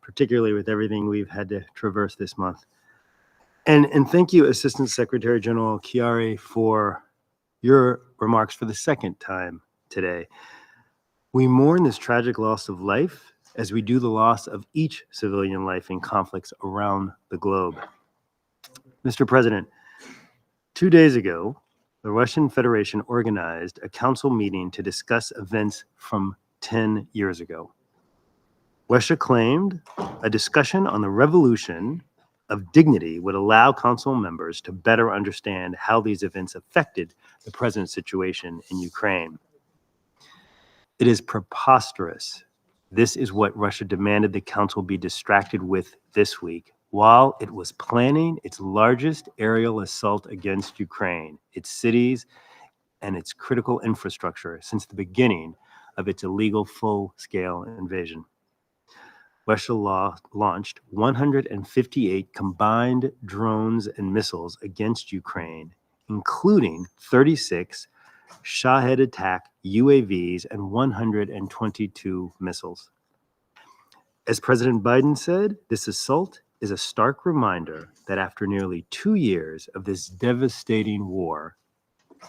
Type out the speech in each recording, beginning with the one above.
particularly with everything we've had to traverse this month. And thank you, Assistant Secretary General Chiari, for your remarks for the second time today. We mourn this tragic loss of life as we do the loss of each civilian life in conflicts around the globe. Mr. President, 2 days ago, the Russian Federation organized a council meeting to discuss events from 10 years ago. Russia claimed a discussion on the revolution of dignity would allow council members to better understand how these events affected the present situation in Ukraine. It is preposterous. This is what Russia demanded the council be distracted with this week, while it was planning its largest aerial assault against Ukraine, its cities, and its critical infrastructure since the beginning of its illegal full-scale invasion. Russia launched 158 combined drones and missiles against Ukraine, including 36 Shahed attack UAVs and 122 missiles. As President Biden said, this assault is a stark reminder that after nearly 2 years of this devastating war,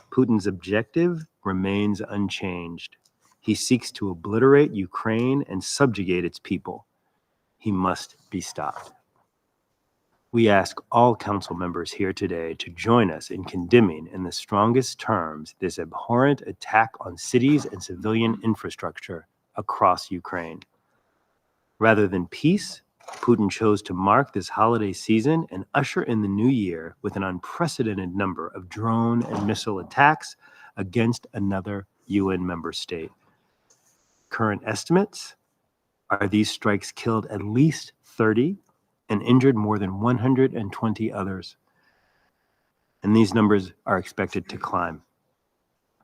Putin's objective remains unchanged. He seeks to obliterate Ukraine and subjugate its people. He must be stopped. We ask all council members here today to join us in condemning in the strongest terms this abhorrent attack on cities and civilian infrastructure across Ukraine. Rather than peace, Putin chose to mark this holiday season and usher in the new year with an unprecedented number of drone and missile attacks against another UN member state. Current estimates are these strikes killed at least 30 and injured more than 120 others. And these numbers are expected to climb.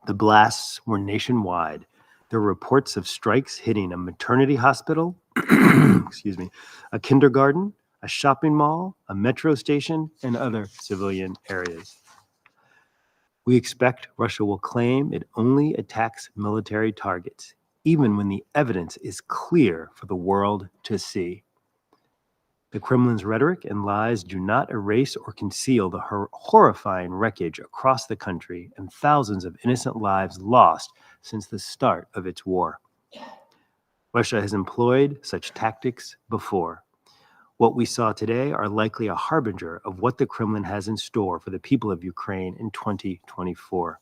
The blasts were nationwide. There were reports of strikes hitting a maternity hospital, a kindergarten, a shopping mall, a metro station, and other civilian areas. We expect Russia will claim it only attacks military targets, even when the evidence is clear for the world to see. The Kremlin's rhetoric and lies do not erase or conceal the horrifying wreckage across the country and thousands of innocent lives lost since the start of its war. Russia has employed such tactics before. What we saw today are likely a harbinger of what the Kremlin has in store for the people of Ukraine in 2024.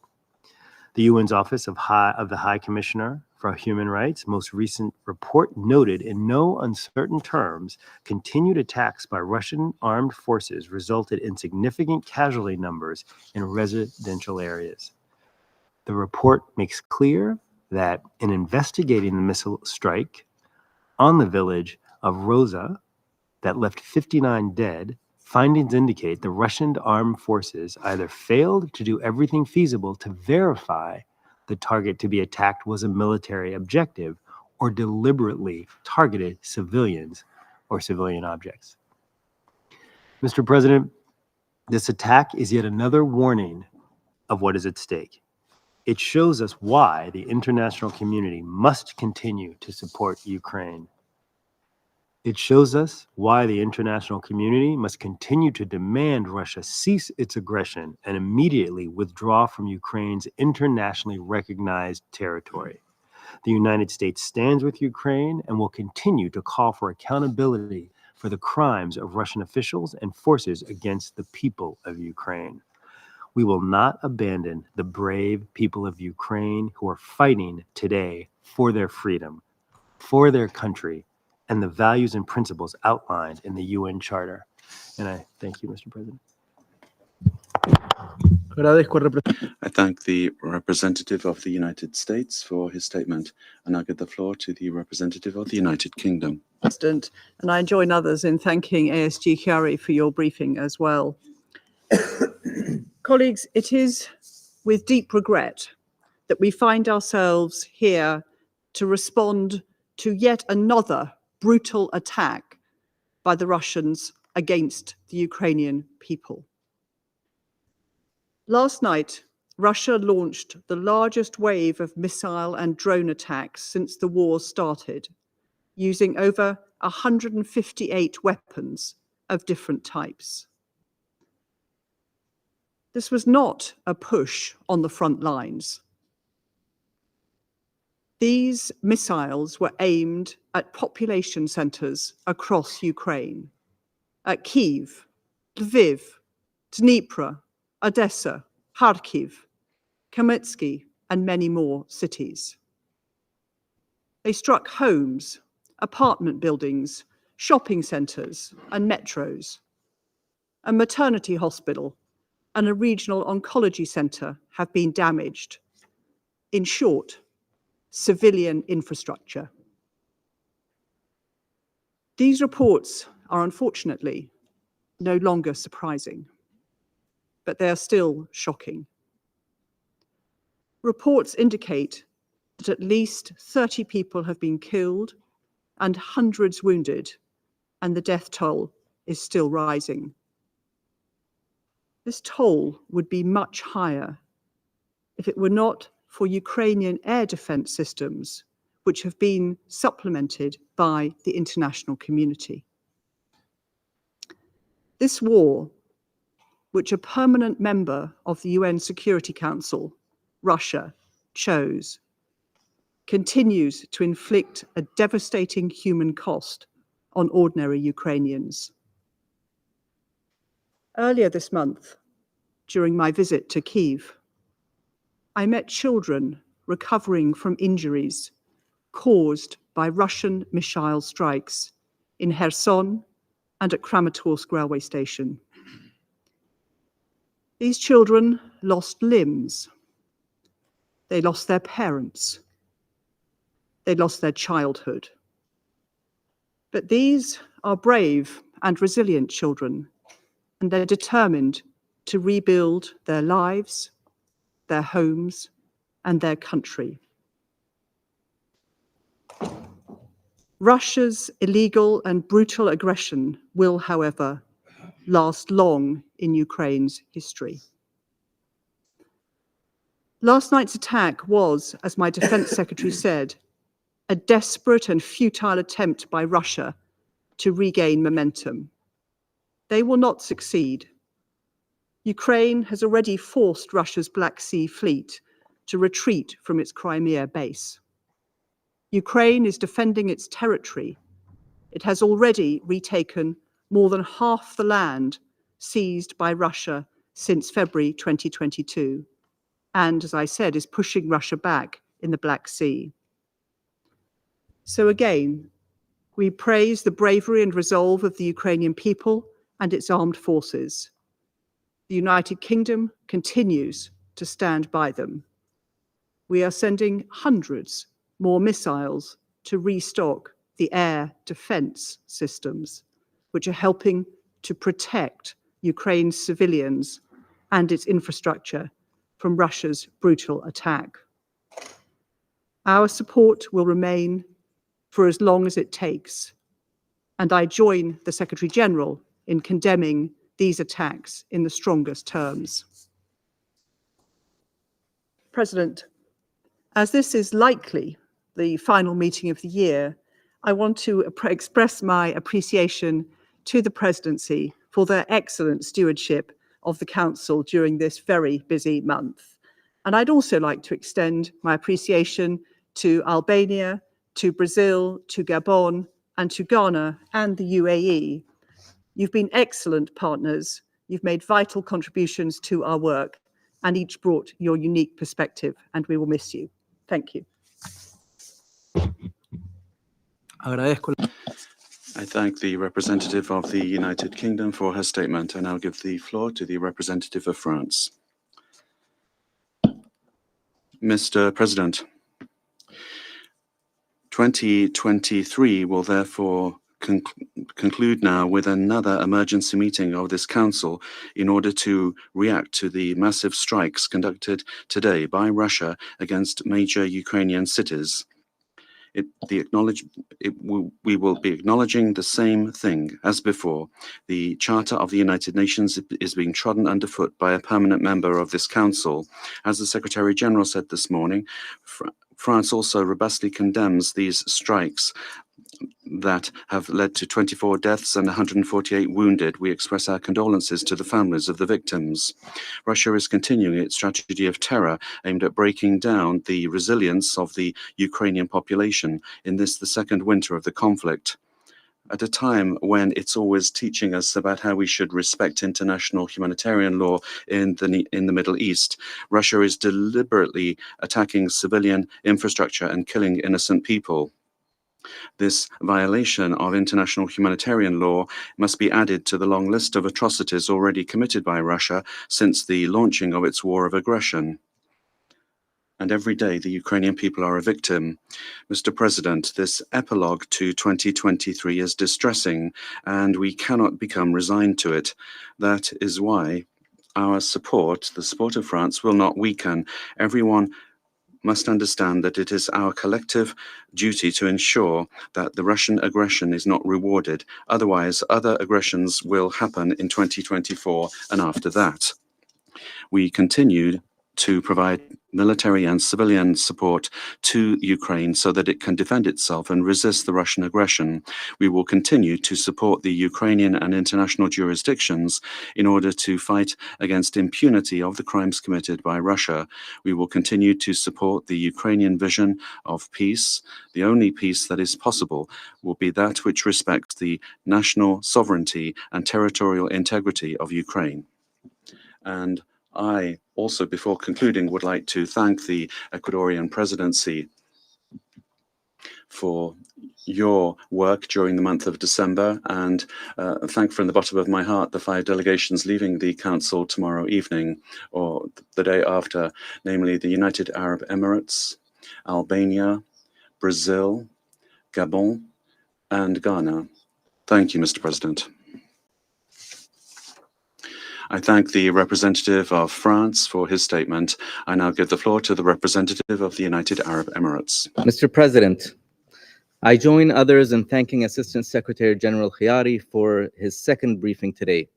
The UN's Office of the High Commissioner for Human Rights' most recent report noted in no uncertain terms, continued attacks by Russian armed forces resulted in significant casualty numbers in residential areas. The report makes clear that in investigating the missile strike on the village of Roza that left 59 dead, findings indicate the Russian armed forces either failed to do everything feasible to verify the target to be attacked was a military objective or deliberately targeted civilians or civilian objects. Mr. President, this attack is yet another warning of what is at stake. It shows us why the international community must continue to support Ukraine. It shows us why the international community must continue to demand Russia cease its aggression and immediately withdraw from Ukraine's internationally recognized territory. The United States stands with Ukraine and will continue to call for accountability for the crimes of Russian officials and forces against the people of Ukraine. We will not abandon the brave people of Ukraine who are fighting today for their freedom, for their country, and the values and principles outlined in the UN Charter. And I thank you, Mr. President. I thank the representative of the United States for his statement, and I give the floor to the representative of the United Kingdom. President, and I join others in thanking ASG Chiari for your briefing as well. Colleagues, it is with deep regret that we find ourselves here to respond to yet another brutal attack by the Russians against the Ukrainian people. Last night, Russia launched the largest wave of missile and drone attacks since the war started, using over 158 weapons of different types. This was not a push on the front lines. These missiles were aimed at population centers across Ukraine, at Kyiv, Lviv, Dnipro, Odessa, Kharkiv, Kamytsky, and many more cities. They struck homes, apartment buildings, shopping centers, and metros. A maternity hospital and a regional oncology center have been damaged. In short, civilian infrastructure. These reports are unfortunately no longer surprising, but they are still shocking. Reports indicate that at least 30 people have been killed and hundreds wounded, and the death toll is still rising. This toll would be much higher if it were not for Ukrainian air defense systems, which have been supplemented by the international community. This war, which a permanent member of the UN Security Council, Russia, chose, continues to inflict a devastating human cost on ordinary Ukrainians. Earlier this month, during my visit to Kyiv, I met children recovering from injuries caused by Russian missile strikes in Kherson and at Kramatorsk railway station. These children lost limbs. They lost their parents. They lost their childhood. But these are brave and resilient children, and they're determined to rebuild their lives, their homes, and their country. Russia's illegal and brutal aggression will, however, last long in Ukraine's history. Last night's attack was, as my Defense Secretary said, a desperate and futile attempt by Russia to regain momentum. They will not succeed. Ukraine has already forced Russia's Black Sea fleet to retreat from its Crimea base. Ukraine is defending its territory. It has already retaken more than half the land seized by Russia since February 2022, and, as I said, is pushing Russia back in the Black Sea. So again, we praise the bravery and resolve of the Ukrainian people and its armed forces. The United Kingdom continues to stand by them. We are sending hundreds more missiles to restock the air defense systems, which are helping to protect Ukraine's civilians and its infrastructure from Russia's brutal attack. Our support will remain for as long as it takes, and I join the Secretary General in condemning these attacks in the strongest terms. President, as this is likely the final meeting of the year, I want to express my appreciation to the Presidency for their excellent stewardship of the Council during this very busy month. And I'd also like to extend my appreciation to Albania, to Brazil, to Gabon, and to Ghana and the UAE. You've been excellent partners. You've made vital contributions to our work, and each brought your unique perspective, and we will miss you. Thank you. I thank the representative of the United Kingdom for her statement. I now give the floor to the representative of France. Mr. President, 2023 will therefore conclude now with another emergency meeting of this Council in order to react to the massive strikes conducted today by Russia against major Ukrainian cities. We will be acknowledging the same thing as before. The Charter of the United Nations is being trodden underfoot by a permanent member of this Council. As the Secretary General said this morning, France also robustly condemns these strikes that have led to 24 deaths and 148 wounded. We express our condolences to the families of the victims. Russia is continuing its strategy of terror aimed at breaking down the resilience of the Ukrainian population in this, the second winter of the conflict. At a time when it's always teaching us about how we should respect international humanitarian law in the Middle East, Russia is deliberately attacking civilian infrastructure and killing innocent people. This violation of international humanitarian law must be added to the long list of atrocities already committed by Russia since the launching of its war of aggression. And every day the Ukrainian people are a victim. Mr. President, this epilogue to 2023 is distressing, and we cannot become resigned to it. That is why our support, the support of France, will not weaken. Everyone must understand that it is our collective duty to ensure that the Russian aggression is not rewarded. Otherwise, other aggressions will happen in 2024 and after that. We continue to provide military and civilian support to Ukraine so that it can defend itself and resist the Russian aggression. We will continue to support the Ukrainian and international jurisdictions in order to fight against impunity of the crimes committed by Russia. We will continue to support the Ukrainian vision of peace. The only peace that is possible will be that which respects the national sovereignty and territorial integrity of Ukraine. And I also, before concluding, would like to thank the Ecuadorian presidency for your work during the month of December, and thank from the bottom of my heart the 5 delegations leaving the Council tomorrow evening or the day after, namely the United Arab Emirates, Albania, Brazil, Gabon, and Ghana. Thank you, Mr. President. I thank the representative of France for his statement. I now give the floor to the representative of the United Arab Emirates. Mr. President, I join others in thanking Assistant Secretary General Khiari for his second briefing today.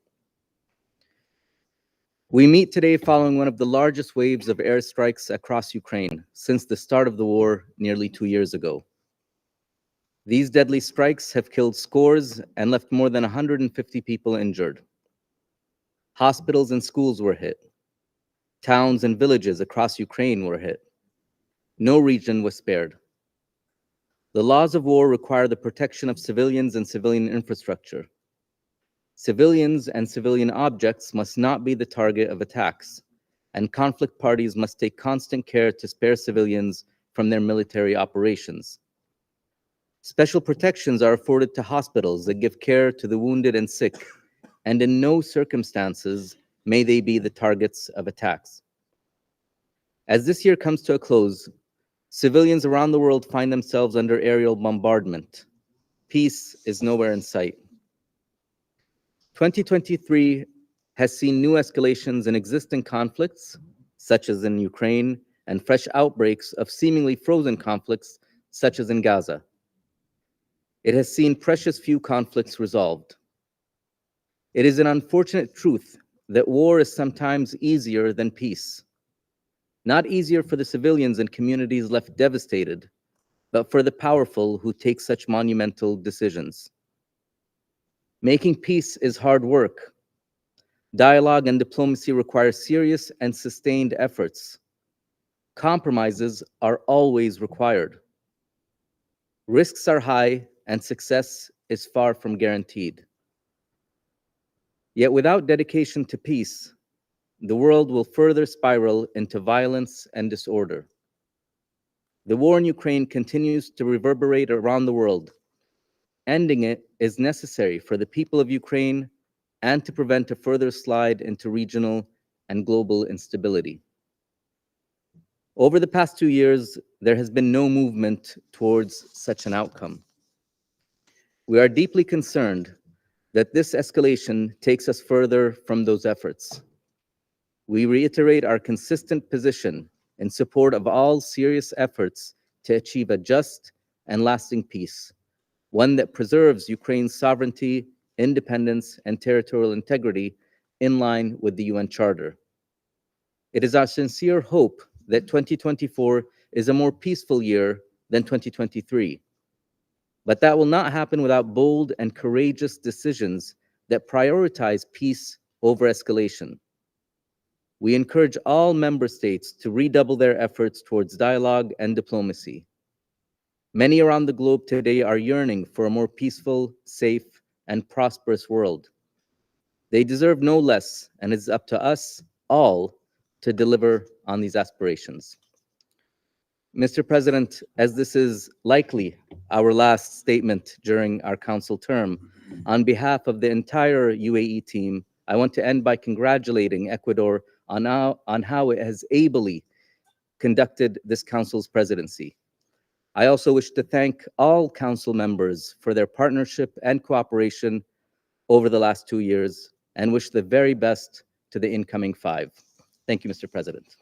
We meet today following one of the largest waves of airstrikes across Ukraine since the start of the war nearly 2 years ago. These deadly strikes have killed scores and left more than 150 people injured. Hospitals and schools were hit. Towns and villages across Ukraine were hit. No region was spared. The laws of war require the protection of civilians and civilian infrastructure. Civilians and civilian objects must not be the target of attacks, and conflict parties must take constant care to spare civilians from their military operations. Special protections are afforded to hospitals that give care to the wounded and sick, and in no circumstances may they be the targets of attacks. As this year comes to a close, civilians around the world find themselves under aerial bombardment. Peace is nowhere in sight. 2023 has seen new escalations in existing conflicts, such as in Ukraine, and fresh outbreaks of seemingly frozen conflicts, such as in Gaza. It has seen precious few conflicts resolved. It is an unfortunate truth that war is sometimes easier than peace. Not easier for the civilians and communities left devastated, but for the powerful who take such monumental decisions. Making peace is hard work. Dialogue and diplomacy require serious and sustained efforts. Compromises are always required. Risks are high, and success is far from guaranteed. Yet without dedication to peace, the world will further spiral into violence and disorder. The war in Ukraine continues to reverberate around the world. Ending it is necessary for the people of Ukraine and to prevent a further slide into regional and global instability. Over the past 2 years, there has been no movement towards such an outcome. We are deeply concerned that this escalation takes us further from those efforts. We reiterate our consistent position in support of all serious efforts to achieve a just and lasting peace, one that preserves Ukraine's sovereignty, independence, and territorial integrity in line with the UN Charter. It is our sincere hope that 2024 is a more peaceful year than 2023. But that will not happen without bold and courageous decisions that prioritize peace over escalation. We encourage all member states to redouble their efforts towards dialogue and diplomacy. Many around the globe today are yearning for a more peaceful, safe, and prosperous world. They deserve no less, and it's up to us all to deliver on these aspirations. Mr. President, as this is likely our last statement during our council term, on behalf of the entire UAE team, I want to end by congratulating Ecuador on how it has ably conducted this council's presidency. I also wish to thank all council members for their partnership and cooperation over the last 2 years, and wish the very best to the incoming 5. Thank you, Mr. President.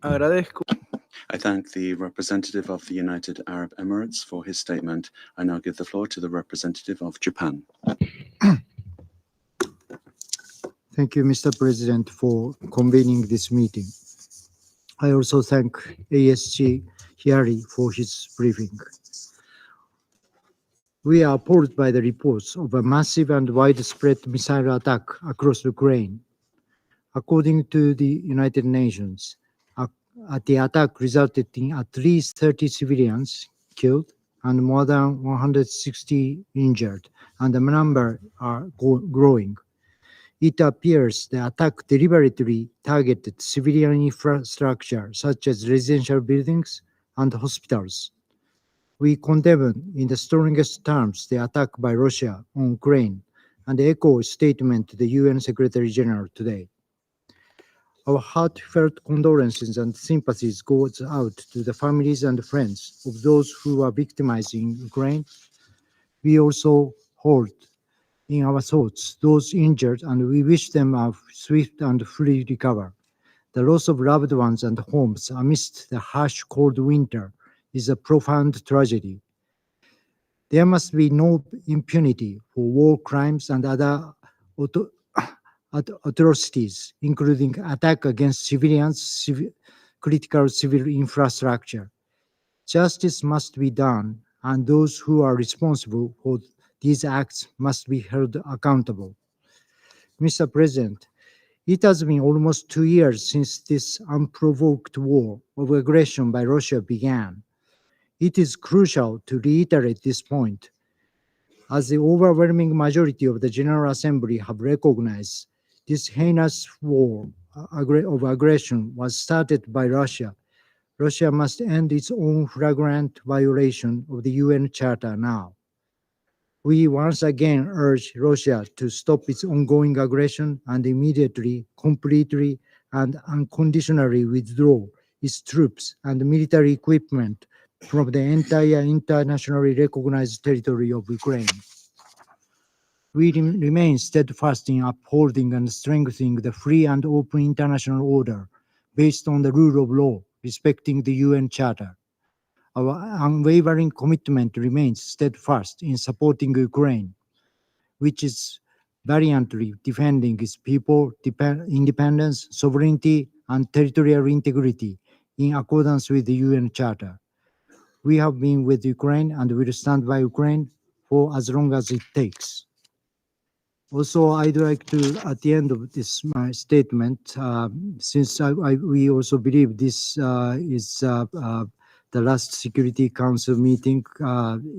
Agradezco. I thank the representative of the United Arab Emirates for his statement. I now give the floor to the representative of Japan. Thank you, Mr. President, for convening this meeting. I also thank ASG Hiari for his briefing. We are appalled by the reports of a massive and widespread missile attack across Ukraine. According to the United Nations, the attack resulted in at least 30 civilians killed and more than 160 injured, and the number are growing. It appears the attack deliberately targeted civilian infrastructure such as residential buildings and hospitals. We condemn in the strongest terms the attack by Russia on Ukraine and echo a statement to the UN Secretary General today. Our heartfelt condolences and sympathies goes out to the families and friends of those who are victimized in Ukraine. We also hold in our thoughts those injured, and we wish them a swift and full recovery. The loss of loved ones and homes amidst the harsh cold winter is a profound tragedy. There must be no impunity for war crimes and other atrocities, including attack against civilians, critical civil infrastructure. Justice must be done, and those who are responsible for these acts must be held accountable. Mr. President, it has been almost 2 years since this unprovoked war of aggression by Russia began. It is crucial to reiterate this point, as the overwhelming majority of the General Assembly have recognized this heinous war of aggression was started by Russia. Russia must end its own flagrant violation of the UN Charter now. We once again urge Russia to stop its ongoing aggression and immediately, completely, and unconditionally withdraw its troops and military equipment from the entire internationally recognized territory of Ukraine. We remain steadfast in upholding and strengthening the free and open international order based on the rule of law, respecting the UN Charter. Our unwavering commitment remains steadfast in supporting Ukraine, which is valiantly defending its people, independence, sovereignty, and territorial integrity in accordance with the UN Charter. We have been with Ukraine and will stand by Ukraine for as long as it takes. Also, I'd like to, at the end of this my statement, since we also believe this is the last Security Council meeting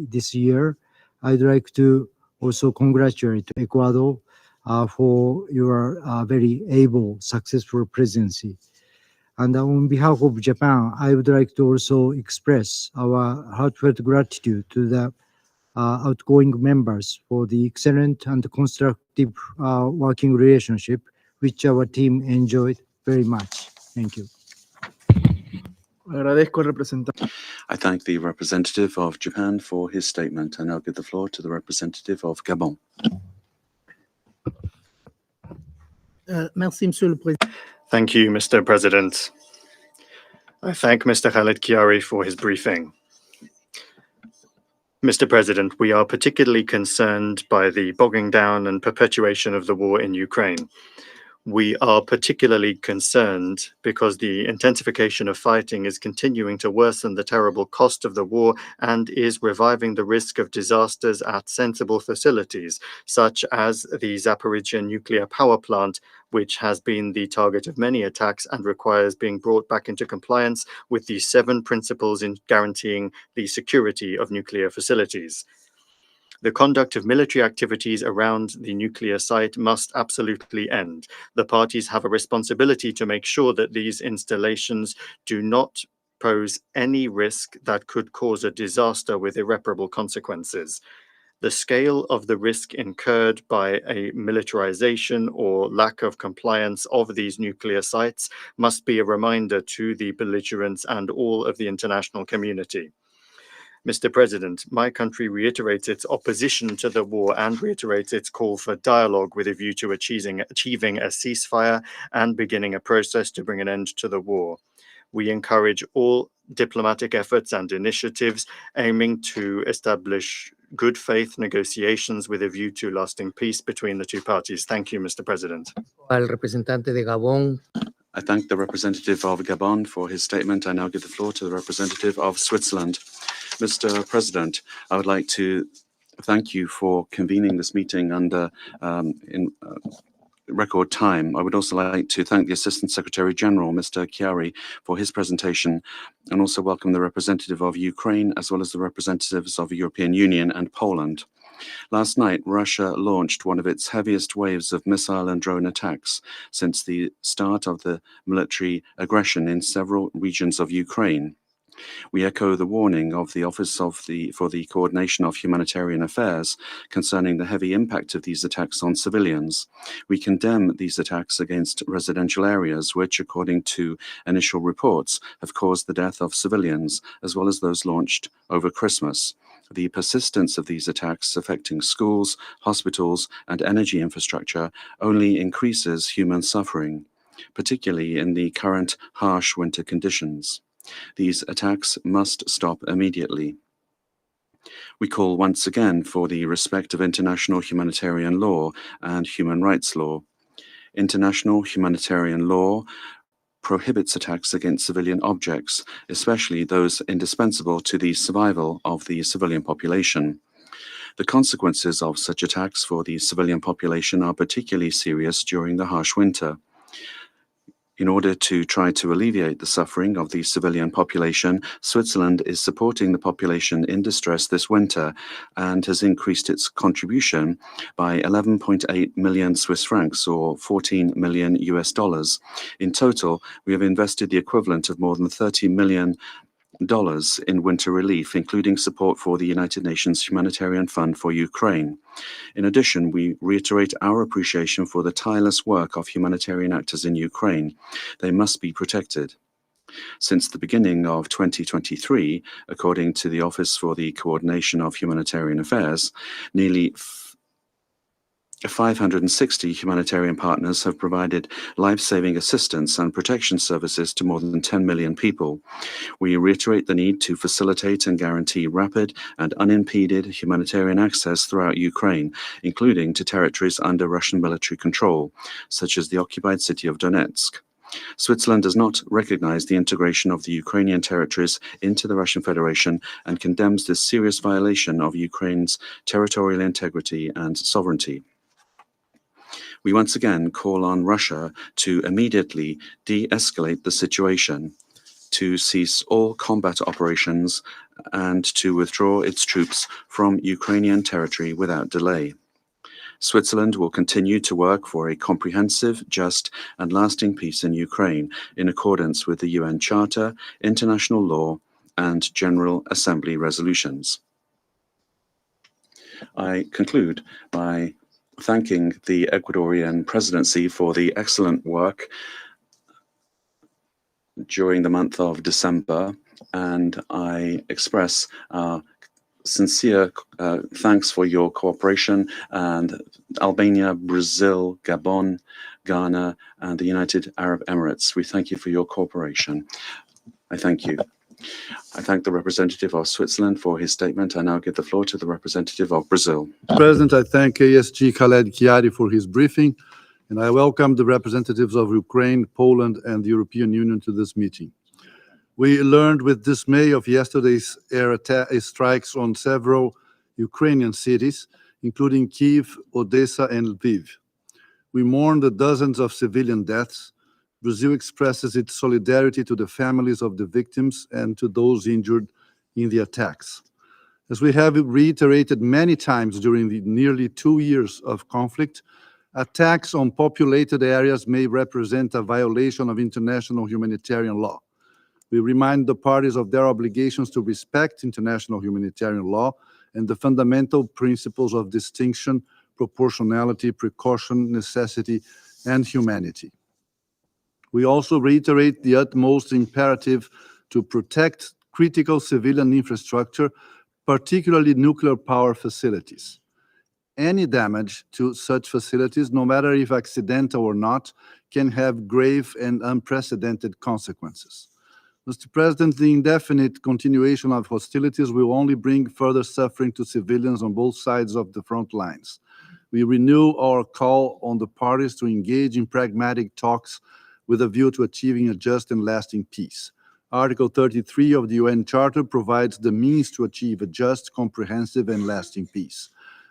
this year, I'd like to also congratulate Ecuador for your very able, successful presidency. And on behalf of Japan, I would like to also express our heartfelt gratitude to the outgoing members for the excellent and constructive working relationship which our team enjoyed very much. Thank you. Agradezco al representante. I thank the representative of Japan for his statement. I now give the floor to the representative of Gabon. Merci, Monsieur le Président. Thank you, Mr. President. I thank Mr. Khaled Kiari for his briefing. Mr. President, we are particularly concerned by the bogging down and perpetuation of the war in Ukraine. We are particularly concerned because the intensification of fighting is continuing to worsen the terrible cost of the war and is reviving the risk of disasters at sensible facilities, such as the Zaporizhzhia nuclear power plant, which has been the target of many attacks and requires being brought back into compliance with the 7 principles in guaranteeing the security of nuclear facilities. The conduct of military activities around the nuclear site must absolutely end. The parties have a responsibility to make sure that these installations do not pose any risk that could cause a disaster with irreparable consequences. The scale of the risk incurred by a militarization or lack of compliance of these nuclear sites must be a reminder to the belligerents and all of the international community. Mr. President, my country reiterates its opposition to the war and reiterates its call for dialogue with a view to achieving a ceasefire and beginning a process to bring an end to the war. We encourage all diplomatic efforts and initiatives aiming to establish good faith negotiations with a view to lasting peace between the two parties. Thank you, Mr. President. Al representante de Gabón, I thank the representative of Gabon for his statement. I now give the floor to the representative of Switzerland. Mr. President, I would like to thank you for convening this meeting under record time. I would also like to thank the Assistant Secretary General, Mr. Chiari, for his presentation, and also welcome the representative of Ukraine, as well as the representatives of the European Union and Poland. Last night, Russia launched one of its heaviest waves of missile and drone attacks since the start of the military aggression in several regions of Ukraine. We echo the warning of the Office for the Coordination of Humanitarian Affairs concerning the heavy impact of these attacks on civilians. We condemn these attacks against residential areas, which, according to initial reports, have caused the death of civilians, as well as those launched over Christmas. The persistence of these attacks affecting schools, hospitals, and energy infrastructure only increases human suffering, particularly in the current harsh winter conditions. These attacks must stop immediately. We call once again for the respect of international humanitarian law and human rights law. International humanitarian law prohibits attacks against civilian objects, especially those indispensable to the survival of the civilian population. The consequences of such attacks for the civilian population are particularly serious during the harsh winter. In order to try to alleviate the suffering of the civilian population, Switzerland is supporting the population in distress this winter and has increased its contribution by 11.8 million Swiss francs, or $14 million. In total, we have invested the equivalent of more than $30 million in winter relief, including support for the United Nations Humanitarian Fund for Ukraine. In addition, we reiterate our appreciation for the tireless work of humanitarian actors in Ukraine. They must be protected. Since the beginning of 2023, according to the Office for the Coordination of Humanitarian Affairs, nearly 560 humanitarian partners have provided life-saving assistance and protection services to more than 10 million people. We reiterate the need to facilitate and guarantee rapid and unimpeded humanitarian access throughout Ukraine, including to territories under Russian military control, such as the occupied city of Donetsk. Switzerland does not recognize the integration of the Ukrainian territories into the Russian Federation and condemns this serious violation of Ukraine's territorial integrity and sovereignty. We once again call on Russia to immediately de-escalate the situation, to cease all combat operations, and to withdraw its troops from Ukrainian territory without delay. Switzerland will continue to work for a comprehensive, just, and lasting peace in Ukraine in accordance with the UN Charter, international law, and General Assembly resolutions. I conclude by thanking the Ecuadorian presidency for the excellent work during the month of December, and I express sincere thanks for your cooperation, and Albania, Brazil, Gabon, Ghana, and the United Arab Emirates. We thank you for your cooperation. I thank you. I thank the representative of Switzerland for his statement. I now give the floor to the representative of Brazil. President, I thank ASG Khaled Chiari for his briefing. and I welcome the representatives of Ukraine, Poland, and the European Union to this meeting. We learned with dismay of yesterday's air strikes on several Ukrainian cities, including Kyiv, Odessa, and Lviv. We mourn the dozens of civilian deaths. Brazil expresses its solidarity to the families of the victims and to those injured in the attacks. As we have reiterated many times during the nearly 2 years of conflict, attacks on populated areas may represent a violation of international humanitarian law. We remind the parties of their obligations to respect international humanitarian law and the fundamental principles of distinction, proportionality, precaution, necessity, and humanity. We also reiterate the utmost imperative to protect critical civilian infrastructure, particularly nuclear power facilities. Any damage to such facilities, no matter if accidental or not, can have grave and unprecedented consequences. Mr. President, the indefinite continuation of hostilities will only bring further suffering to civilians on both sides of the front lines. We renew our call on the parties to engage in pragmatic talks with a view to achieving a just and lasting peace. Article 33 of the UN Charter provides the means to achieve a just, comprehensive, and lasting peace.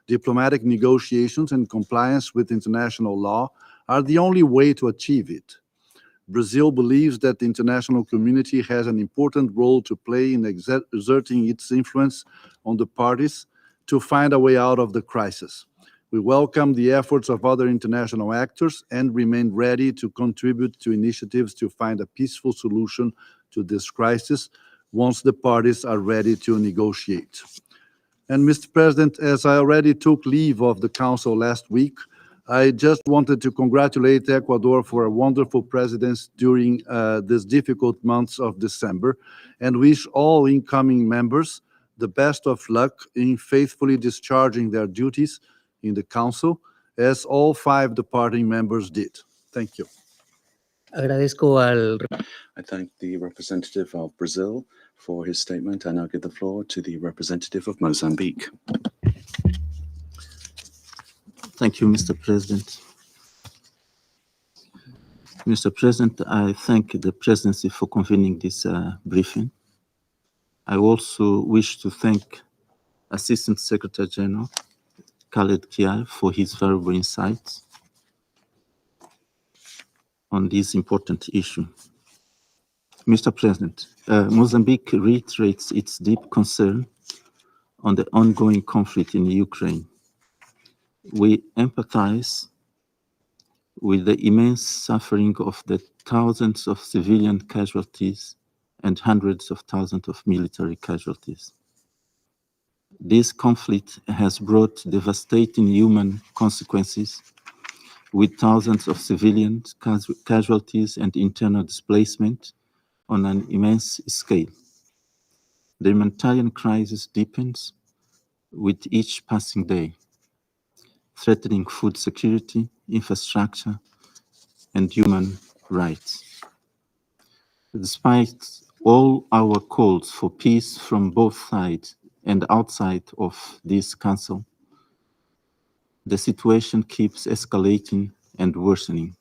Diplomatic negotiations and compliance with international law are the only way to achieve it. Brazil believes that the international community has an important role to play in exerting its influence on the parties to find a way out of the crisis. We welcome the efforts of other international actors and remain ready to contribute to initiatives to find a peaceful solution to this crisis once the parties are ready to negotiate. And Mr. President, as I already took leave of the Council last week, I just wanted to congratulate Ecuador for a wonderful presidency during these difficult months of December and wish all incoming members the best of luck in faithfully discharging their duties in the Council, as all 5 departing members did. Thank you. Agradezco al I thank the representative of Brazil for his statement. I now give the floor to the representative of Mozambique. Thank you, Mr. President. Mr. President, I thank the presidency for convening this briefing. I also wish to thank Assistant Secretary General Khaled Kiai for his valuable insights on this important issue. Mr. President, Mozambique reiterates its deep concern on the ongoing conflict in Ukraine. We empathize with the immense suffering of the thousands of civilian casualties and hundreds of thousands of military casualties. This conflict has brought devastating human consequences, with thousands of civilian casualties and internal displacement on an immense scale. The humanitarian crisis deepens with each passing day, threatening food security, infrastructure, and human rights. Despite all our calls for peace from both sides and outside of this council, the situation keeps escalating and worsening.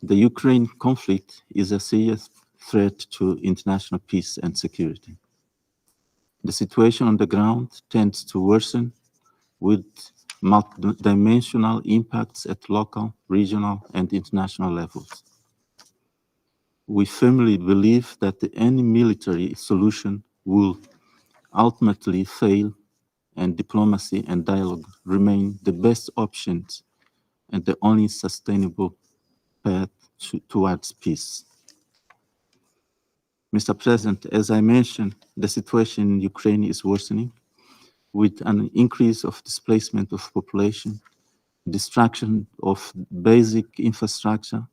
The Ukraine conflict is a serious threat to international peace and security. The situation on the ground tends to worsen with multidimensional impacts at local, regional, and international levels. We firmly believe that any military solution will ultimately fail, and diplomacy and dialogue remain the best options and the only sustainable path towards peace. Mr. President, as I mentioned, the situation in Ukraine is worsening, with an increase of displacement of population, destruction of basic infrastructure,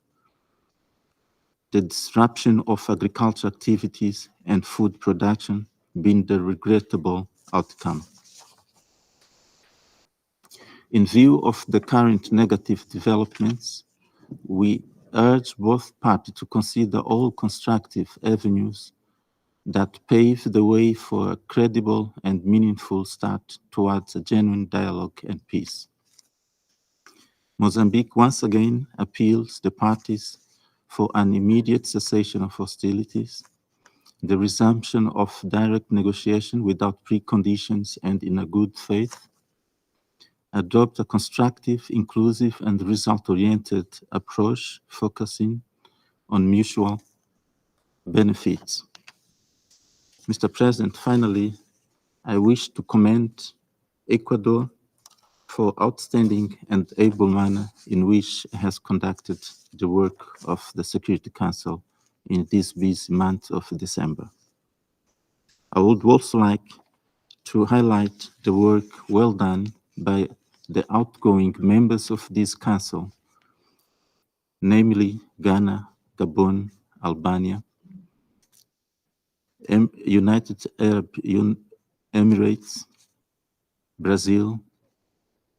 the disruption of agricultural activities and food production being the regrettable outcome. In view of the current negative developments, we urge both parties to consider all constructive avenues that pave the way for a credible and meaningful start towards a genuine dialogue and peace. Mozambique once again appeals the parties for an immediate cessation of hostilities, the resumption of direct negotiation without preconditions and in a good faith, adopt a constructive, inclusive, and result-oriented approach focusing on mutual benefits. Mr. President, finally, I wish to commend Ecuador for outstanding and able manner in which it has conducted the work of the Security Council in this busy month of December. I would also like to highlight the work well done by the outgoing members of this council, namely Ghana, Gabon, Albania, United Arab Emirates, Brazil,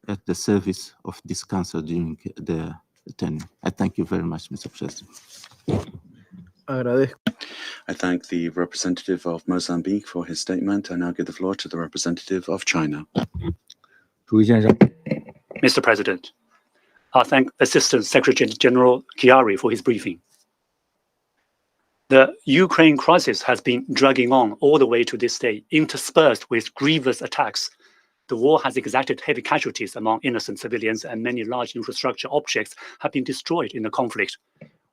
at the service of this council during their tenure. I thank you very much, Mr. President. I thank the representative of Mozambique for his statement. I now give the floor to the representative of China. Mr. President, I thank Assistant Secretary General Chiari for his briefing. The Ukraine crisis has been dragging on all the way to this day, interspersed with grievous attacks. The war has exacted heavy casualties among innocent civilians, and many large infrastructure objects have been destroyed in the conflict,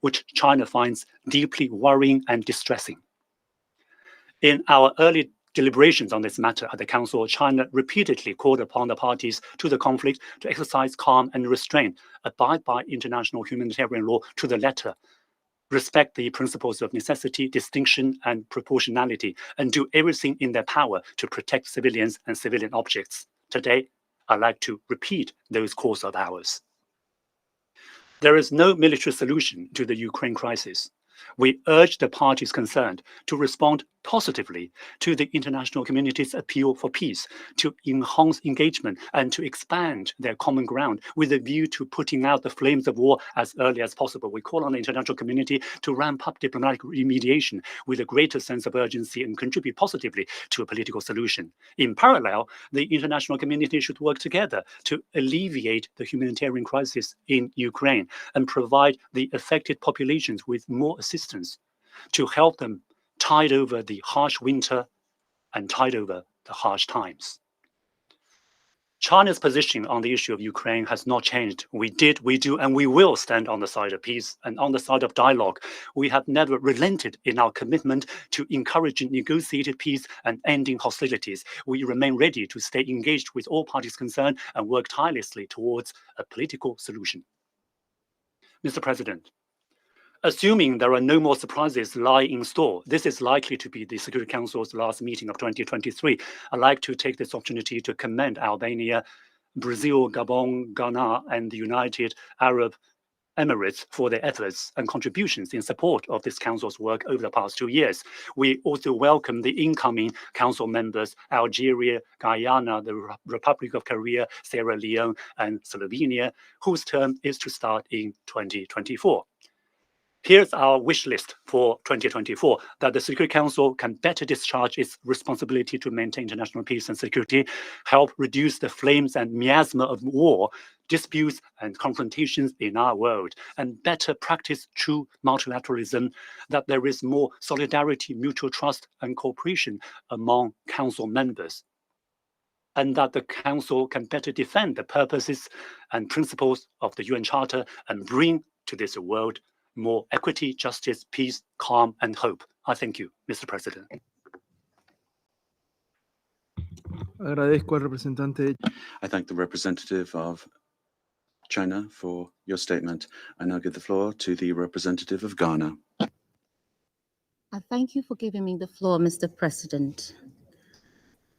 which China finds deeply worrying and distressing. In our early deliberations on this matter at the Council, China repeatedly called upon the parties to the conflict to exercise calm and restraint, abide by international humanitarian law to the letter, respect the principles of necessity, distinction, and proportionality, and do everything in their power to protect civilians and civilian objects. Today, I'd like to repeat those calls of ours. There is no military solution to the Ukraine crisis. We urge the parties concerned to respond positively to the international community's appeal for peace, to enhance engagement and to expand their common ground with a view to putting out the flames of war as early as possible. We call on the international community to ramp up diplomatic remediation with a greater sense of urgency and contribute positively to a political solution. In parallel, the international community should work together to alleviate the humanitarian crisis in Ukraine and provide the affected populations with more assistance to help them tide over the harsh winter and tide over the harsh times. China's position on the issue of Ukraine has not changed. We did, we do, and we will stand on the side of peace and on the side of dialogue. We have never relented in our commitment to encouraging negotiated peace and ending hostilities. We remain ready to stay engaged with all parties concerned and work tirelessly towards a political solution. Mr. President, assuming there are no more surprises lie in store, this is likely to be the Security Council's last meeting of 2023. I'd like to take this opportunity to commend Albania, Brazil, Gabon, Ghana, and the United Arab Emirates for their efforts and contributions in support of this Council's work over the past 2 years. We also welcome the incoming Council members, Algeria, Guyana, the Republic of Korea, Sierra Leone, and Slovenia, whose term is to start in 2024. Here's our wish list for 2024, that the Security Council can better discharge its responsibility to maintain international peace and security, help reduce the flames and miasma of war, disputes and confrontations in our world, and better practice true multilateralism, that there is more solidarity, mutual trust, and cooperation among Council members, and that the Council can better defend the purposes and principles of the UN Charter and bring to this world more equity, justice, peace, calm, and hope. I thank you, Mr. President. I thank the representative of China for your statement. I now give the floor to the representative of Ghana. I thank you for giving me the floor, Mr. President.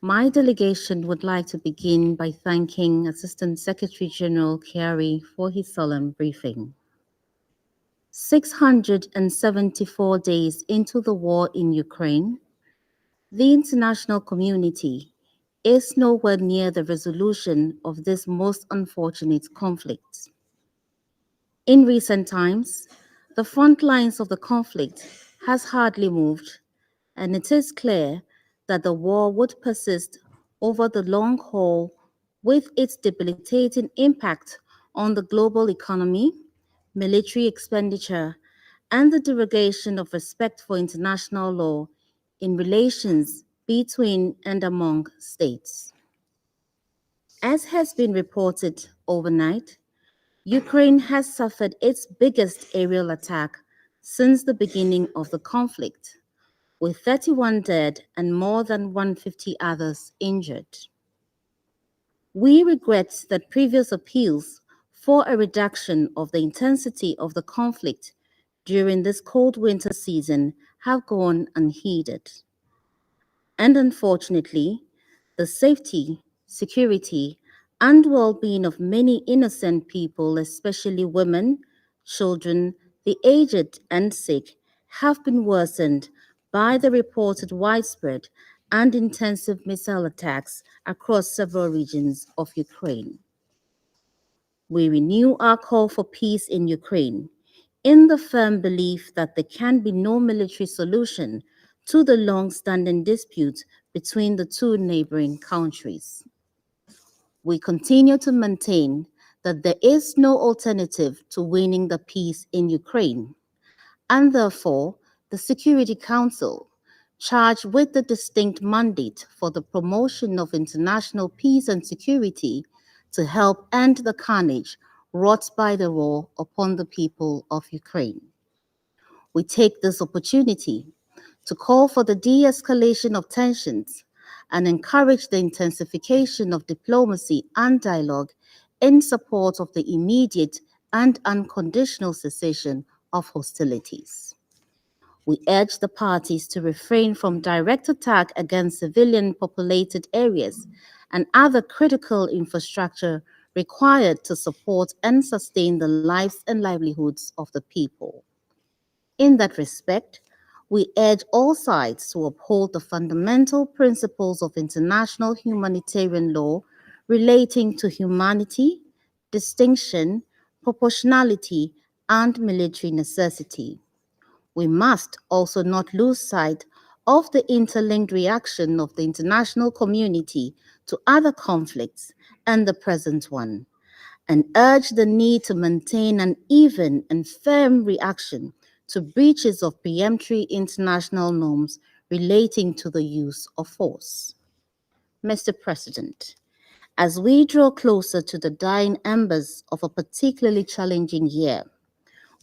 My delegation would like to begin by thanking Assistant Secretary General Chiari for his solemn briefing. 674 days into the war in Ukraine, the international community is nowhere near the resolution of this most unfortunate conflict. In recent times, the front lines of the conflict has hardly moved, and it is clear that the war would persist over the long haul with its debilitating impact on the global economy, military expenditure, and the derogation of respect for international law in relations between and among states. As has been reported overnight, Ukraine has suffered its biggest aerial attack since the beginning of the conflict, with 31 dead and more than 150 others injured. We regret that previous appeals for a reduction of the intensity of the conflict during this cold winter season have gone unheeded. And unfortunately, the safety, security, and well-being of many innocent people, especially women, children, the aged, and sick, have been worsened by the reported widespread and intensive missile attacks across several regions of Ukraine. We renew our call for peace in Ukraine, in the firm belief that there can be no military solution to the long-standing dispute between the two neighboring countries. We continue to maintain that there is no alternative to winning the peace in Ukraine, and therefore the Security Council, charged with the distinct mandate for the promotion of international peace and security to help end the carnage wrought by the war upon the people of Ukraine. We take this opportunity to call for the de-escalation of tensions and encourage the intensification of diplomacy and dialogue in support of the immediate and unconditional cessation of hostilities. We urge the parties to refrain from direct attack against civilian populated areas and other critical infrastructure required to support and sustain the lives and livelihoods of the people. In that respect, we urge all sides to uphold the fundamental principles of international humanitarian law relating to humanity, distinction, proportionality, and military necessity. We must also not lose sight of the interlinked reaction of the international community to other conflicts and the present one, and urge the need to maintain an even and firm reaction to breaches of peremptory international norms relating to the use of force. Mr. President, as we draw closer to the dying embers of a particularly challenging year,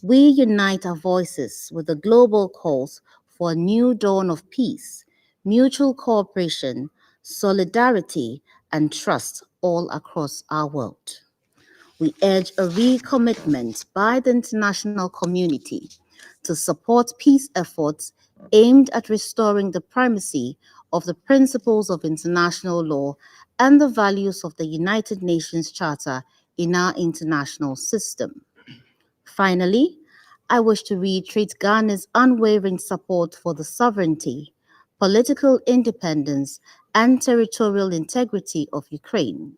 we unite our voices with the global calls for a new dawn of peace, mutual cooperation, solidarity, and trust all across our world. We urge a recommitment by the international community to support peace efforts aimed at restoring the primacy of the principles of international law and the values of the United Nations Charter in our international system. Finally, I wish to reiterate Ghana's unwavering support for the sovereignty, political independence, and territorial integrity of Ukraine,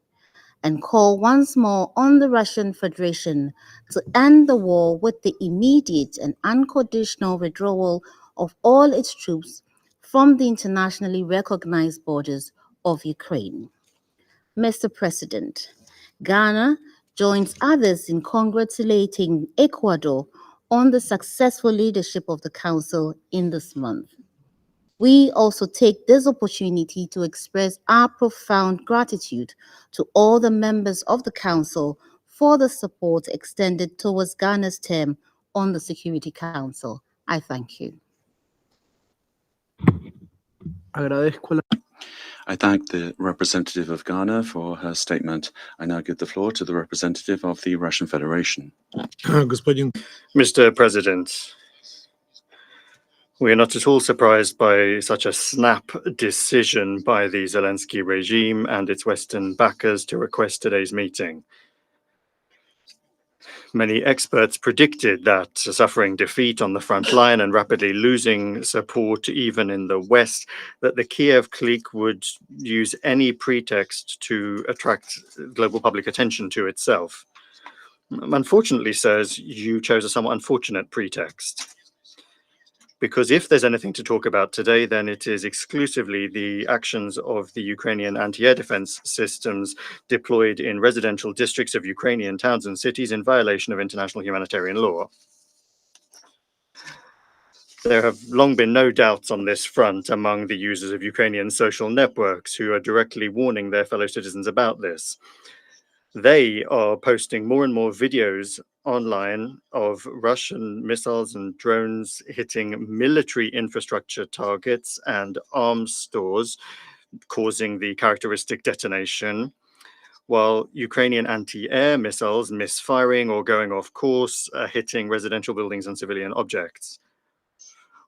and call once more on the Russian Federation to end the war with the immediate and unconditional withdrawal of all its troops from the internationally recognized borders of Ukraine. Mr. President, Ghana joins others in congratulating Ecuador on the successful leadership of the Council in this month. We also take this opportunity to express our profound gratitude to all the members of the Council for the support extended towards Ghana's term on the Security Council. I thank you. I thank the representative of Ghana for her statement. I now give the floor to the representative of the Russian Federation. Mr. President, we are not at all surprised by such a snap decision by the Zelensky regime and its Western backers to request today's meeting. Many experts predicted that suffering defeat on the front line and rapidly losing support even in the West, that the Kiev clique would use any pretext to attract global public attention to itself. Unfortunately, sirs, you chose a somewhat unfortunate pretext. Because if there's anything to talk about today, then it is exclusively the actions of the Ukrainian anti-air defense systems deployed in residential districts of Ukrainian towns and cities in violation of international humanitarian law. There have long been no doubts on this front among the users of Ukrainian social networks who are directly warning their fellow citizens about this. They are posting more and more videos online of Russian missiles and drones hitting military infrastructure targets and arms stores, causing the characteristic detonation, while Ukrainian anti-air missiles misfiring or going off course, hitting residential buildings and civilian objects.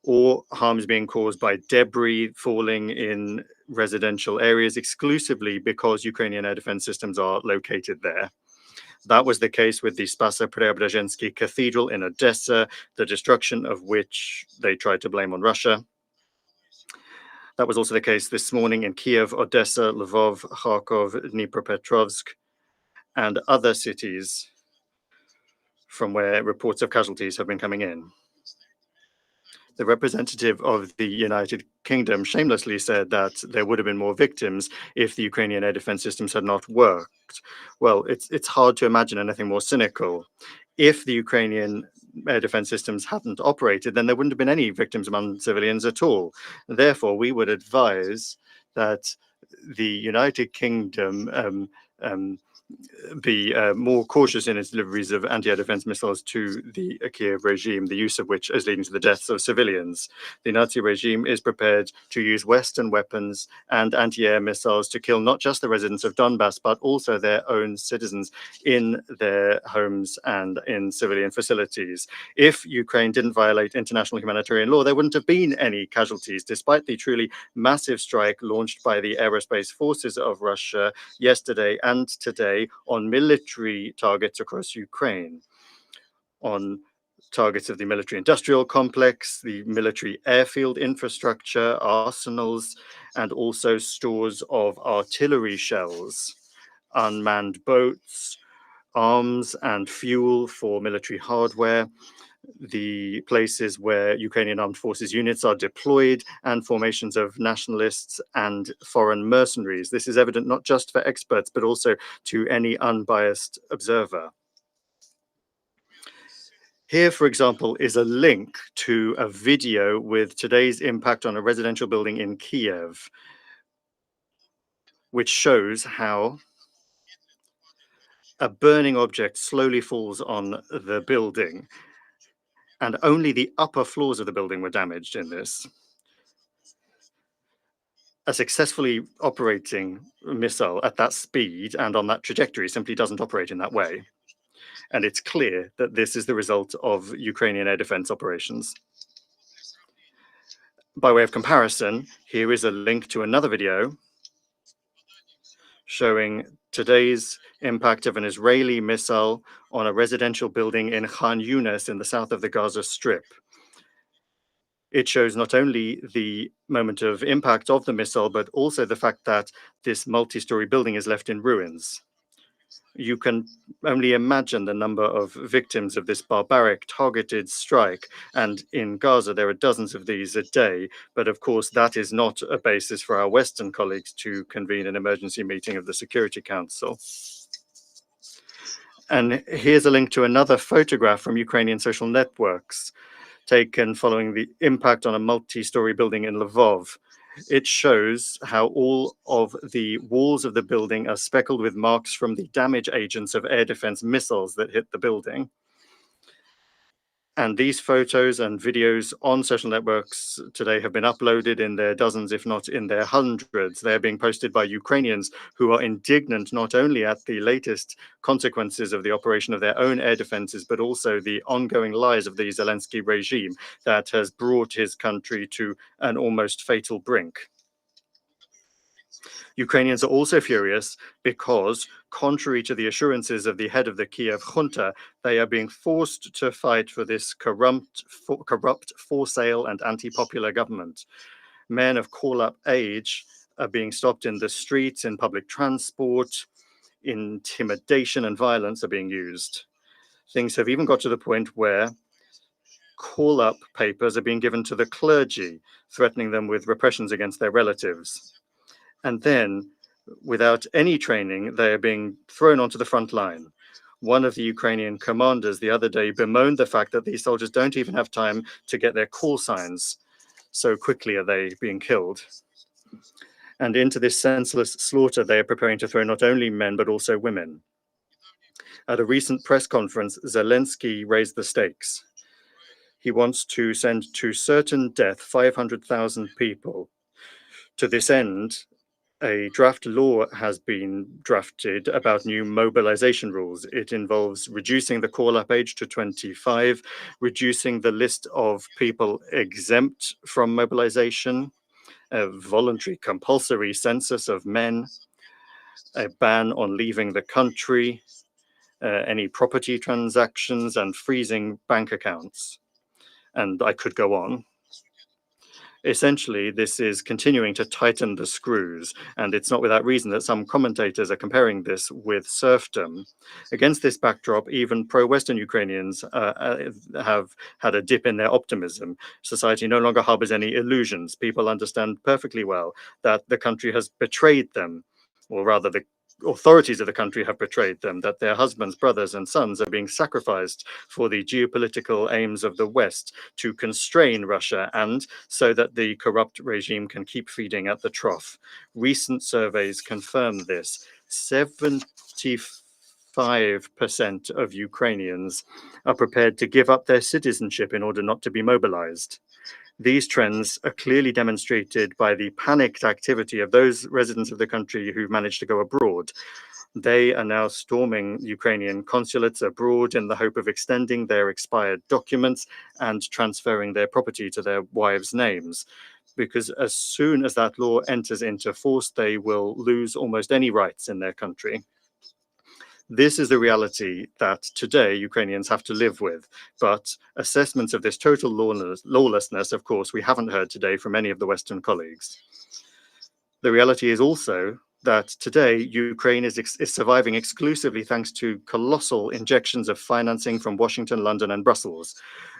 Or harm is being caused by debris falling in residential areas exclusively because Ukrainian air defense systems are located there. That was the case with the Spasa-Preobrazhensky Cathedral in Odessa, the destruction of which they tried to blame on Russia. That was also the case this morning in Kiev, Odessa, Lvov, Kharkov, Dnipropetrovsk, and other cities from where reports of casualties have been coming in. The representative of the United Kingdom shamelessly said that there would have been more victims if the Ukrainian air defense systems had not worked. Well, it's hard to imagine anything more cynical. If the Ukrainian air defense systems hadn't operated, then there wouldn't have been any victims among civilians at all. Therefore, we would advise that the United Kingdom be more cautious in its deliveries of anti-air defense missiles to the Kiev regime, the use of which is leading to the deaths of civilians. The Nazi regime is prepared to use Western weapons and anti-air missiles to kill not just the residents of Donbass, but also their own citizens in their homes and in civilian facilities. If Ukraine didn't violate international humanitarian law, there wouldn't have been any casualties, despite the truly massive strike launched by the aerospace forces of Russia yesterday and today on military targets across Ukraine, on targets of the military industrial complex, the military airfield infrastructure, arsenals, and also stores of artillery shells, unmanned boats, arms and fuel for military hardware, the places where Ukrainian armed forces units are deployed, and formations of nationalists and foreign mercenaries. This is evident not just for experts, but also to any unbiased observer. Here, for example, is a link to a video with today's impact on a residential building in Kiev, which shows how a burning object slowly falls on the building, and only the upper floors of the building were damaged in this. A successfully operating missile at that speed and on that trajectory simply doesn't operate in that way. And it's clear that this is the result of Ukrainian air defense operations. By way of comparison, here is a link to another video showing today's impact of an Israeli missile on a residential building in Khan Yunis in the south of the Gaza Strip. It shows not only the moment of impact of the missile, but also the fact that this multi-story building is left in ruins. You can only imagine the number of victims of this barbaric targeted strike. And in Gaza, there are dozens of these a day. But of course, that is not a basis for our Western colleagues to convene an emergency meeting of the Security Council. And here's a link to another photograph from Ukrainian social networks taken following the impact on a multi-story building in Lvov. It shows how all of the walls of the building are speckled with marks from the damage agents of air defense missiles that hit the building. And these photos and videos on social networks today have been uploaded in their dozens, if not in their hundreds. They're being posted by Ukrainians who are indignant not only at the latest consequences of the operation of their own air defenses, but also the ongoing lies of the Zelensky regime that has brought his country to an almost fatal brink. Ukrainians are also furious because, contrary to the assurances of the head of the Kiev junta, they are being forced to fight for this corrupt, for sale and anti-popular government. Men of call-up age are being stopped in the streets, in public transport. Intimidation and violence are being used. Things have even got to the point where call-up papers are being given to the clergy, threatening them with repressions against their relatives. And then, without any training, they are being thrown onto the front line. One of the Ukrainian commanders the other day bemoaned the fact that these soldiers don't even have time to get their call signs. So quickly are they being killed. And into this senseless slaughter, they are preparing to throw not only men, but also women. At a recent press conference, Zelensky raised the stakes. He wants to send to certain death 500,000 people. To this end, a draft law has been drafted about new mobilization rules. It involves reducing the call-up age to 25, reducing the list of people exempt from mobilization, a voluntary compulsory census of men, a ban on leaving the country, any property transactions, and freezing bank accounts. And I could go on. Essentially, this is continuing to tighten the screws, and it's not without reason that some commentators are comparing this with serfdom. Against this backdrop, even pro-Western Ukrainians have had a dip in their optimism. Society no longer harbors any illusions. People understand perfectly well that the country has betrayed them, or rather the authorities of the country have betrayed them, that their husbands, brothers, and sons are being sacrificed for the geopolitical aims of the West to constrain Russia and so that the corrupt regime can keep feeding at the trough. Recent surveys confirm this. 75% of Ukrainians are prepared to give up their citizenship in order not to be mobilized. These trends are clearly demonstrated by the panicked activity of those residents of the country who've managed to go abroad. They are now storming Ukrainian consulates abroad in the hope of extending their expired documents and transferring their property to their wives' names. Because as soon as that law enters into force, they will lose almost any rights in their country. This is the reality that today Ukrainians have to live with. But assessments of this total lawlessness, of course, we haven't heard today from any of the Western colleagues. The reality is also that today Ukraine is surviving exclusively thanks to colossal injections of financing from Washington, London, and Brussels.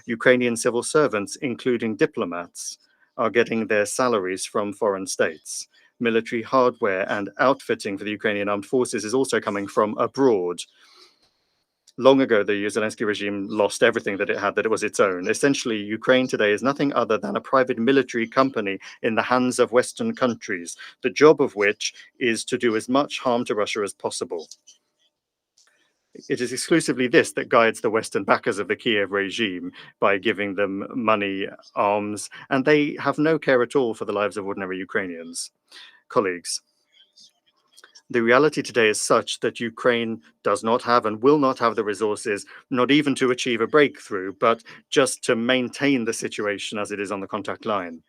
Ukrainian civil servants, including diplomats, are getting their salaries from foreign states. Military hardware and outfitting for the Ukrainian armed forces is also coming from abroad. Long ago, the Zelensky regime lost everything that it had, that it was its own. Essentially, Ukraine today is nothing other than a private military company in the hands of Western countries, the job of which is to do as much harm to Russia as possible. It is exclusively this that guides the Western backers of the Kiev regime by giving them money, arms, and they have no care at all for the lives of ordinary Ukrainians. Colleagues, the reality today is such that Ukraine does not have and will not have the resources, not even to achieve a breakthrough, but just to maintain the situation as it is on the contact line.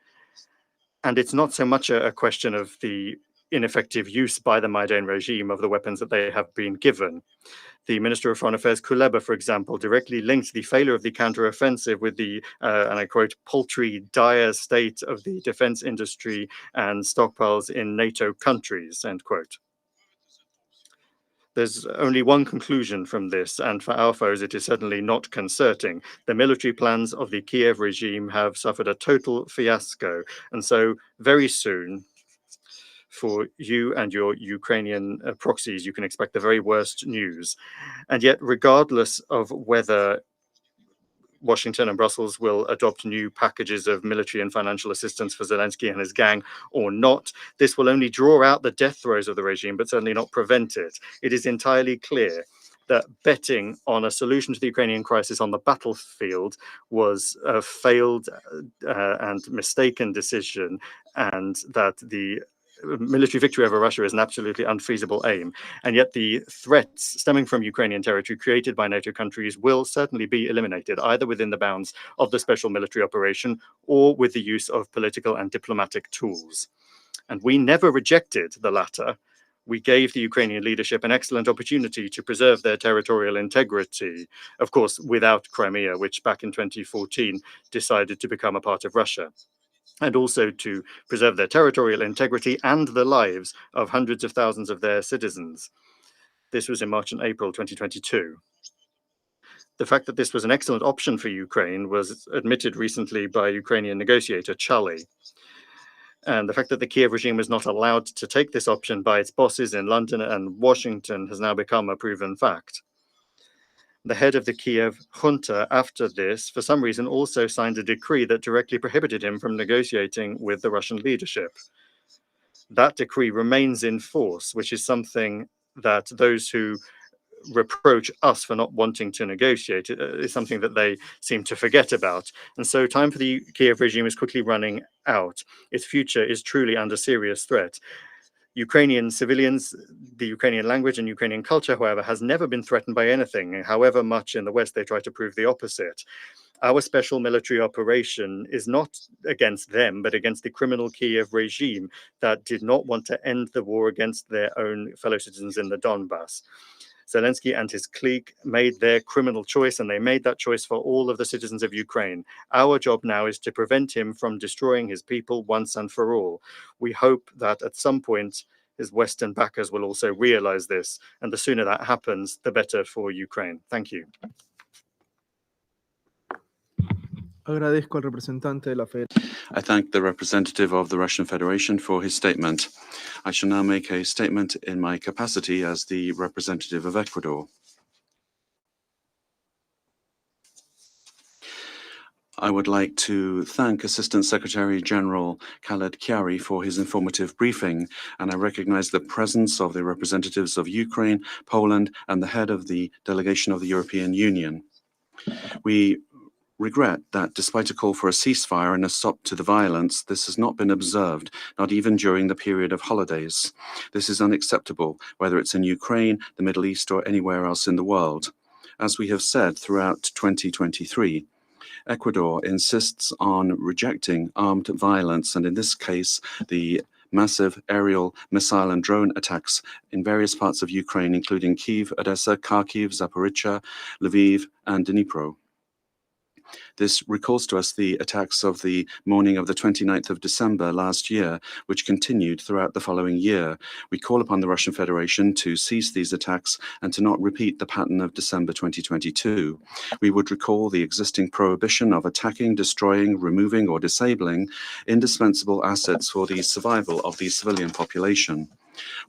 And it's not so much a question of the ineffective use by the Maidan regime of the weapons that they have been given. The Minister of Foreign Affairs, Kuleba, for example, directly linked the failure of the counteroffensive with the, and I quote, paltry, dire state of the defense industry and stockpiles in NATO countries, end quote. There's only one conclusion from this, and for our foes, it is certainly not concerting. The military plans of the Kiev regime have suffered a total fiasco, and so very soon, for you and your Ukrainian proxies, you can expect the very worst news. And yet, regardless of whether Washington and Brussels will adopt new packages of military and financial assistance for Zelensky and his gang or not, this will only draw out the death throes of the regime, but certainly not prevent it. It is entirely clear that betting on a solution to the Ukrainian crisis on the battlefield was a failed and mistaken decision, and that the military victory over Russia is an absolutely unfeasible aim. And yet the threats stemming from Ukrainian territory created by NATO countries will certainly be eliminated, either within the bounds of the special military operation or with the use of political and diplomatic tools. And we never rejected the latter. We gave the Ukrainian leadership an excellent opportunity to preserve their territorial integrity, of course, without Crimea, which back in 2014 decided to become a part of Russia, and also to preserve their territorial integrity and the lives of hundreds of thousands of their citizens. This was in March and April 2022. The fact that this was an excellent option for Ukraine was admitted recently by Ukrainian negotiator Charlie. And the fact that the Kiev regime was not allowed to take this option by its bosses in London and Washington has now become a proven fact. The head of the Kiev junta after this, for some reason, also signed a decree that directly prohibited him from negotiating with the Russian leadership. That decree remains in force, which is something that those who reproach us for not wanting to negotiate is something that they seem to forget about. And so time for the Kiev regime is quickly running out. Its future is truly under serious threat. Ukrainian civilians, the Ukrainian language and Ukrainian culture, however, has never been threatened by anything, however much in the West they try to prove the opposite. Our special military operation is not against them, but against the criminal Kiev regime that did not want to end the war against their own fellow citizens in the Donbass. Zelensky and his clique made their criminal choice, and they made that choice for all of the citizens of Ukraine. Our job now is to prevent him from destroying his people once and for all. We hope that at some point his Western backers will also realize this, and the sooner that happens, the better for Ukraine. Thank you. Agradezco al representante de la Federación. I thank the representative of the Russian Federation for his statement. I shall now make a statement in my capacity as the representative of Ecuador. I would like to thank Assistant Secretary General Khaled Kiari for his informative briefing, and I recognize the presence of the representatives of Ukraine, Poland, and the head of the delegation of the European Union. We regret that despite a call for a ceasefire and a stop to the violence, this has not been observed, not even during the period of holidays. This is unacceptable, whether it's in Ukraine, the Middle East, or anywhere else in the world. As we have said throughout 2023, Ecuador insists on rejecting armed violence, and in this case, the massive aerial, missile, and drone attacks in various parts of Ukraine, including Kyiv, Odessa, Kharkiv, Zaporizhzhia, Lviv, and Dnipro. This recalls to us the attacks of the morning of the 29th of December last year, which continued throughout the following year. We call upon the Russian Federation to cease these attacks and to not repeat the pattern of December 2022. We would recall the existing prohibition of attacking, destroying, removing, or disabling indispensable assets for the survival of the civilian population.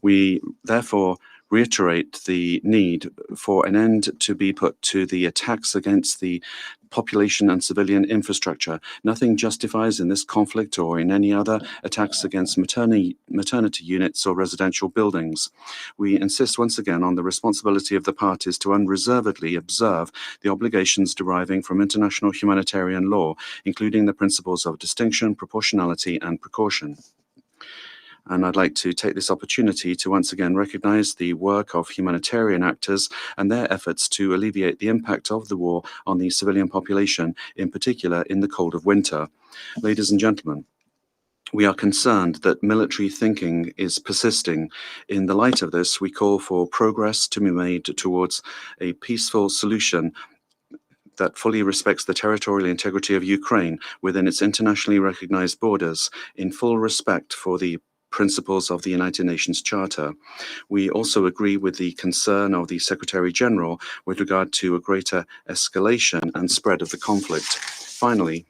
We therefore reiterate the need for an end to be put to the attacks against the population and civilian infrastructure. Nothing justifies in this conflict or in any other attacks against maternity units or residential buildings. We insist once again on the responsibility of the parties to unreservedly observe the obligations deriving from international humanitarian law, including the principles of distinction, proportionality, and precaution. And I'd like to take this opportunity to once again recognize the work of humanitarian actors and their efforts to alleviate the impact of the war on the civilian population, in particular in the cold of winter. Ladies and gentlemen, we are concerned that military thinking is persisting. In the light of this, we call for progress to be made towards a peaceful solution that fully respects the territorial integrity of Ukraine within its internationally recognized borders, in full respect for the principles of the United Nations Charter. We also agree with the concern of the Secretary General with regard to a greater escalation and spread of the conflict. Finally,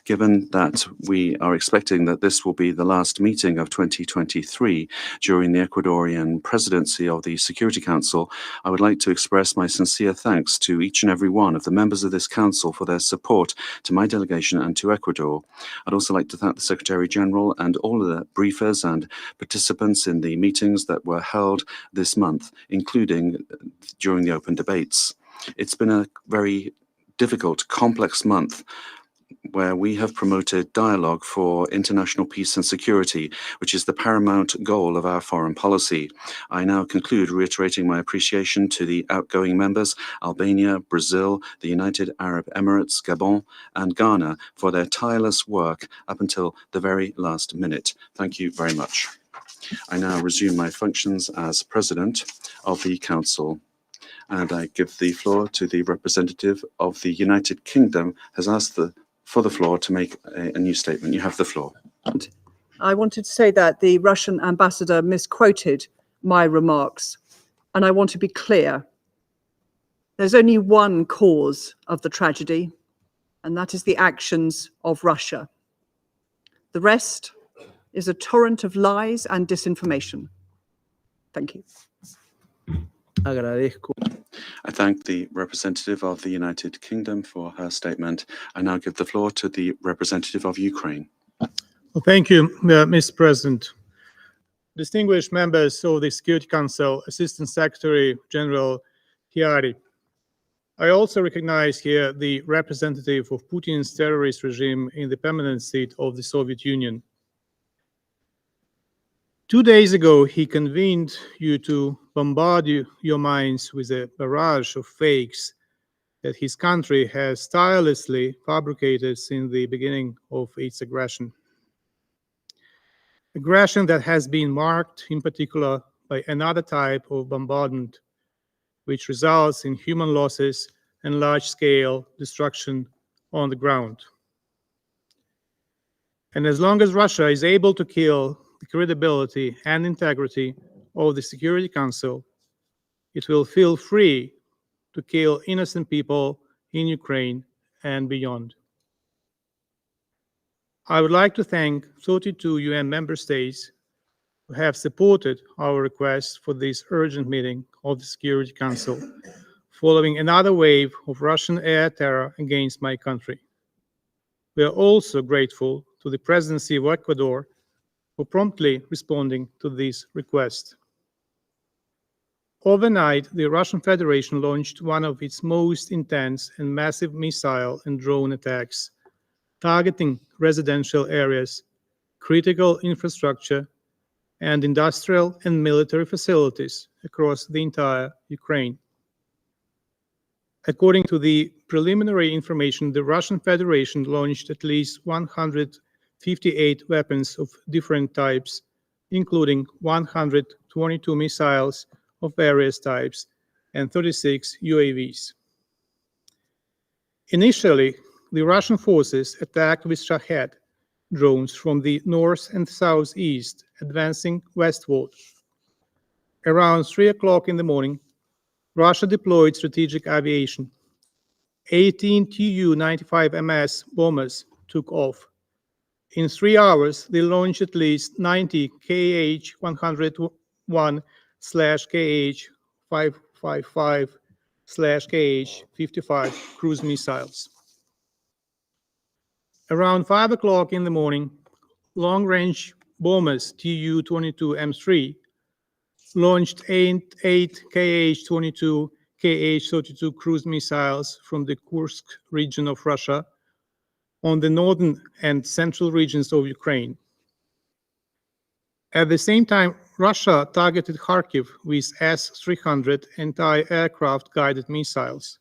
given that we are expecting that this will be the last meeting of 2023 during the Ecuadorian presidency of the Security Council, I would like to express my sincere thanks to each and every one of the members of this council for their support to my delegation and to Ecuador. I'd also like to thank the Secretary General and all of the briefers and participants in the meetings that were held this month, including during the open debates. It's been a very difficult, complex month where we have promoted dialogue for international peace and security, which is the paramount goal of our foreign policy. I now conclude reiterating my appreciation to the outgoing members, Albania, Brazil, the United Arab Emirates, Gabon, and Ghana, for their tireless work up until the very last minute. Thank you very much. I now resume my functions as President of the Council. And I give the floor to the representative of the United Kingdom, has asked for the floor to make a new statement. You have the floor. I wanted to say that the Russian ambassador misquoted my remarks, and I want to be clear. There's only one cause of the tragedy, and that is the actions of Russia. The rest is a torrent of lies and disinformation. Thank you. Agradezco. I thank the representative of the United Kingdom for her statement. I now give the floor to the representative of Ukraine. Well, thank you, Mr. President. Distinguished members of the Security Council, Assistant Secretary General Chiari. I also recognize here the representative of Putin's terrorist regime in the permanent seat of the Soviet Union. 2 days ago, he convened you to bombard your minds with a barrage of fakes that his country has tirelessly fabricated since the beginning of its aggression. Aggression that has been marked in particular by another type of bombardment, which results in human losses and large-scale destruction on the ground. And as long as Russia is able to kill the credibility and integrity of the Security Council, it will feel free to kill innocent people in Ukraine and beyond. I would like to thank 32 UN member states who have supported our request for this urgent meeting of the Security Council, following another wave of Russian air terror against my country. We are also grateful to the Presidency of Ecuador for promptly responding to this request. Overnight, the Russian Federation launched one of its most intense and massive missile and drone attacks, targeting residential areas, critical infrastructure, and industrial and military facilities across the entire Ukraine. According to the preliminary information, the Russian Federation launched at least 158 weapons of different types, including 122 missiles of various types and 36 UAVs. Initially, the Russian forces attacked with Shahed drones from the north and southeast, advancing westward. Around 3 o'clock in the morning, Russia deployed strategic aviation. 18 Tu-95MS bombers took off. In 3 hours, they launched at least 90 KH-101/KH-555/KH-55 cruise missiles. Around 5 o'clock in the morning, long-range bombers Tu-22M3 launched 8 KH-22, KH-32 cruise missiles from the Kursk region of Russia on the northern and central regions of Ukraine. At the same time, Russia targeted Kharkiv with S-300 anti-aircraft guided missiles.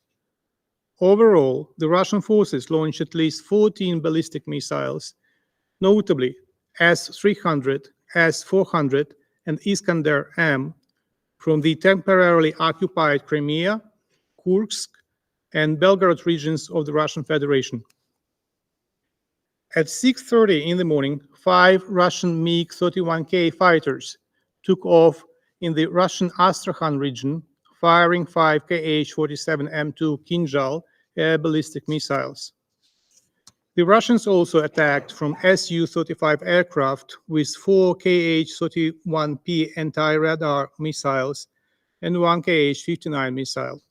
Overall, the Russian forces launched at least 14 ballistic missiles, notably S-300, S-400, and Iskander-M from the temporarily occupied Crimea, Kursk, and Belgorod regions of the Russian Federation. At 6:30 in the morning, 5 Russian MiG-31K fighters took off in the Russian Astrakhan region, firing 5 KH-47M2 Kinzhal air ballistic missiles. The Russians also attacked from Su-35 aircraft with 4 KH-31P anti-radar missiles and 1 KH-59 missile.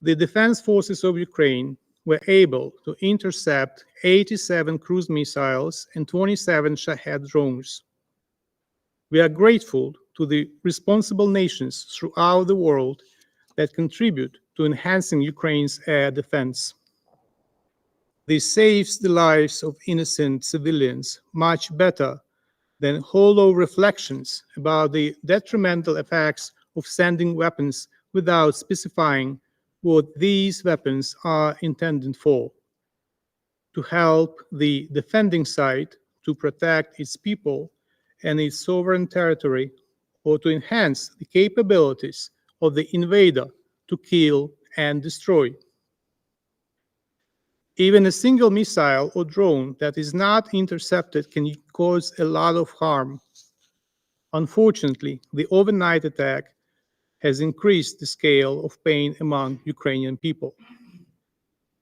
The defense forces of Ukraine were able to intercept 87 cruise missiles and 27 Shahed drones. We are grateful to the responsible nations throughout the world that contribute to enhancing Ukraine's air defense. This saves the lives of innocent civilians much better than hollow reflections about the detrimental effects of sending weapons without specifying what these weapons are intended for: to help the defending side to protect its people and its sovereign territory, or to enhance the capabilities of the invader to kill and destroy. Even a single missile or drone that is not intercepted can cause a lot of harm. Unfortunately, the overnight attack has increased the scale of pain among Ukrainian people.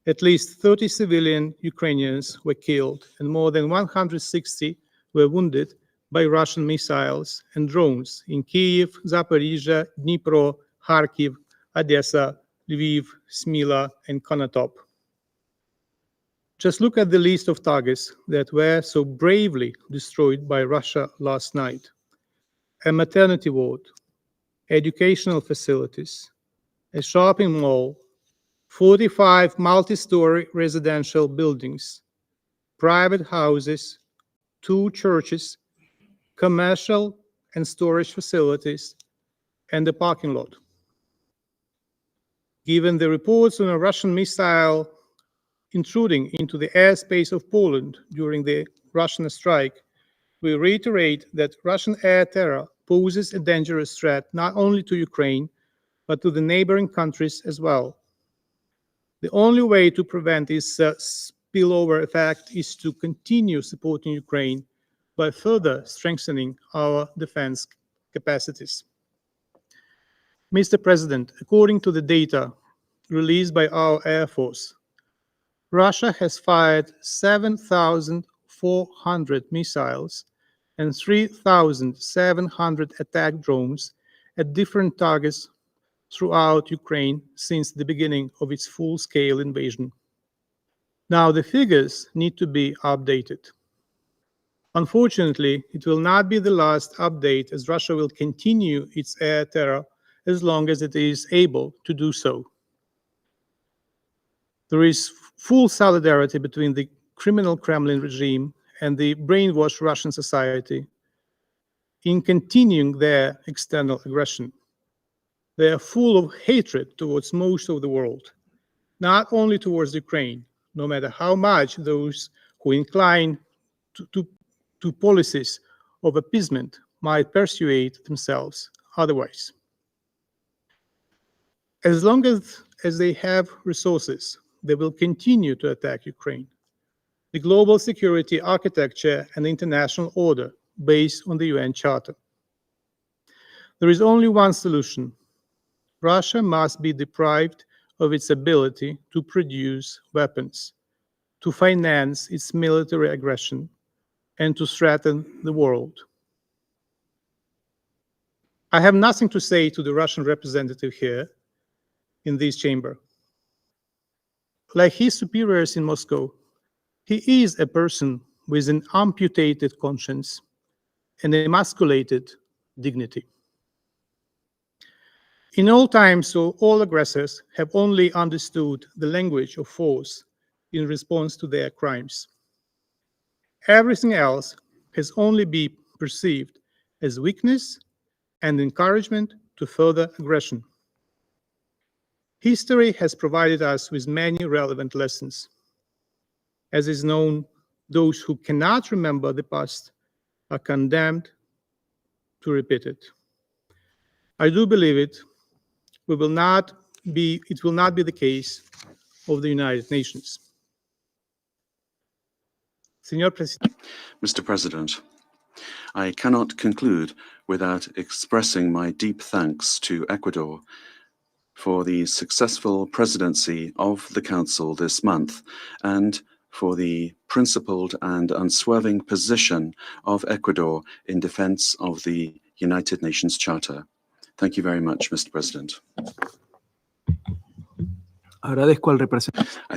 At least 30 civilian Ukrainians were killed and more than 160 were wounded by Russian missiles and drones in Kyiv, Zaporizhia, Dnipro, Kharkiv, Odessa, Lviv, Smila, and Konotop. Just look at the list of targets that were so bravely destroyed by Russia last night. A maternity ward, educational facilities, a shopping mall, 45 multi-story residential buildings, private houses, 2 churches, commercial and storage facilities, and a parking lot. Given the reports on a Russian missile intruding into the airspace of Poland during the Russian strike, we reiterate that Russian air terror poses a dangerous threat not only to Ukraine, but to the neighboring countries as well. The only way to prevent this spillover effect is to continue supporting Ukraine by further strengthening our defense capacities. Mr. President, according to the data released by our Air Force, Russia has fired 7,400 missiles and 3,700 attack drones at different targets throughout Ukraine since the beginning of its full-scale invasion. Now, the figures need to be updated. Unfortunately, it will not be the last update, as Russia will continue its air terror as long as it is able to do so. There is full solidarity between the criminal Kremlin regime and the brainwashed Russian society in continuing their external aggression. They are full of hatred towards most of the world, not only towards Ukraine, no matter how much those who incline to policies of appeasement might persuade themselves otherwise. As long as they have resources, they will continue to attack Ukraine. The global security architecture and international order based on the UN Charter. There is only one solution. Russia must be deprived of its ability to produce weapons, to finance its military aggression, and to threaten the world. I have nothing to say to the Russian representative here in this chamber. Like his superiors in Moscow, he is a person with an amputated conscience and emasculated dignity. In all times, all aggressors have only understood the language of force in response to their crimes. Everything else has only been perceived as weakness and encouragement to further aggression. History has provided us with many relevant lessons. As is known, those who cannot remember the past are condemned to repeat it. I do believe it. It will not be the case of the United Nations. Mr. President, I cannot conclude without expressing my deep thanks to Ecuador for the successful presidency of the Council this month and for the principled and unswerving position of Ecuador in defense of the United Nations Charter. Thank you very much, Mr. President. I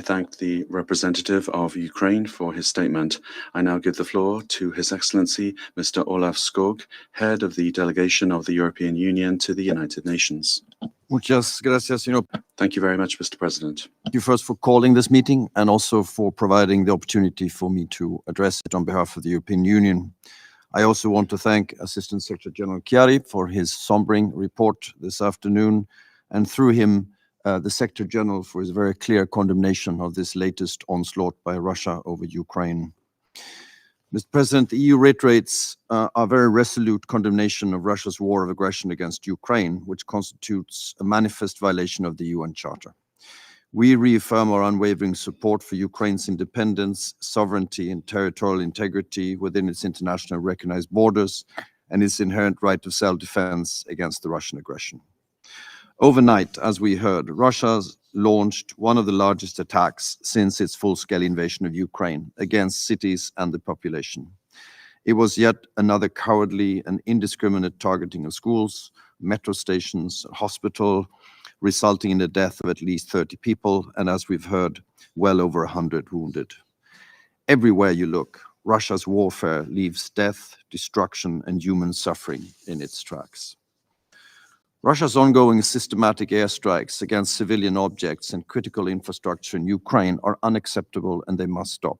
thank the representative of Ukraine for his statement. I now give the floor to His Excellency Mr. Olaf Skog, head of the delegation of the European Union to the United Nations. Muchas gracias, señor. Thank you very much, Mr. President. Thank you first for calling this meeting and also for providing the opportunity for me to address it on behalf of the European Union. I also want to thank Assistant Secretary General Chiari for his sombering report this afternoon, and through him, the Secretary General for his very clear condemnation of this latest onslaught by Russia over Ukraine. Mr. President, the EU reiterates our very resolute condemnation of Russia's war of aggression against Ukraine, which constitutes a manifest violation of the UN Charter. We reaffirm our unwavering support for Ukraine's independence, sovereignty, and territorial integrity within its internationally recognized borders and its inherent right of self-defense against the Russian aggression. Overnight, as we heard, Russia's launched one of the largest attacks since its full-scale invasion of Ukraine against cities and the population. It was yet another cowardly and indiscriminate targeting of schools, metro stations, hospital, resulting in the death of at least 30 people, and as we've heard, well over 100 wounded. Everywhere you look, Russia's warfare leaves death, destruction, and human suffering in its tracks. Russia's ongoing systematic airstrikes against civilian objects and critical infrastructure in Ukraine are unacceptable and they must stop.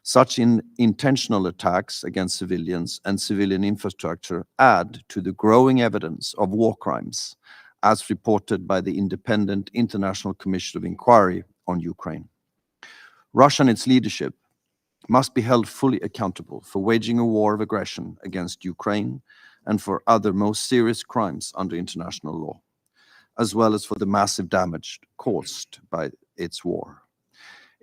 Such intentional attacks against civilians and civilian infrastructure add to the growing evidence of war crimes, as reported by the Independent International Commission of Inquiry on Ukraine. Russia and its leadership must be held fully accountable for waging a war of aggression against Ukraine and for other most serious crimes under international law, as well as for the massive damage caused by its war.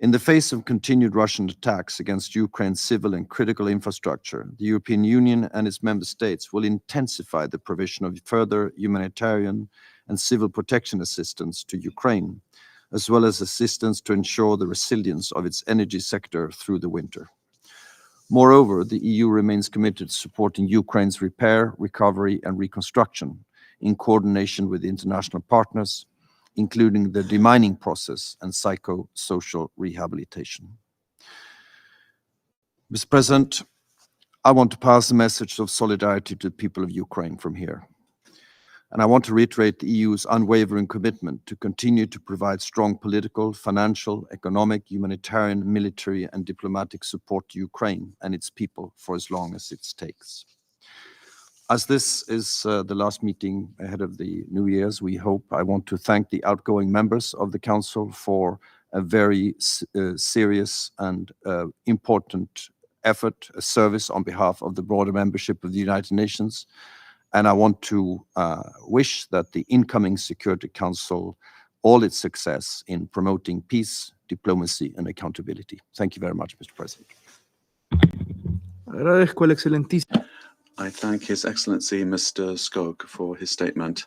In the face of continued Russian attacks against Ukraine's civil and critical infrastructure, the European Union and its member states will intensify the provision of further humanitarian and civil protection assistance to Ukraine, as well as assistance to ensure the resilience of its energy sector through the winter. Moreover, the EU remains committed to supporting Ukraine's repair, recovery, and reconstruction in coordination with international partners, including the demining process and psychosocial rehabilitation. Mr. President, I want to pass a message of solidarity to the people of Ukraine from here. And I want to reiterate the EU's unwavering commitment to continue to provide strong political, financial, economic, humanitarian, military, and diplomatic support to Ukraine and its people for as long as it takes. As this is the last meeting ahead of the New Year's, I want to thank the outgoing members of the Council for a very serious and important effort, a service on behalf of the broader membership of the United Nations. And I want to wish that the incoming Security Council all its success in promoting peace, diplomacy, and accountability. Thank you very much, Mr. President. Agradezco al excelentísimo. I thank His Excellency Mr. Skog for his statement.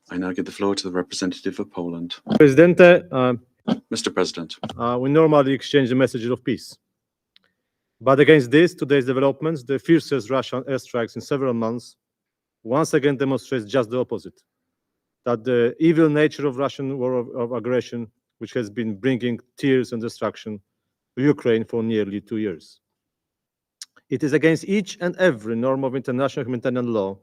I now give the floor to the representative of Poland. Presidente, Mr. President. We normally exchange the messages of peace. But against this, today's developments, the fiercest Russian airstrikes in several months, once again demonstrates just the opposite. That the evil nature of Russian war of aggression, which has been bringing tears and destruction to Ukraine for nearly 2 years. It is against each and every norm of international humanitarian law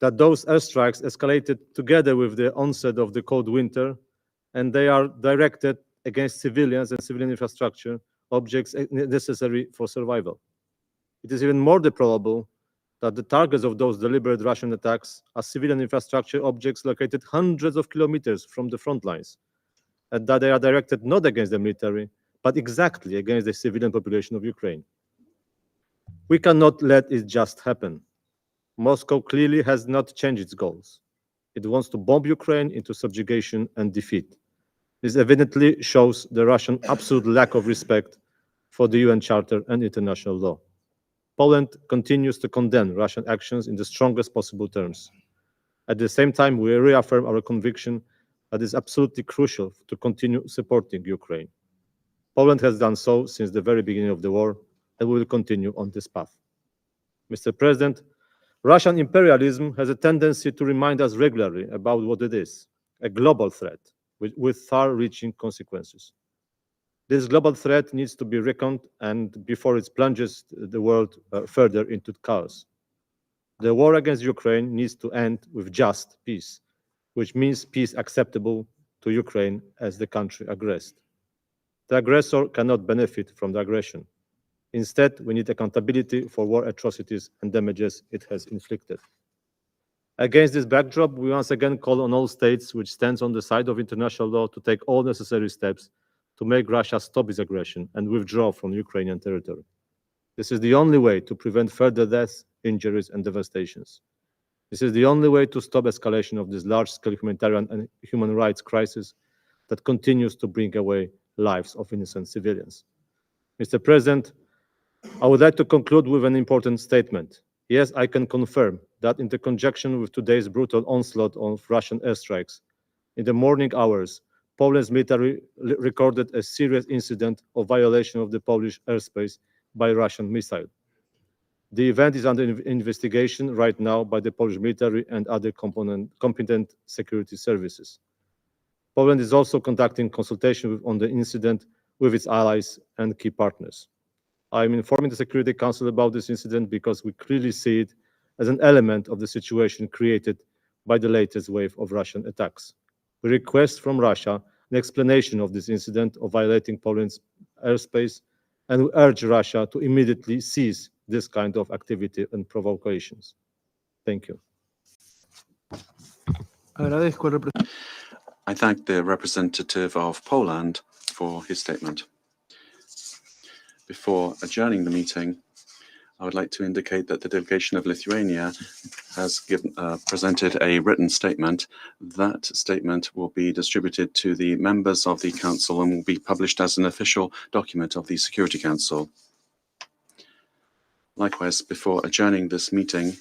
that those airstrikes escalated together with the onset of the cold winter, and they are directed against civilians and civilian infrastructure, objects necessary for survival. It is even more deplorable that the targets of those deliberate Russian attacks are civilian infrastructure objects located hundreds of kilometers from the front lines, and that they are directed not against the military, but exactly against the civilian population of Ukraine. We cannot let it just happen. Moscow clearly has not changed its goals. It wants to bomb Ukraine into subjugation and defeat. This evidently shows the Russian absolute lack of respect for the UN Charter and international law. Poland continues to condemn Russian actions in the strongest possible terms. At the same time, we reaffirm our conviction that it is absolutely crucial to continue supporting Ukraine. Poland has done so since the very beginning of the war, and we will continue on this path. Mr. President, Russian imperialism has a tendency to remind us regularly about what it is, a global threat with far-reaching consequences. This global threat needs to be reckoned and before it plunges the world further into chaos. The war against Ukraine needs to end with just peace, which means peace acceptable to Ukraine as the country aggressed. The aggressor cannot benefit from the aggression. Instead, we need accountability for war atrocities and damages it has inflicted. Against this backdrop, we once again call on all states which stands on the side of international law to take all necessary steps to make Russia stop its aggression and withdraw from Ukrainian territory. This is the only way to prevent further deaths, injuries, and devastations. This is the only way to stop escalation of this large-scale humanitarian and human rights crisis that continues to bring away lives of innocent civilians. Mr. President, I would like to conclude with an important statement. Yes, I can confirm that in conjunction with today's brutal onslaught of Russian airstrikes, in the morning hours, Poland's military recorded a serious incident of violation of the Polish airspace by Russian missile. The event is under investigation right now by the Polish military and other competent security services. Poland is also conducting consultation on the incident with its allies and key partners. I am informing the Security Council about this incident because we clearly see it as an element of the situation created by the latest wave of Russian attacks. We request from Russia an explanation of this incident of violating Poland's airspace, and we urge Russia to immediately cease this kind of activity and provocations. Thank you. I thank the representative of Poland for his statement. Before adjourning the meeting, I would like to indicate that the delegation of Lithuania has presented a written statement. That statement will be distributed to the members of the Council and will be published as an official document of the Security Council. Likewise, before adjourning this meeting,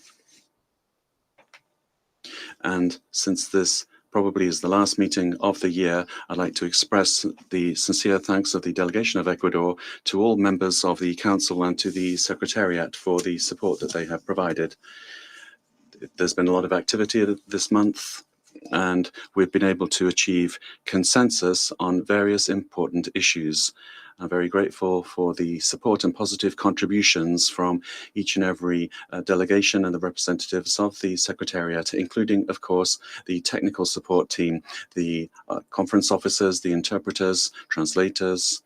and since this probably is the last meeting of the year, I'd like to express the sincere thanks of the delegation of Ecuador to all members of the Council and to the Secretariat for the support that they have provided. There's been a lot of activity this month, and we've been able to achieve consensus on various important issues. I'm very grateful for the support and positive contributions from each and every delegation and the representatives of the Secretariat, including, of course, the technical support team, the conference officers, the interpreters, translators,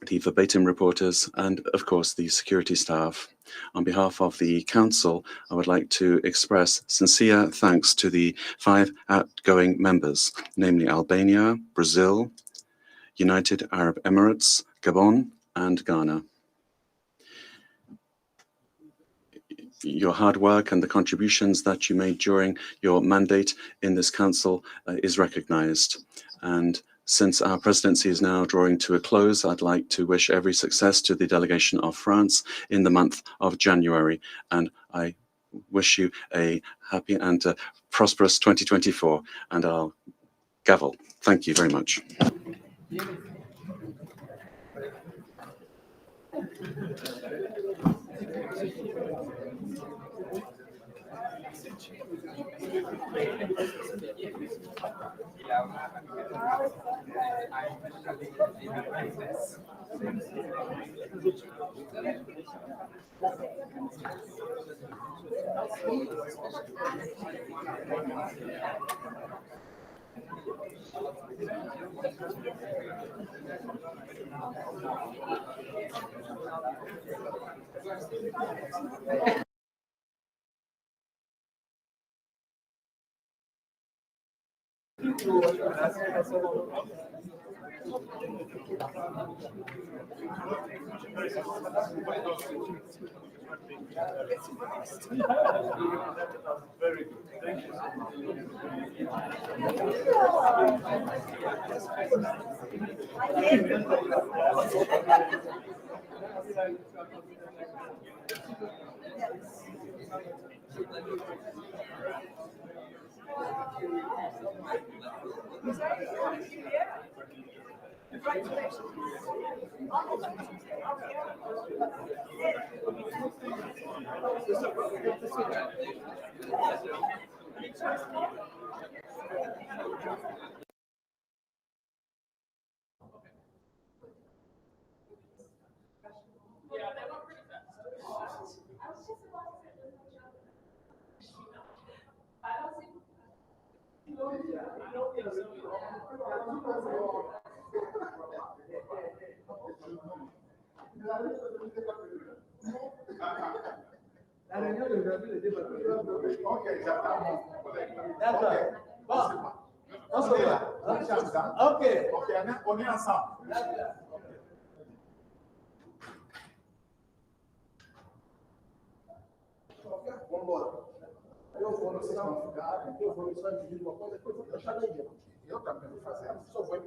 the verbatim reporters, and, of course, the security staff. On behalf of the Council, I would like to express sincere thanks to the 5 outgoing members, namely Albania, Brazil, United Arab Emirates, Gabon, and Ghana. Your hard work and the contributions that you made during your mandate in this Council is recognized. And since our presidency is now drawing to a close, I'd like to wish every success to the delegation of France in the month of January. And I wish you a happy and prosperous 2024. And I'll gavel. Thank you very much. Very good. Thank you. Ok, já tá bom. Ok, on est ensemble. Vamos embora. Eu vou, vocês vão ficar, eu vou só dividir uma coisa, depois vou deixar daí. Eu também vou fazer, só vou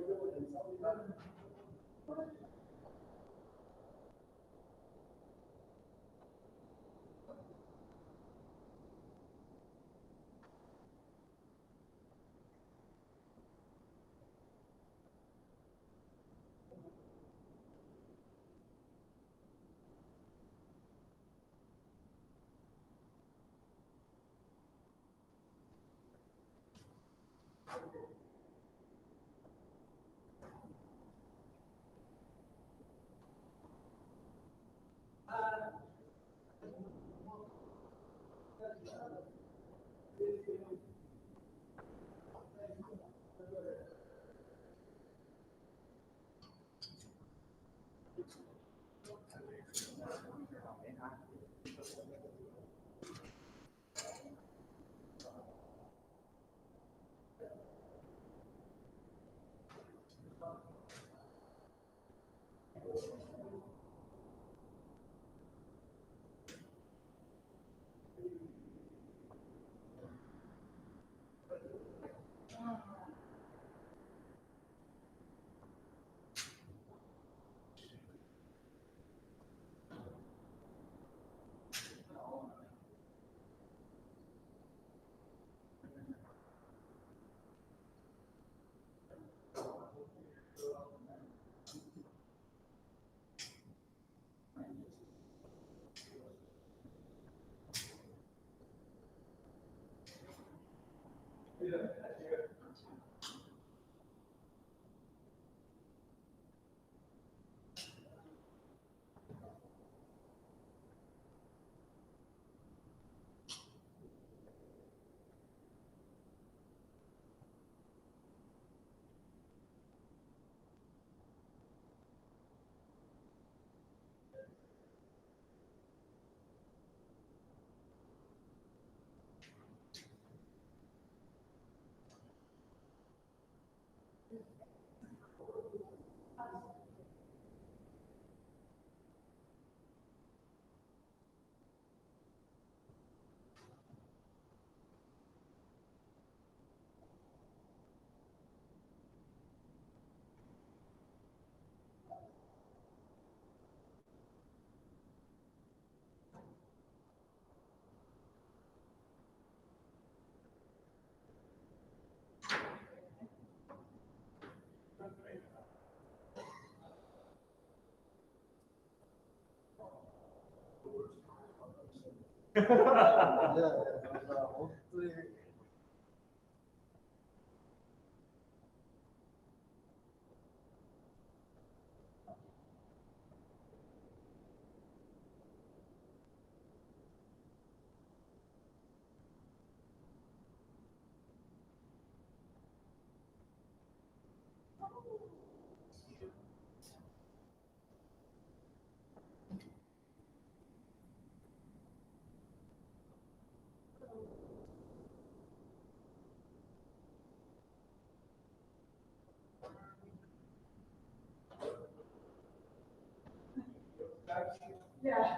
Yeah.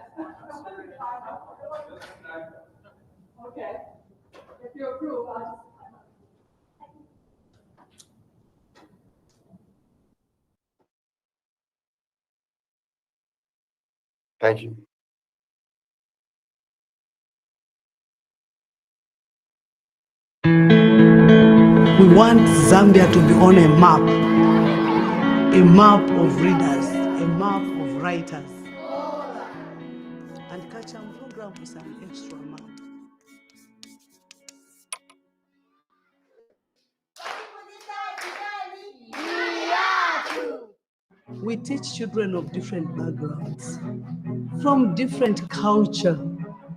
Okay. If you approve, I'll just. Thank you. We want Zambia to be on a map of readers, a map of writers. And culture program is an extra map. We teach children of different backgrounds, from different culture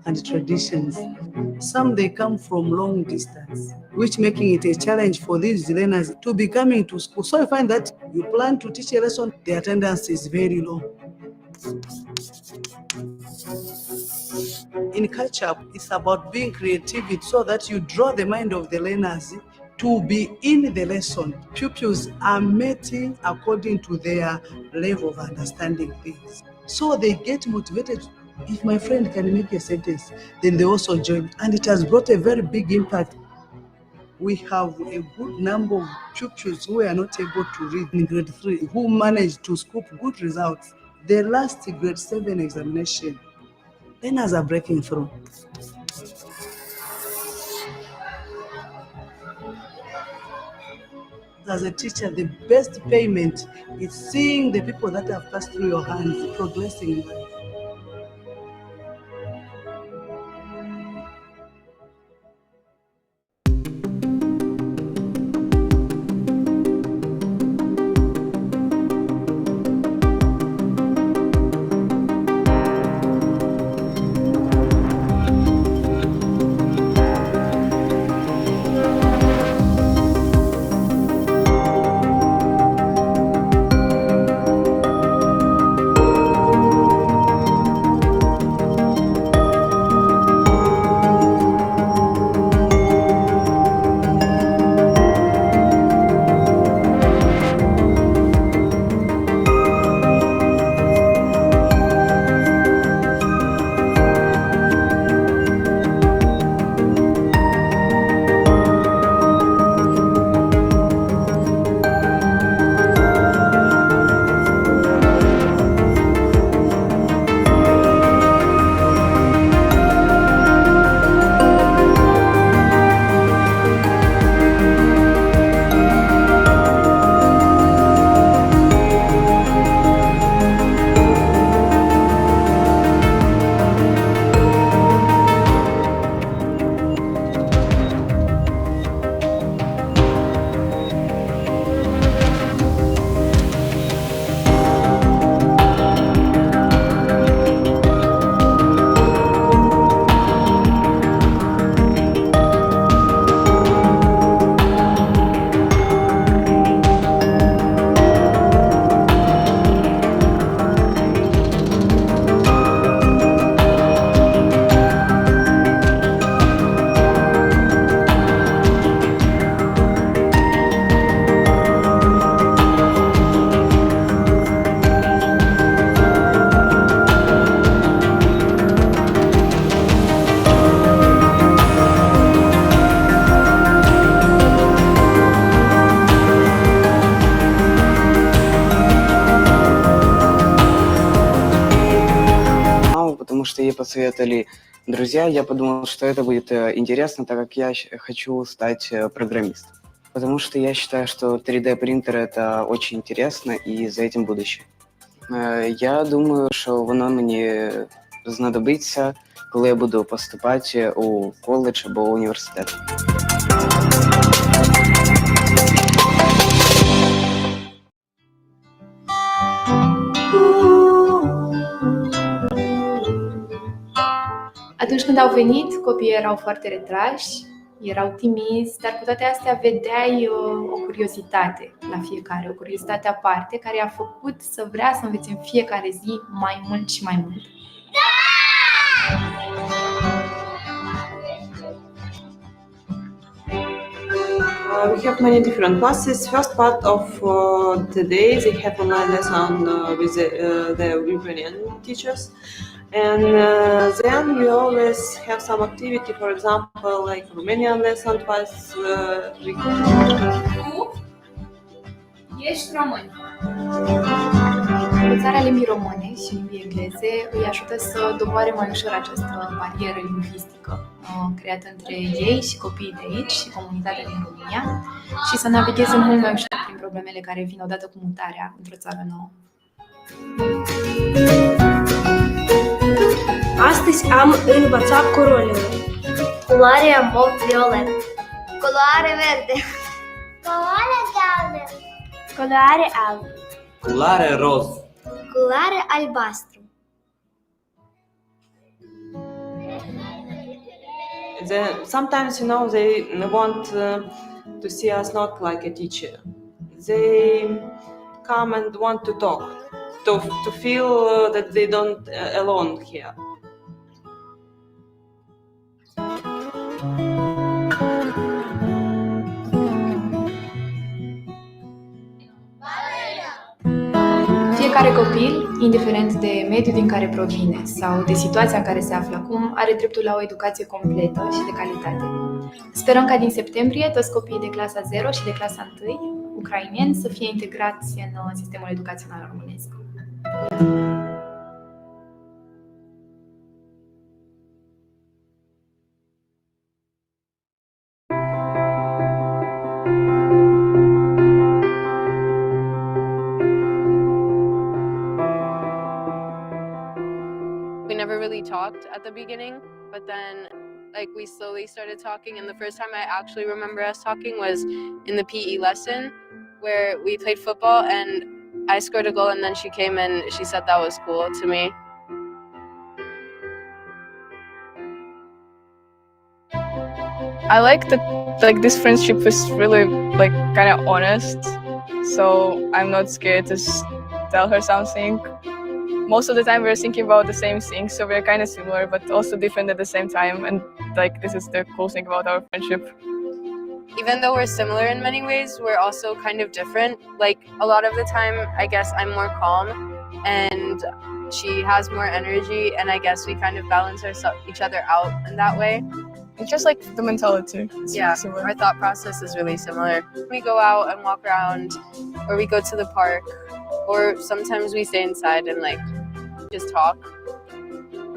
and traditions. Some they come from long distance, which making it a challenge for these learners to be coming to school. So I find that you plan to teach a lesson, the attendance is very low. In catch-up, it's about being creative so that you draw the mind of the learners to be in the lesson. Pupils are mating according to their level of understanding things. So they get motivated. If my friend can make a sentence, then they also join. And it has brought a very big impact. We have a good number of pupils who are not able to read in grade 3, who managed to scoop good results. The last grade 7 examination, learners are breaking through. As a teacher, the best payment is seeing the people that have passed through your hands progressing in life. ей посоветовали друзья, я подумал, что это будет интересно, так как я хочу стать программистом. Потому что я считаю, что 3D-принтер – это очень интересно, і за этим будущее. Я думаю, що воно мені знадобиться, коли я буду поступати у коледж або університет. Atunci când au venit, copiii erau foarte retrași, erau timizi, dar cu toate astea vedeai o curiozitate la fiecare, o curiozitate aparte care i-a făcut să vrea să învețe în fiecare zi mai mult și mai mult. We have many different classes. First part of the day, they have online lesson with the Ukrainian teachers. And then we always have some activity, for example, like Romanian lesson twice a week. Ești român. Învățarea limbii române și limbii engleze îi ajută să doboare mai ușor această barieră lingvistică creată între ei și copiii de aici și comunitatea din România și să navigheze mult mai ușor prin problemele care vin odată cu mutarea într-o țară nouă. Astăzi am învățat culorile. Culoarea mov violet. Culoare verde. Culoare galben. Culoare alb. Culoare roz. Culoare albastru. Sometimes, you know, they want to see us not like a teacher. They come and want to talk, to feel that they don't alone here. Fiecare copil, indiferent de mediul din care provine sau de situația în care se află acum, are dreptul la o educație completă și de calitate. Sperăm ca din septembrie toți copiii de clasa 0 și de clasa 1 ucraineni să fie integrați în sistemul educațional românesc. We never really talked at the beginning, but then like we slowly started talking, and the first time I actually remember us talking was in the PE lesson where we played football and I scored a goal and then she came and she said that was cool to me. I like that this friendship is really like kind of honest, so I'm not scared to tell her something. Most of the time we're thinking about the same things, so we're kind of similar but also different at the same time, and like this is the cool thing about our friendship. Even though we're similar in many ways, we're also kind of different. Like a lot of the time, I guess I'm more calm and she has more energy, and I guess we kind of balance each other out in that way. It's just like the mentality. It's yeah, similar. our thought process is really similar. We go out and walk around, or we go to the park, or sometimes we stay inside and like just talk,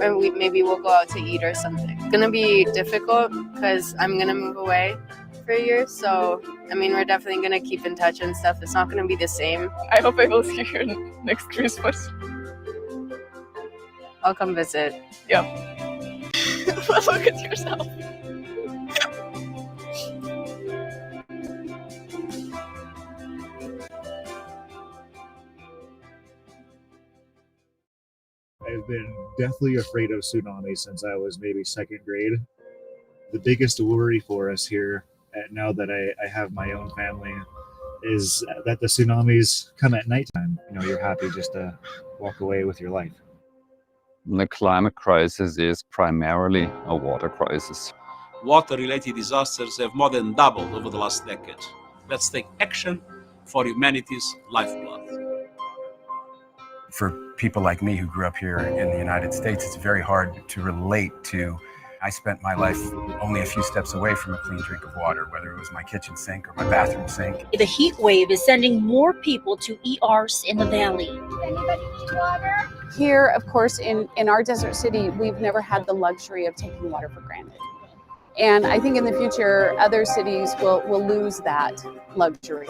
or maybe we'll go out to eat or something. It's gonna be difficult because I'm gonna move away for a year, so I mean we're definitely gonna keep in touch and stuff. It's not gonna be the same. I hope I will see you next Christmas. I'll come visit. Yeah. Look at yourself. I've been deathly afraid of tsunamis since I was maybe second grade. The biggest worry for us here, now that I have my own family, is that the tsunamis come at nighttime. You know, you're happy just to walk away with your life. The climate crisis is primarily a water crisis. Water-related disasters have more than doubled over the last decade. Let's take action for humanity's lifeblood. For people like me who grew up here in the United States, it's very hard to relate to. I spent my life only a few steps away from a clean drink of water, whether it was my kitchen sink or my bathroom sink. The heat wave is sending more people to ERs in the valley. Anybody need water? Here, of course, in our desert city, we've never had the luxury of taking water for granted. And I think in the future, other cities will lose that luxury.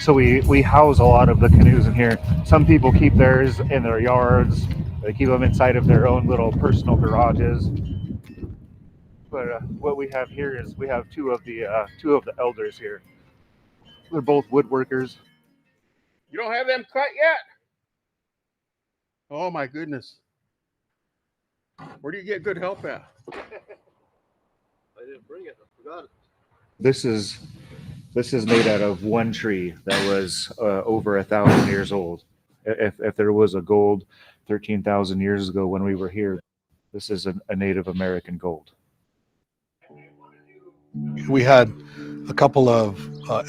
So we house a lot of the canoes in here. Some people keep theirs in their yards. They keep them inside of their own little personal garages. But what we have here is we have two of the elders here. They're both woodworkers. You don't have them cut yet? Oh my goodness. Where do you get good help at? I didn't bring it. I forgot it. This is made out of one tree that was over 1,000 years old. If there was a gold 13,000 years ago when we were here, this is a Native American gold. We had a couple of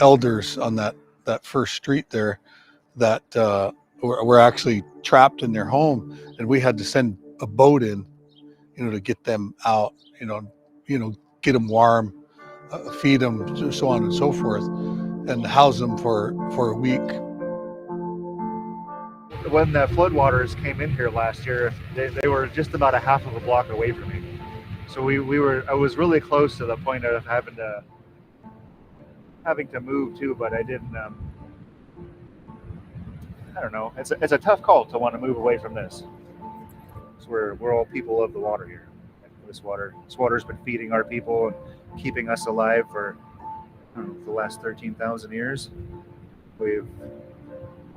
elders on that first street there that were actually trapped in their home, and we had to send a boat in, to get them out, get them warm, feed them, so on and so forth, and house them for a week. When the floodwaters came in here last year, they were just about a half of a block away from me. So I was really close to the point of having to move too, but I didn't. I don't know. It's a tough call to want to move away from this. So we're all people of the water here. This water's been feeding our people and keeping us alive for the last 13,000 years. We've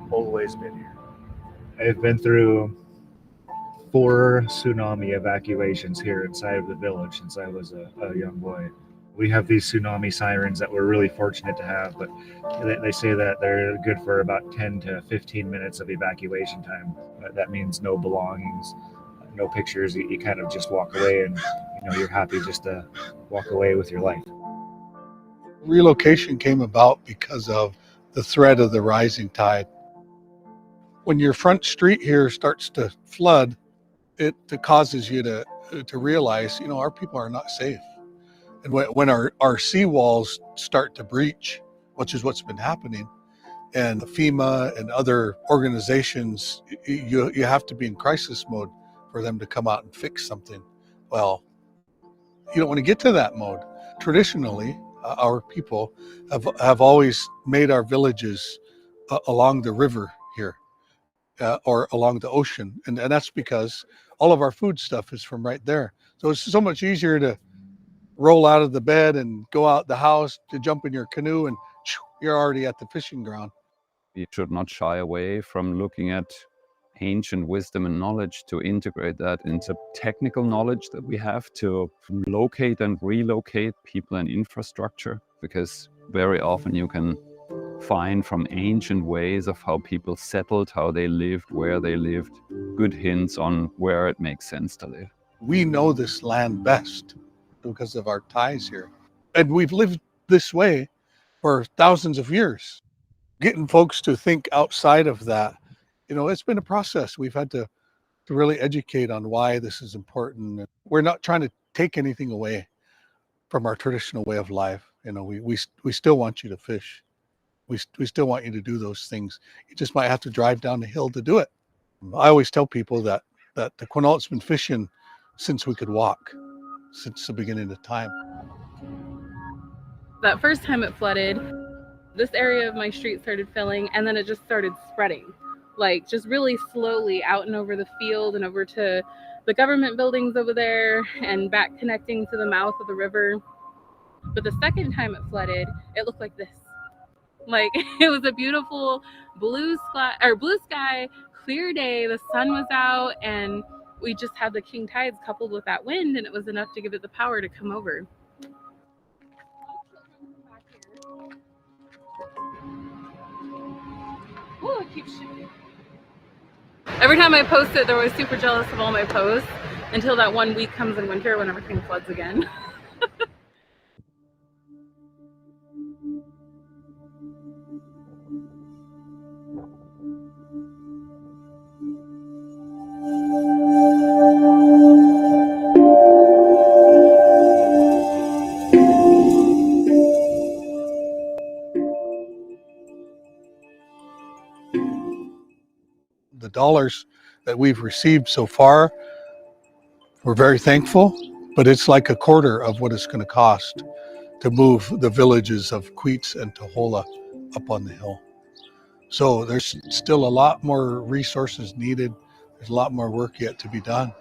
always been here. I've been through 4 tsunami evacuations here inside of the village since I was a young boy. We have these tsunami sirens that we're really fortunate to have, but they say that they're good for about 10 to 15 minutes of evacuation time. That means no belongings, no pictures. You kind of just walk away, and you're happy just to walk away with your life. Relocation came about because of the threat of the rising tide. When your front street here starts to flood, it causes you to realize, our people are not safe. And when our seawalls start to breach, which is what's been happening, and FEMA and other organizations, you have to be in crisis mode for them to come out and fix something. Well, you don't want to get to that mode. Traditionally, our people have always made our villages along the river here. Or along the ocean. And that's because all of our food stuff is from right there. So it's so much easier to roll out of the bed and go out the house, to jump in your canoe, and you're already at the fishing ground. We should not shy away from looking at ancient wisdom and knowledge to integrate that into technical knowledge that we have to locate and relocate people and infrastructure, because very often you can find from ancient ways of how people settled, how they lived, where they lived, good hints on where it makes sense to live. We know this land best because of our ties here. And we've lived this way for thousands of years. Getting folks to think outside of that, it's been a process. We've had to really educate on why this is important. We're not trying to take anything away from our traditional way of life. We still want you to fish. We still want you to do those things. You just might have to drive down the hill to do it. I always tell people that the Quinault's been fishing since we could walk, since the beginning of time. That first time it flooded, this area of my street started filling, and then it just started spreading, like just really slowly out and over the field and over to the government buildings over there and back connecting to the mouth of the river. But the second time it flooded, it looked like this. Like it was a beautiful blue sky, clear day. The sun was out, and we just had the king tides coupled with that wind, and it was enough to give it the power to come over. Ooh, it keeps shifting. Every time I post it, they're always super jealous of all my posts until that 1 week comes in winter when everything floods again. The dollars that we've received so far, we're very thankful, but it's like a quarter of what it's going to cost to move the villages of Queets and Tohola up on the hill. So there's still a lot more resources needed. There's a lot more work yet to be done.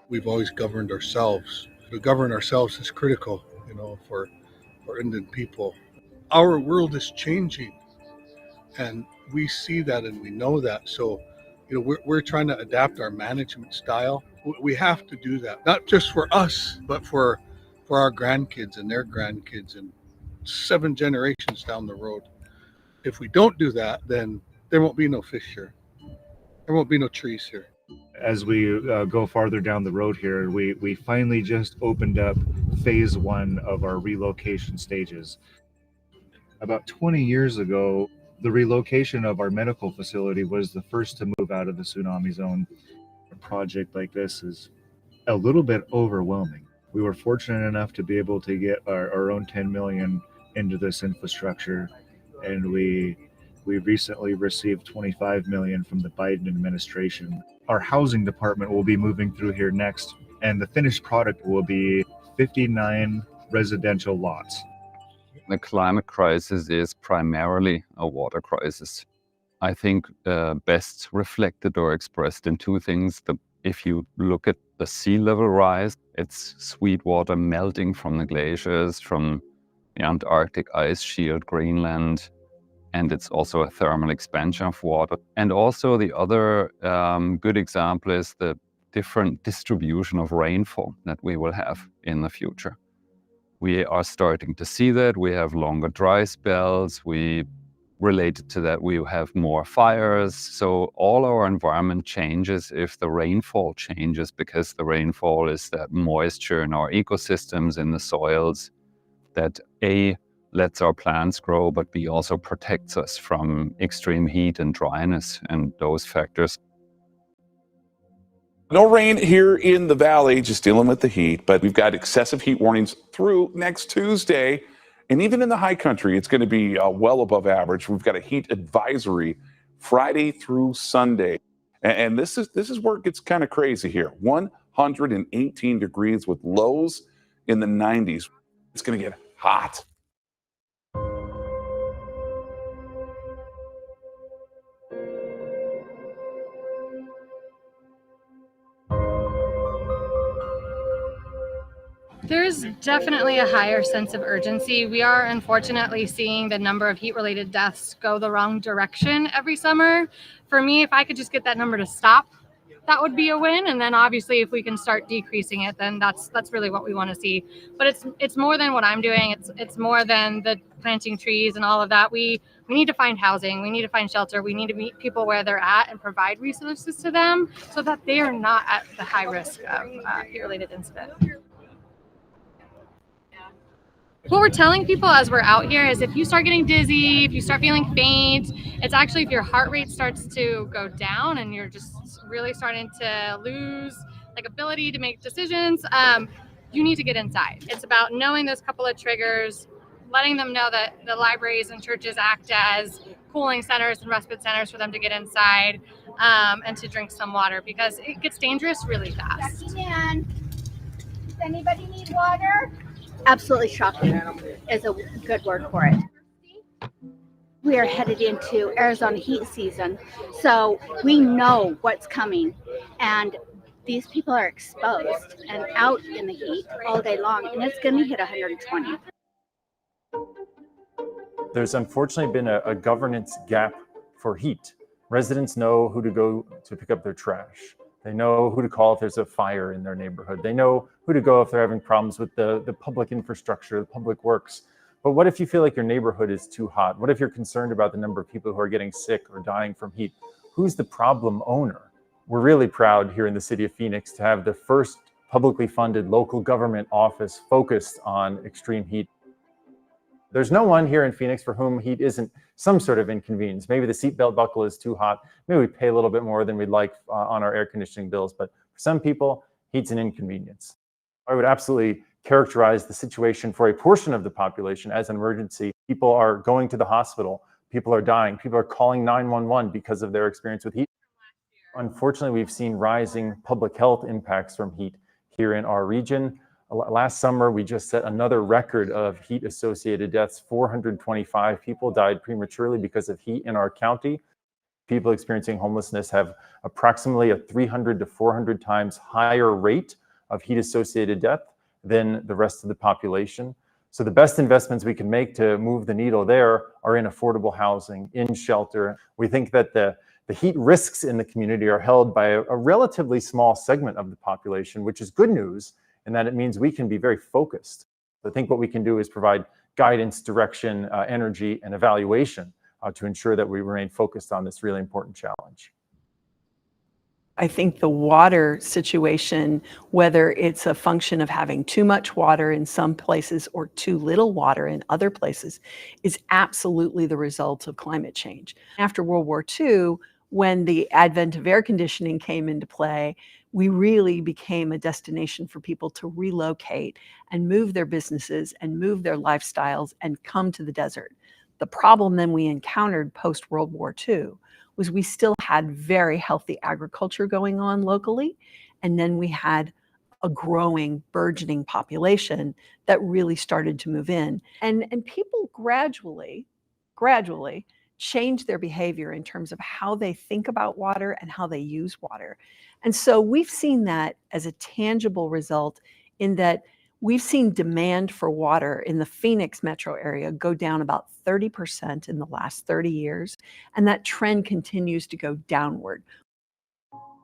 We've always governed ourselves. To govern ourselves is critical, for Indian people. Our world is changing, and we see that and we know that. So, we're trying to adapt our management style. We have to do that, not just for us, but for our grandkids and their grandkids and 7 generations down the road. If we don't do that, then there won't be no fish here. There won't be no trees here. As we go farther down the road here, we finally just opened up phase 1 of our relocation stages. About 20 years ago, the relocation of our medical facility was the first to move out of the tsunami zone. A project like this is a little bit overwhelming. We were fortunate enough to be able to get our own 10 million into this infrastructure, and we recently received 25 million from the Biden administration. Our housing department will be moving through here next, and the finished product will be 59 residential lots. The climate crisis is primarily a water crisis. I think best reflected or expressed in 2 things. If you look at the sea level rise, it's sweet water melting from the glaciers, from the Antarctic ice shield, Greenland, and it's also a thermal expansion of water. And also the other good example is the different distribution of rainfall that we will have in the future. We are starting to see that. We have longer dry spells. Related to that, we have more fires. So all our environment changes if the rainfall changes, because the rainfall is that moisture in our ecosystems, in the soils, that A, lets our plants grow, but B, also protects us from extreme heat and dryness and those factors. No rain here in the valley, just dealing with the heat, but we've got excessive heat warnings through next Tuesday. And even in the high country, it's going to be well above average. We've got a heat advisory Friday through Sunday. And this is where it gets kind of crazy here. 118 degrees with lows in the 90s. It's going to get hot. There's definitely a higher sense of urgency. We are unfortunately seeing the number of heat-related deaths go the wrong direction every summer. For me, if I could just get that number to stop, that would be a win. And then obviously if we can start decreasing it, then that's really what we want to see. But it's more than what I'm doing. It's more than the planting trees and all of that. We need to find housing. We need to find shelter. We need to meet people where they're at and provide resources to them so that they are not at the high risk of heat-related incident. What we're telling people as we're out here is if you start getting dizzy, if you start feeling faint, it's actually if your heart rate starts to go down and you're just really starting to lose ability to make decisions, you need to get inside. It's about knowing those couple of triggers, letting them know that the libraries and churches act as cooling centers and respite centers for them to get inside, and to drink some water because it gets dangerous really fast. Does anybody need water? Absolutely shocking is a good word for it. We are headed into Arizona heat season, so we know what's coming, and these people are exposed and out in the heat all day long, and it's going to hit 120. There's unfortunately been a governance gap for heat. Residents know who to go to pick up their trash. They know who to call if there's a fire in their neighborhood. They know who to go if they're having problems with the public infrastructure, the public works. But what if you feel like your neighborhood is too hot? What if you're concerned about the number of people who are getting sick or dying from heat? Who's the problem owner? We're really proud here in the city of Phoenix to have the first publicly funded local government office focused on extreme heat. There's no one here in Phoenix for whom heat isn't some sort of inconvenience. Maybe the seatbelt buckle is too hot. Maybe we pay a little bit more than we'd like on our air conditioning bills. But for some people, heat's an inconvenience. I would absolutely characterize the situation for a portion of the population as an emergency. People are going to the hospital. People are dying. People are calling 911 because of their experience with heat. Unfortunately, we've seen rising public health impacts from heat here in our region. Last summer, we just set another record of heat-associated deaths. 425 people died prematurely because of heat in our county. People experiencing homelessness have approximately a 300 to 400 times higher rate of heat-associated death than the rest of the population. So the best investments we can make to move the needle there are in affordable housing, in shelter. We think that the heat risks in the community are held by a relatively small segment of the population, which is good news, in that it means we can be very focused. I think what we can do is provide guidance, direction, energy, and evaluation to ensure that we remain focused on this really important challenge. I think the water situation, whether it's a function of having too much water in some places or too little water in other places, is absolutely the result of climate change. After World War II, when the advent of air conditioning came into play, we really became a destination for people to relocate and move their businesses and move their lifestyles and come to the desert. The problem then we encountered post-World War II was we still had very healthy agriculture going on locally, and then we had a growing, burgeoning population that really started to move in. And people gradually change their behavior in terms of how they think about water and how they use water. And so we've seen that as a tangible result in that we've seen demand for water in the Phoenix metro area go down about 30% in the last 30 years, and that trend continues to go downward.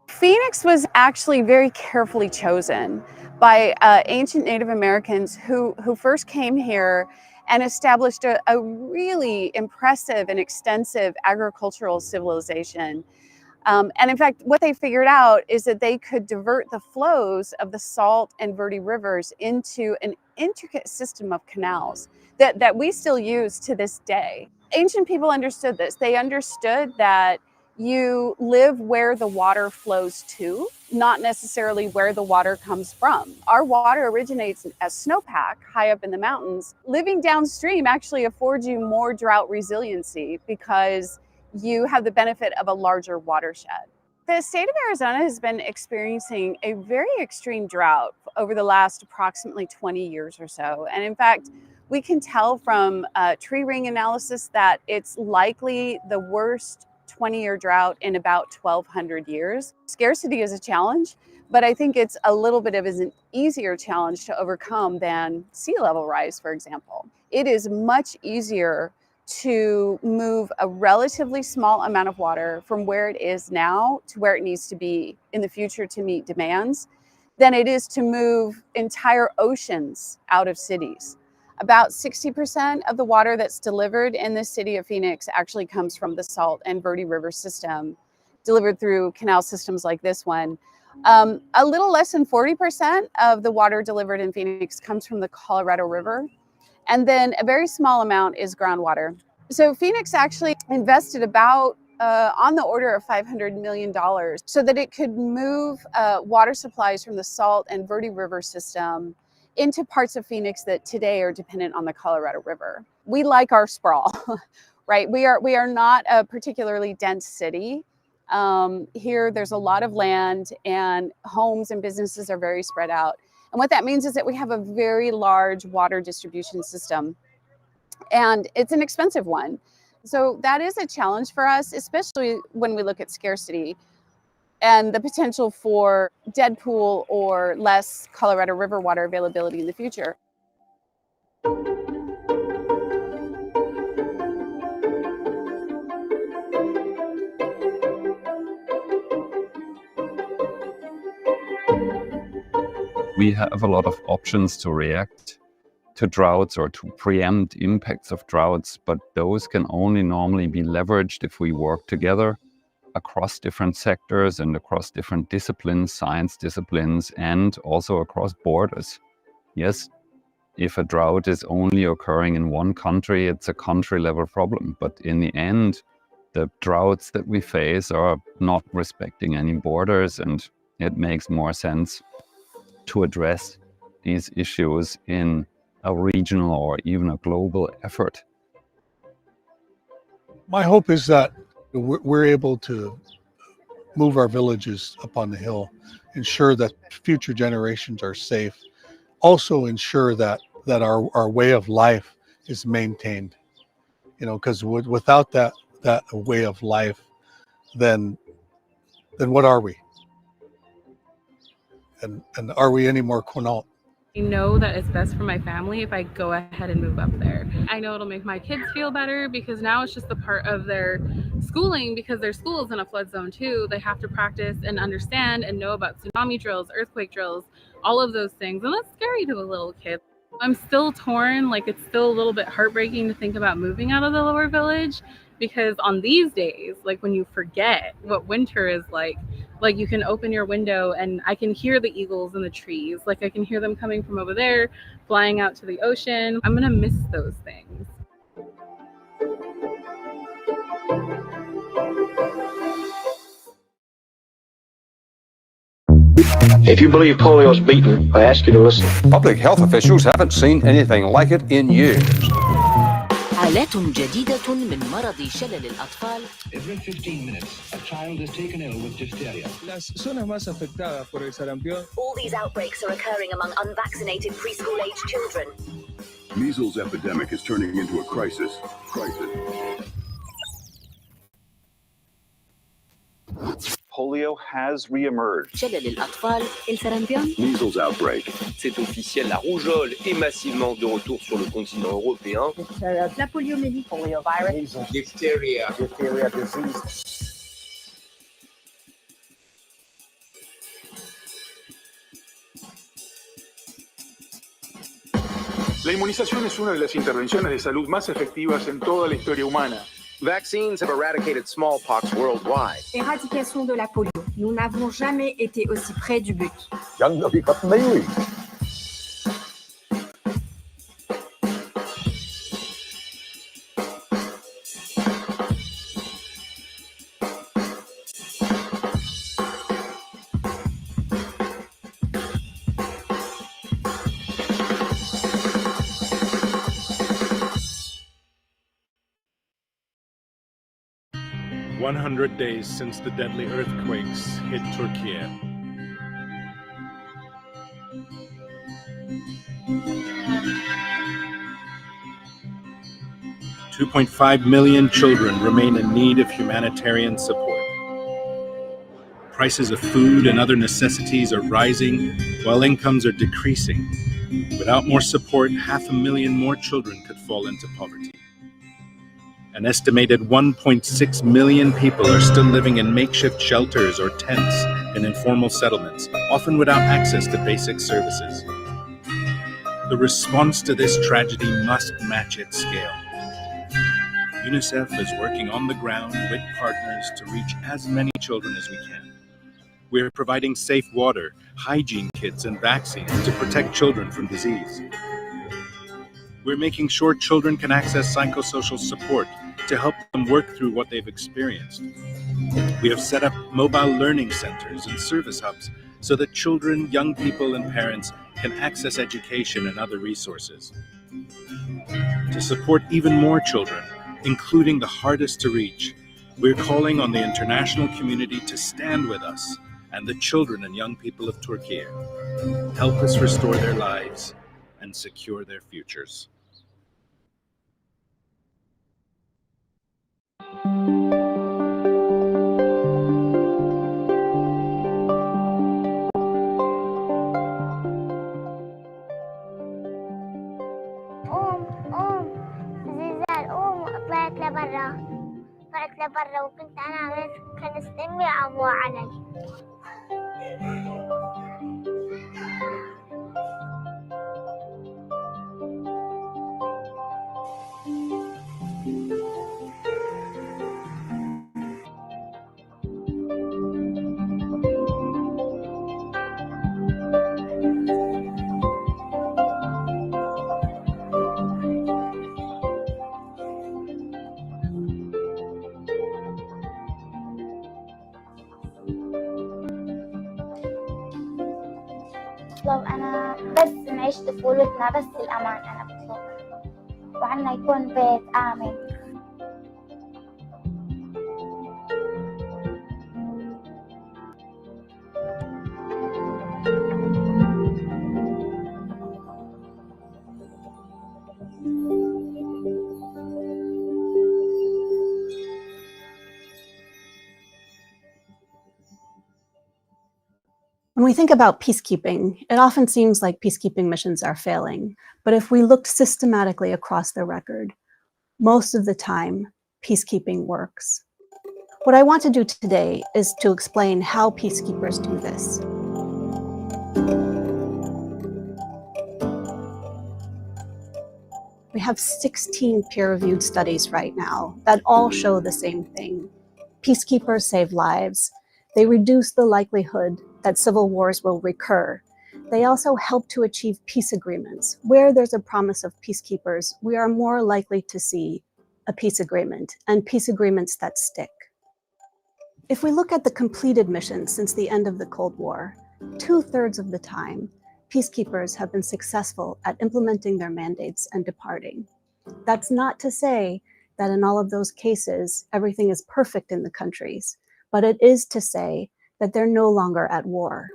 Phoenix was actually very carefully chosen by ancient Native Americans who first came here and established a really impressive and extensive agricultural civilization. And in fact, what they figured out is that they could divert the flows of the Salt and Verde rivers into an intricate system of canals that we still use to this day. Ancient people understood this. They understood that you live where the water flows to, not necessarily where the water comes from. Our water originates as snowpack high up in the mountains. Living downstream actually affords you more drought resiliency because you have the benefit of a larger watershed. The state of Arizona has been experiencing a very extreme drought over the last approximately 20 years or so. And in fact, we can tell from tree ring analysis that it's likely the worst 20-year drought in about 1,200 years. Scarcity is a challenge, but I think it's a little bit of an easier challenge to overcome than sea level rise, for example. It is much easier to move a relatively small amount of water from where it is now to where it needs to be in the future to meet demands than it is to move entire oceans out of cities. About 60% of the water that's delivered in the city of Phoenix actually comes from the Salt and Verde River system, delivered through canal systems like this one. A little less than 40% of the water delivered in Phoenix comes from the Colorado River. And then a very small amount is groundwater. So Phoenix actually invested about on the order of $500 million so that it could move water supplies from the Salt and Verde River system into parts of Phoenix that today are dependent on the Colorado River. We like our sprawl, right? We are not a particularly dense city. Here there's a lot of land and homes and businesses are very spread out. And what that means is that we have a very large water distribution system, and it's an expensive one. So that is a challenge for us, especially when we look at scarcity and the potential for dead pool or less Colorado River water availability in the future. We have a lot of options to react to droughts or to preempt impacts of droughts, but those can only normally be leveraged if we work together across different sectors and across different disciplines, science disciplines, and also across borders. Yes, if a drought is only occurring in one country, it's a country-level problem, but in the end, the droughts that we face are not respecting any borders, and it makes more sense to address these issues in a regional or even a global effort. My hope is that we're able to move our villages up on the hill, ensure that future generations are safe, also ensure that our way of life is maintained. Because without that way of life, then what are we? And are we any more Quinault? I know that it's best for my family if I go ahead and move up there. I know it'll make my kids feel better because now it's just a part of their schooling, because their school is in a flood zone too. They have to practice and understand and know about tsunami drills, earthquake drills, all of those things. And that's scary to a little kid. I'm still torn. Like, it's still a little bit heartbreaking to think about moving out of the lower village, because on these days, like when you forget what winter is like you can open your window and I can hear the eagles in the trees. Like, I can hear them coming from over there, flying out to the ocean. I'm gonna miss those things. If you believe polio's beaten, I ask you to listen. Public health officials haven't seen anything like it in years. حالات جديدة من مرض شلل الأطفال. Every 15 minutes, a child is taken ill with diphtheria. Las zonas más afectadas por el sarampión. All these outbreaks are occurring among unvaccinated preschool-age children. Measles epidemic is turning into a crisis. Polio has reemerged. شلل الأطفال. El sarampión. Measles outbreak. C'est officiel, la rougeole est massivement de retour sur le continent européen. La poliomyélite. Poliovirus. Diphtheria. Diphtheria disease. La inmunización es una de las intervenciones de salud más efectivas en toda la historia humana. Vaccines have eradicated smallpox worldwide. Éradication de la polio. Nous n'avons jamais été aussi près du but. 100 days since the deadly earthquakes hit Turkey. 2.5 million children remain in need of humanitarian support. Prices of food and other necessities are rising while incomes are decreasing. Without more support, 500,000 more children could fall into poverty. An estimated 1.6 million people are still living in makeshift shelters or tents in informal settlements, often without access to basic services. The response to this tragedy must match its scale. UNICEF is working on the ground with partners to reach as many children as we can. We're providing safe water, hygiene kits, and vaccines to protect children from disease. We're making sure children can access psychosocial support to help them work through what they've experienced. We have set up mobile learning centers and service hubs so that children, young people, and parents can access education and other resources. To support even more children, including the hardest to reach, we're calling on the international community to stand with us and the children and young people of Turkey. Help us restore their lives and secure their futures. طلعت لبرا وكنت أنا كنست أمي وأبوها علي. أنا بس نعيش طفولتنا، بس الأمان أنا بطلب، وعنا يكون بيت آمن. When we think about peacekeeping, it often seems like peacekeeping missions are failing. But if we looked systematically across the record, most of the time, peacekeeping works. What I want to do today is to explain how peacekeepers do this. We have 16 peer-reviewed studies right now that all show the same thing. Peacekeepers save lives. They reduce the likelihood that civil wars will recur. They also help to achieve peace agreements. Where there's a promise of peacekeepers, we are more likely to see a peace agreement, and peace agreements that stick. If we look at the completed missions since the end of the Cold War, 2/3 of the time, peacekeepers have been successful at implementing their mandates and departing. That's not to say that in all of those cases, everything is perfect in the countries, but it is to say that they're no longer at war.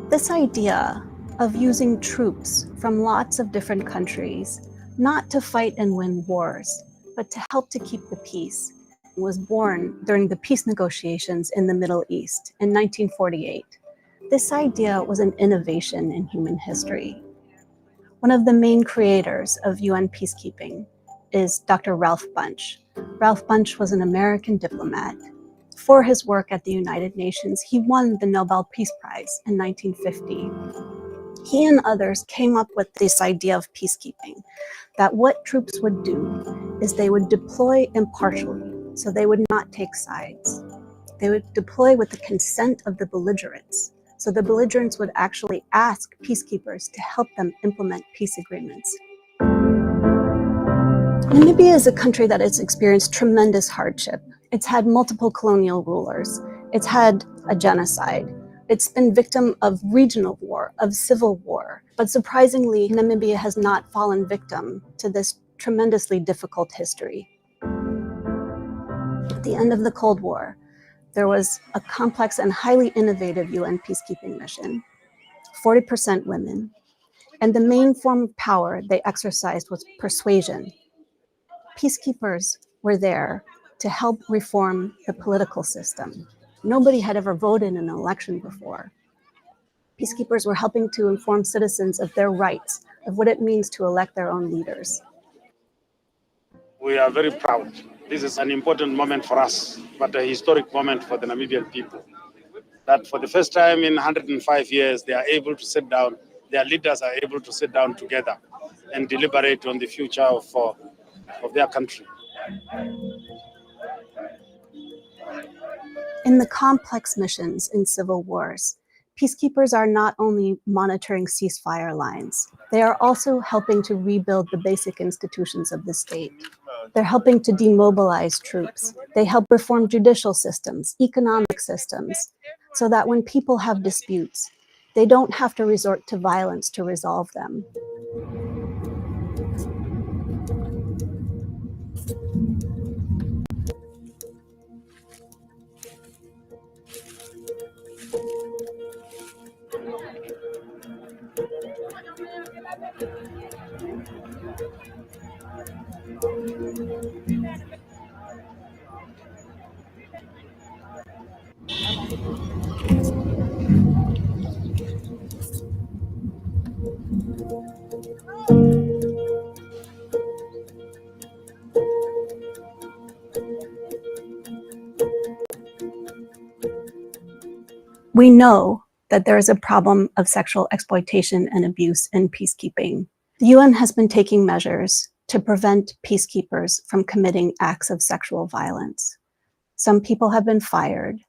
This idea of using troops from lots of different countries, not to fight and win wars, but to help to keep the peace, was born during the peace negotiations in the Middle East in 1948. This idea was an innovation in human history. One of the main creators of UN peacekeeping is Dr. Ralph Bunche. Ralph Bunche was an American diplomat. For his work at the United Nations, he won the Nobel Peace Prize in 1950. He and others came up with this idea of peacekeeping, that what troops would do is they would deploy impartially, so they would not take sides. They would deploy with the consent of the belligerents, so the belligerents would actually ask peacekeepers to help them implement peace agreements. Namibia is a country that has experienced tremendous hardship. It's had multiple colonial rulers. It's had a genocide. It's been victim of regional war, of civil war. But surprisingly, Namibia has not fallen victim to this tremendously difficult history. At the end of the Cold War, there was a complex and highly innovative UN peacekeeping mission, 40% women, and the main form of power they exercised was persuasion. Peacekeepers were there to help reform the political system. Nobody had ever voted in an election before. Peacekeepers were helping to inform citizens of their rights, of what it means to elect their own leaders. We are very proud. This is an important moment for us, but a historic moment for the Namibian people. That for the first time in 105 years, they are able to sit down, their leaders are able to sit down together and deliberate on the future of their country. In the complex missions in civil wars, peacekeepers are not only monitoring ceasefire lines, they are also helping to rebuild the basic institutions of the state. They're helping to demobilize troops. They help reform judicial systems, economic systems, so that when people have disputes, they don't have to resort to violence to resolve them. We know that there is a problem of sexual exploitation and abuse in peacekeeping. The UN has been taking measures to prevent peacekeepers from committing acts of sexual violence. Some people have been fired.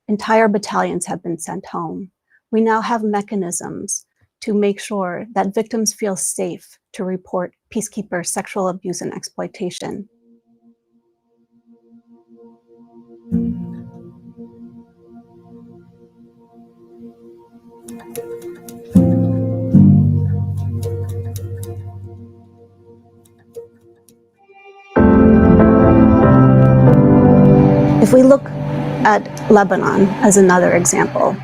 Entire battalions have been sent home. We now have mechanisms to make sure that victims feel safe to report peacekeeper sexual abuse and exploitation. If we look at Lebanon as another example,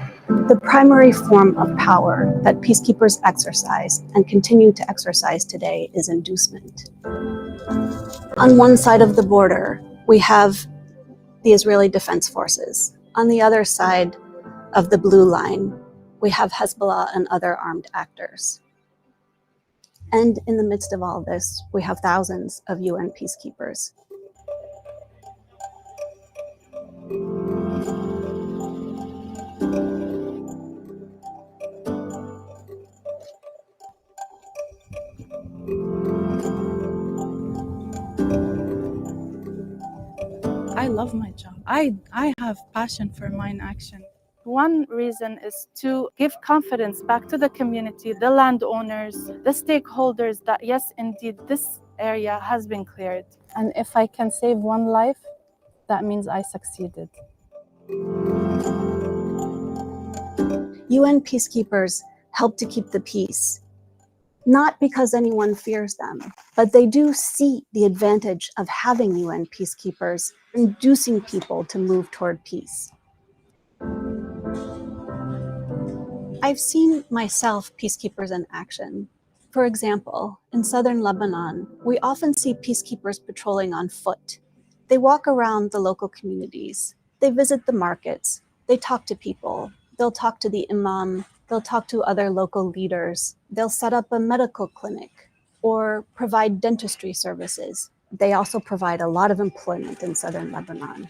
the primary form of power that peacekeepers exercise and continue to exercise today is inducement. On one side of the border, we have the Israeli Defense Forces. On the other side of the blue line, we have Hezbollah and other armed actors. And in the midst of all this, we have thousands of UN peacekeepers. I love my job. I have passion for mine action. One reason is to give confidence back to the community, the landowners, the stakeholders that yes, indeed, this area has been cleared. And if I can save one life, that means I succeeded. UN peacekeepers help to keep the peace, not because anyone fears them, but they do see the advantage of having UN peacekeepers, inducing people to move toward peace. I've seen myself peacekeepers in action. For example, in southern Lebanon, we often see peacekeepers patrolling on foot. They walk around the local communities. They visit the markets. They talk to people. They'll talk to the imam. They'll talk to other local leaders. They'll set up a medical clinic or provide dentistry services. They also provide a lot of employment in southern Lebanon.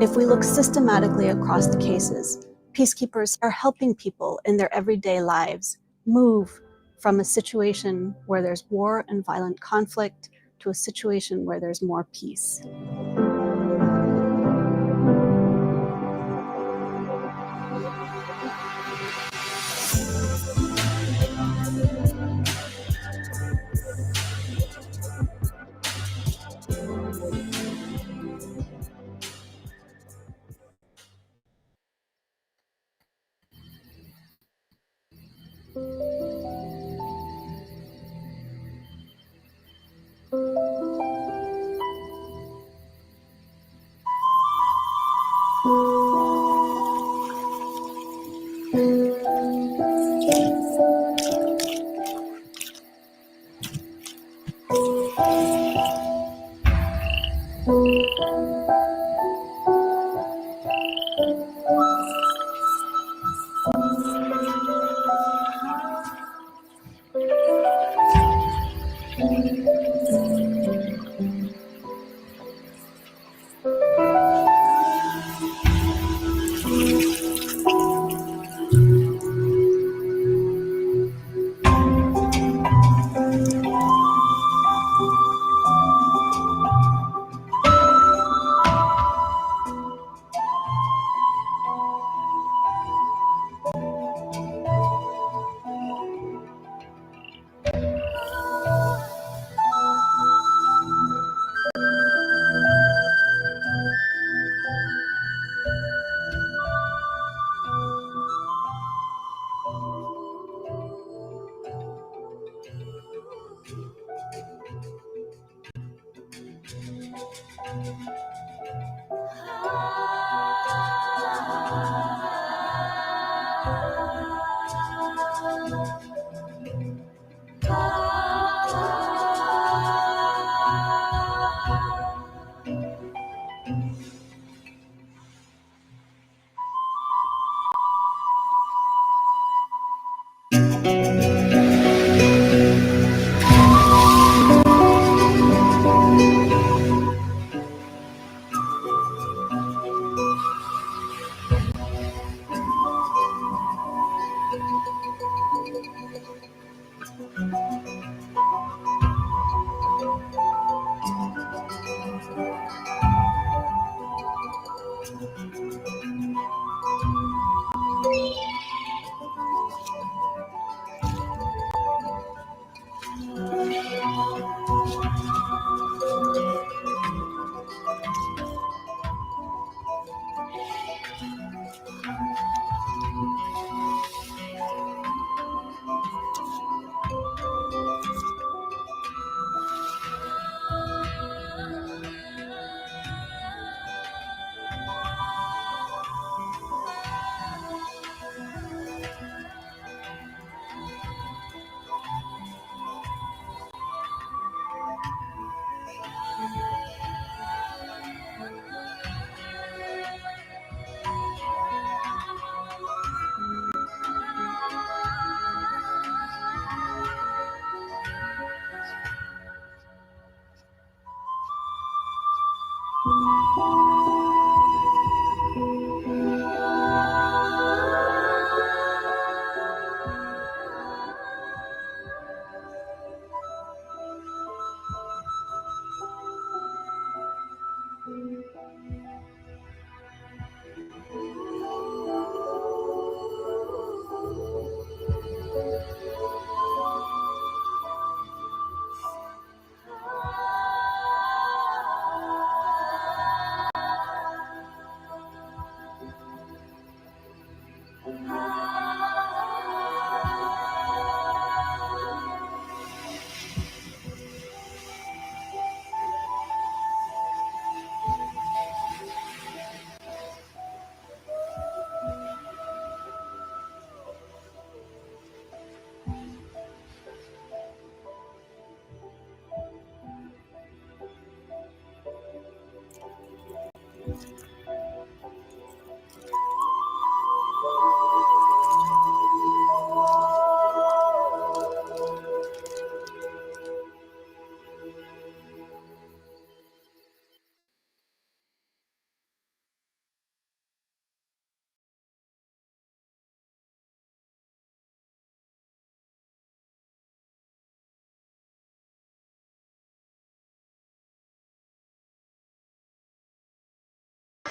If we look systematically across the cases, peacekeepers are helping people in their everyday lives move from a situation where there's war and violent conflict to a situation where there's more peace.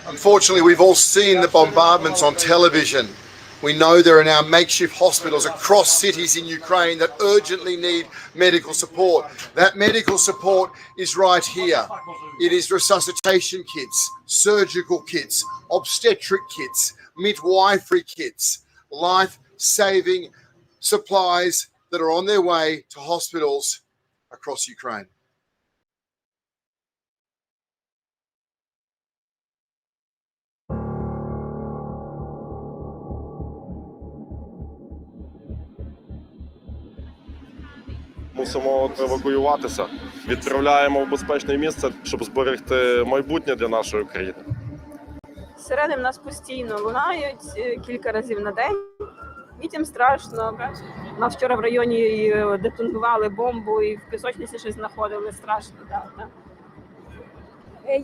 Unfortunately, we've all seen the bombardments on television. We know there are now makeshift hospitals across cities in Ukraine that urgently need medical support. That medical support is right here. It is resuscitation kits, surgical kits, obstetric kits, midwifery kits, life-saving supplies that are on their way to hospitals across Ukraine. Мусимо евакуюватися, відправляємо в безпечне місце, щоб зберегти майбутнє для нашої країни. Сирени в нас постійно лунають кілька разів на день. Дітям страшно. Нас вчора в районі детонували бомбу і в пісочниці щось знаходили. Страшно, так.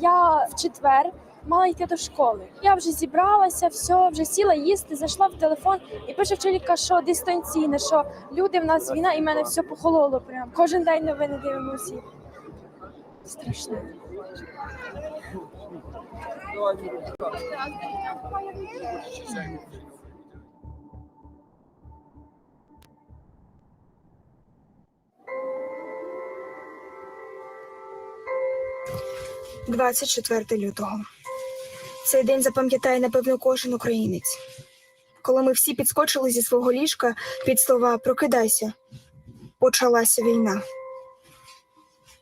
Я в четвер мала йти до школи. Я вже зібралася, все, вже сіла їсти, зайшла в телефон і пише вчителька, що дистанційне, що люди, в нас війна, і в мене все похололо прям. Кожен день новини дивимося. Страшно. – 24 лютого. Цей день запам'ятає, напевно, кожен українець. Коли ми всі підскочили зі свого ліжка під слова «Прокидайся», почалася війна.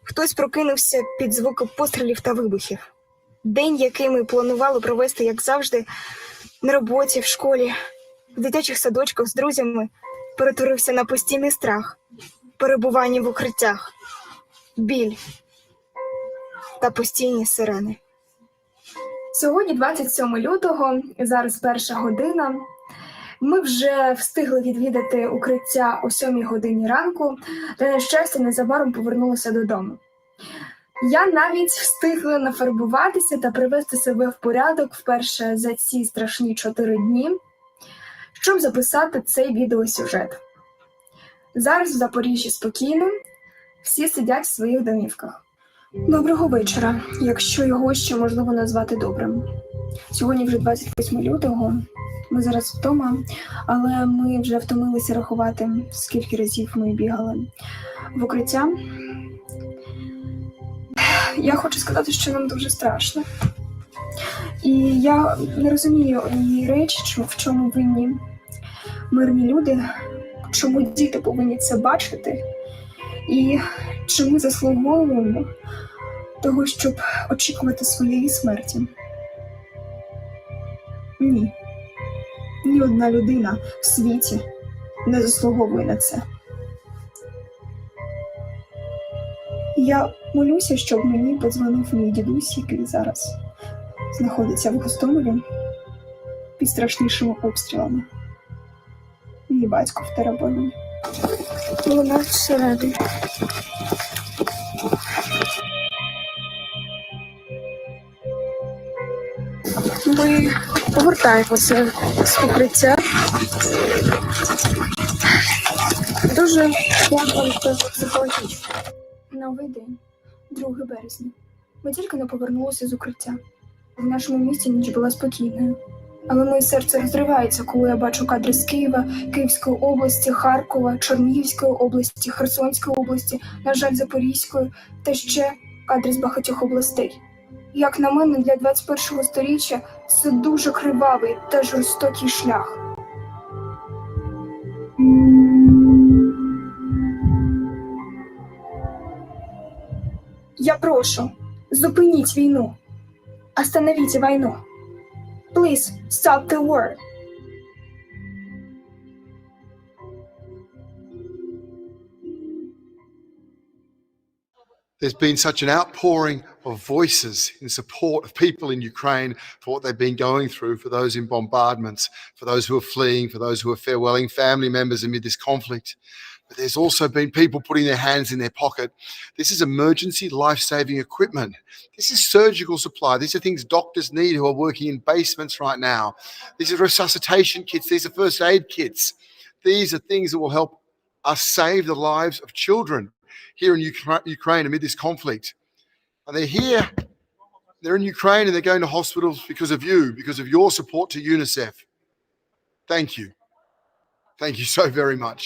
Хтось прокинувся під звуки пострілів та вибухів. День, який ми планували провести, як завжди, на роботі, в школі, в дитячих садочках з друзями, перетворився на постійний страх, перебування в укриттях, біль та постійні сирени. Сьогодні 27 лютого, зараз 1 година. Ми вже встигли відвідати укриття о 7 годині ранку, та, на щастя, незабаром повернулися додому. Я навіть встигла нафарбуватися та привести себе в порядок вперше за ці страшні 4 дні, щоб записати цей відеосюжет. Зараз в Запоріжжі спокійно, всі сидять в своїх домівках. Доброго вечора, якщо його ще можливо назвати добрим. Сьогодні вже 28 лютого, ми зараз вдома, але ми вже втомилися рахувати, скільки разів ми бігали в укриття. Я хочу сказати, що нам дуже страшно. І я не розумію однієї речі, в чому винні мирні люди, чому діти повинні це бачити, і чи ми заслуговуємо того, щоб очікувати своєї смерті. Ні. Ні одна людина в світі не заслуговує на це. Я молюся, щоб мені подзвонив мій дідусь, який зараз знаходиться в Гостомелі під страшнішими обстрілами. Мій батько в Теребові. Вона всередині. Ми повертаємося з укриття. Дуже плакали психологічно. Новий день, 2 березня. Ми тільки не повернулися з укриття. В нашому місті ніч була спокійною. Але моє серце розривається, коли я бачу кадри з Києва, Київської області, Харкова, Чернігівської області, Херсонської області, на жаль, Запорізької, та ще кадри з багатьох областей. Як на мене, для 21-го сторіччя це дуже кривавий та жорстокий шлях. Я прошу, зупиніть війну. Остановите війну. Please, stop the war. There's been such an outpouring of voices in support of people in Ukraine for what they've been going through, for those in bombardments, for those who are fleeing, for those who are farewelling family members amid this conflict. But there's also been people putting their hands in their pocket. This is emergency life-saving equipment. This is surgical supply. These are things doctors need who are working in basements right now. These are resuscitation kits. These are first aid kits. These are things that will help us save the lives of children here in Ukraine amid this conflict. And they're here, they're in Ukraine, and they're going to hospitals because of you, because of your support to UNICEF. Thank you. Thank you so very much.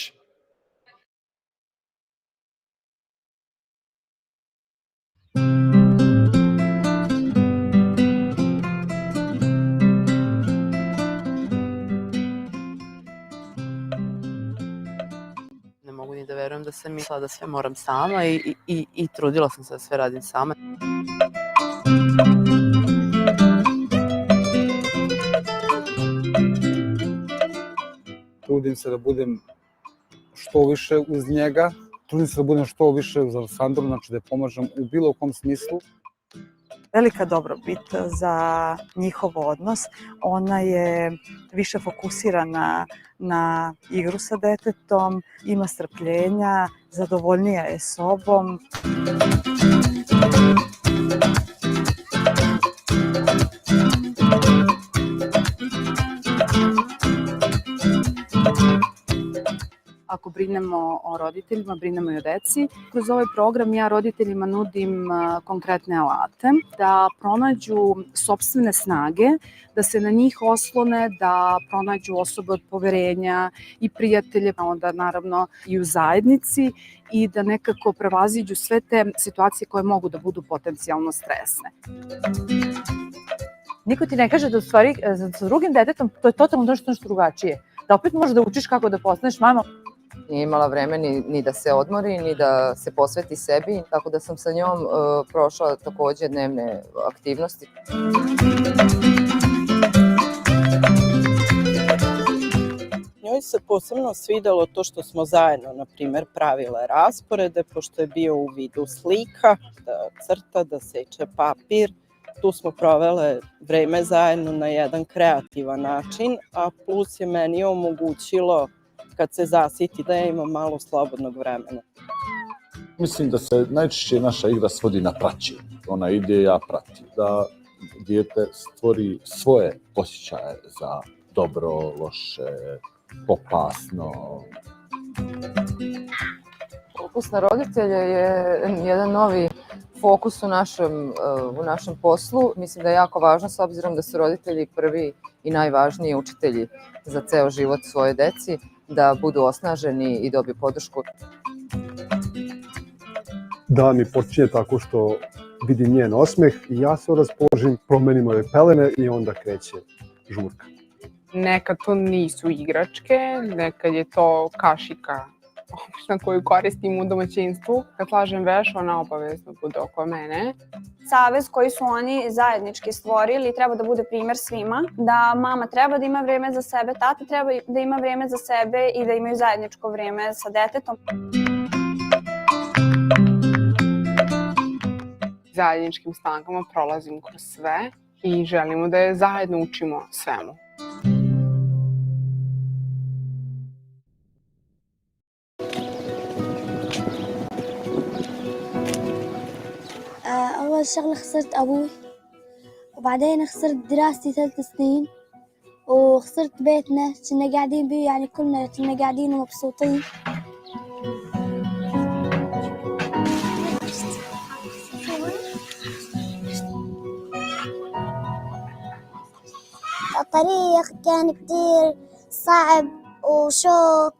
Ne mogu ni da verujem da sam mislila da sve moram sama i trudila sam se da sve radim sama. Trudim se da budem što više uz njega, trudim se da budem što više uz Aleksandru, znači da je pomažem u bilo kom smislu. Velika dobrobit za njihov odnos. Ona je više fokusirana na igru sa detetom, ima strpljenja, zadovoljnija je sobom. Ako brinemo o roditeljima, brinemo i o deci. Kroz ovaj program ja roditeljima nudim konkretne alate da pronađu sopstvene snage, da se na njih oslone, da pronađu osobe od poverenja i prijatelje, onda naravno i u zajednici i da nekako prevaziđu sve te situacije koje mogu da budu potencijalno stresne. Niko ti ne kaže da u stvari sa drugim detetom to je totalno nešto drugačije. Da opet možeš da učiš kako da postaneš mama. Nije imala vreme ni da se odmori, ni da se posveti sebi, tako da sam sa njom prošla takođe dnevne aktivnosti. Njoj se posebno svidelo to što smo zajedno, na primer, pravile rasporede, pošto je bio u vidu slika, da crta, da seče papir. Tu smo provele vreme zajedno na jedan kreativan način, a plus je meni omogućilo kad se zasiti da ja imam malo slobodnog vremena. Mislim da se najčešće naša igra svodi na praćenje. Ona ide, ja pratim. Da dijete stvori svoje osjećaje za dobro, loše, opasno. Fokus na roditelje je jedan novi fokus u našem poslu. Mislim da je jako važno s obzirom da su roditelji prvi i najvažniji učitelji za ceo život svoje deci, da budu osnaženi i dobiju podršku. Dan mi počinje tako što vidim njen osmeh i ja se raspoložim, promenim ove pelene i onda kreće žurka. Nekad to nisu igračke, nekad je to kašika koju koristim u domaćinstvu. Kad slažem veš, ona obavezno bude oko mene. Savez koji su oni zajednički stvorili treba da bude primer svima, da mama treba da ima vreme za sebe, tata treba da ima vreme za sebe i da imaju zajedničko vreme sa detetom. Zajedničkim snagama prolazim kroz sve i želimo da je zajedno učimo svemu. أول شغلة خسرت أبوي وبعدين خسرت دراستي 3 سنين وخسرت بيتنا كنا قاعدين بيه، يعني كلنا كنا قاعدين ومبسوطين. الطريق كان كتير صعب وشوك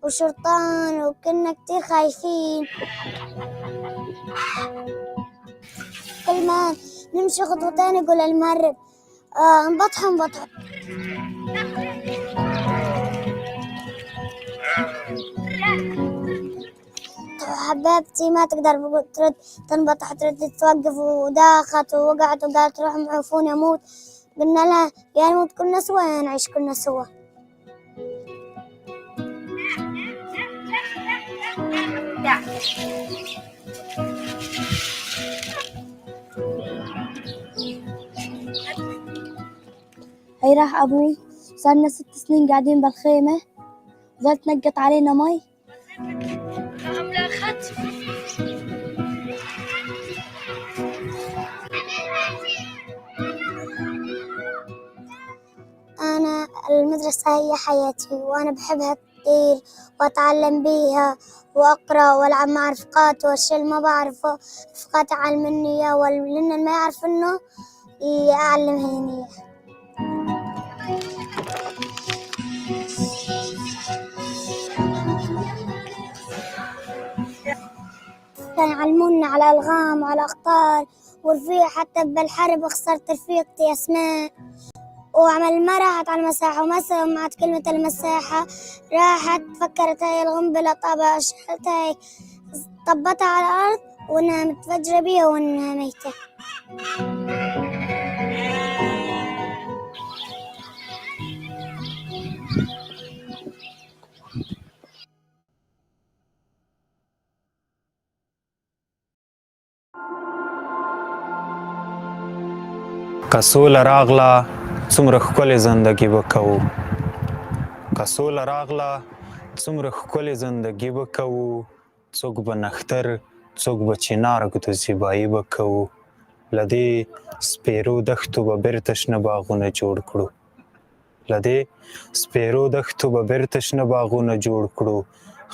وشرطان وكنا كتير خايفين. كل ما نمشي خطوتين يقول المهرب انبطحوا. حبيبتي ما تقدر ترد تنبطح، ترد توقف، وداخت ووقعت وقالت روحوا معفوني اموت. قلنا لها يا نموت كلنا سوا يا نعيش كلنا سوا. هي راح أبوي، صارنا 6 سنين قاعدين بالخيمة، ظلت نقط علينا مي. أنا المدرسة هي حياتي وأنا بحبها كتير وأتعلم بيها وأقرأ وألعب مع رفقاتي والشيء اللي ما بعرفه رفقاتي يعلمني إياه واللي ما يعرف إنه يعلمهني إياه. كانوا يعلمونا على الألغام وعلى الأخطار ورفيق، حتى بالحرب خسرت رفيقتي أسماء وعمل ما راحت على المساحة وما سمعت كلمة المساحة، راحت فكرت هاي القنبلة طابة هاي طبتها على الأرض وإنها متفجرة بيها وإنها ميتة. که سوله راغله څومره ښکلې زندګي به کوو، که سوله راغله څومره ښکلې زندګي به کوو، څوک به نښتر څوک به چنار ږدو زیبایي به کوو، له دې سپېرو دښتو به بیرته شنه باغونه جوړ کړو، له دې سپېرو دښتو به بیرته شنه باغونه جوړ کړو،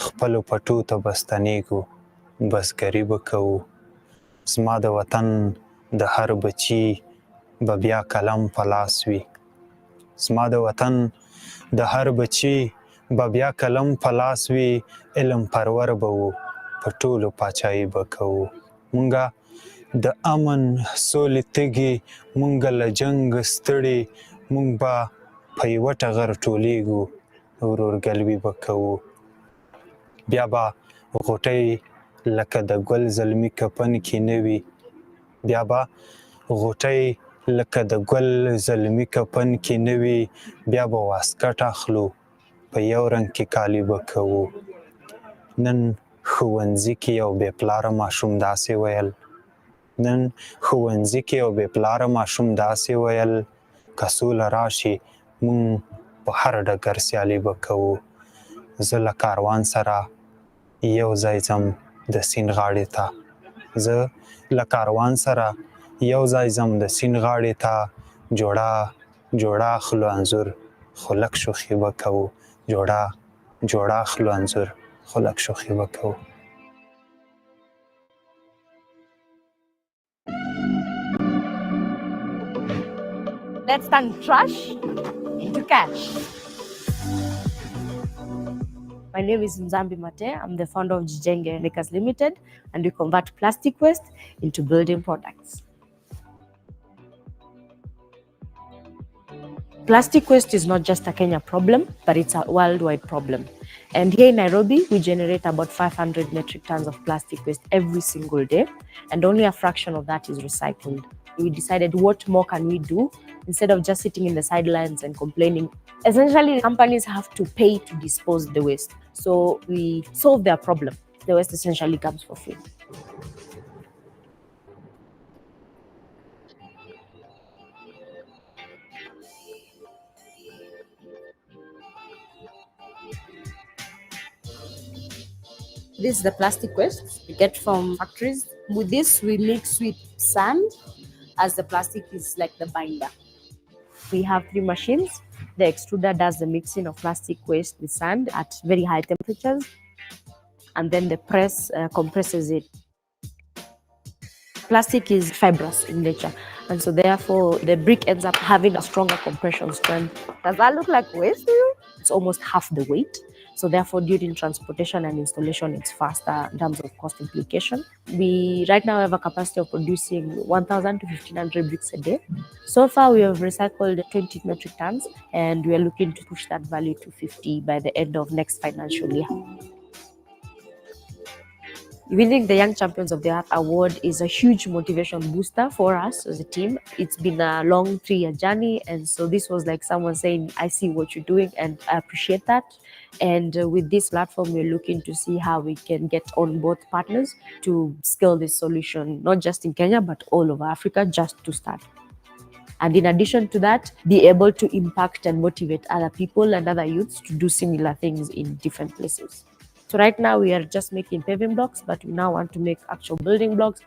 خپلو پټو ته به ستنېږو بزګري به کوو. زما د وطن د هر بچي به بیا قلم په لاس وي، زما د وطن د هر بچي به بیا قلم په لاس وي، علم پرور به وو په ټولو پاچایي به کوو. مونږه د امن سولې تږي، مونږه له جنګ ستړي، مونږ به په یوه ټغر ټولېږو ورورګلوي به کوو. بیا به غوټۍ لکه د ګل زلمي کفن کې نه وي، بیا به غوټۍ لکه د ګل زلمي کفن کې نه وي، بیا به واسکټ اخلو په یو رنګ کې کالي به کوو. نن ښوونځي کې یو بې پلاره ماشوم داسې ویل، نن ښوونځي کې یو بې پلاره ماشوم داسې ویل، که سوله راشي مونږ په هر ډګر سیالي به کوو. زه له کاروان سره یو ځای ځم د سیند غاړې ته، زه له کاروان سره یو ځای ځم د سیند غاړې ته، جوړه اخلو انځور خو لږ شوخي به کوو، جوړه اخلو انځور خو لږ شوخي به کوو. Let's turn trash into cash. My name is Nzambi Mate. I'm the founder of Jijenge Makers Limited, and we convert plastic waste into building products. Plastic waste is not just a Kenya problem, but it's a worldwide problem. And here in Nairobi, we generate about 500 metric tons of plastic waste every single day, and only a fraction of that is recycled. We decided, what more can we do instead of just sitting in the sidelines and complaining? Essentially, companies have to pay to dispose the waste. So we solve their problem. The waste essentially comes for free. This is the plastic waste we get from factories. With this, we mix with sand as the plastic is like the binder. We have 3 machines. The extruder does the mixing of plastic waste with sand at very high temperatures, and then the press compresses it. Plastic is fibrous in nature, and so therefore the brick ends up having a stronger compression strength. Does that look like waste to you? It's almost half the weight. So therefore, during transportation and installation, it's faster in terms of cost implication. We right now have a capacity of producing 1,000 to 1,500 bricks a day. So far, we have recycled 20 metric tons, and we are looking to push that value to 50 by the end of next financial year. Winning the Young Champions of the Earth award is a huge motivation booster for us as a team. It's been a long 3-year journey, and so this was like someone saying, I see what you're doing and I appreciate that. And with this platform, we're looking to see how we can get on board partners to scale this solution, not just in Kenya, but all over Africa, just to start. And in addition to that, be able to impact and motivate other people and other youths to do similar things in different places. So right now we are just making paving blocks, but we now want to make actual building blocks.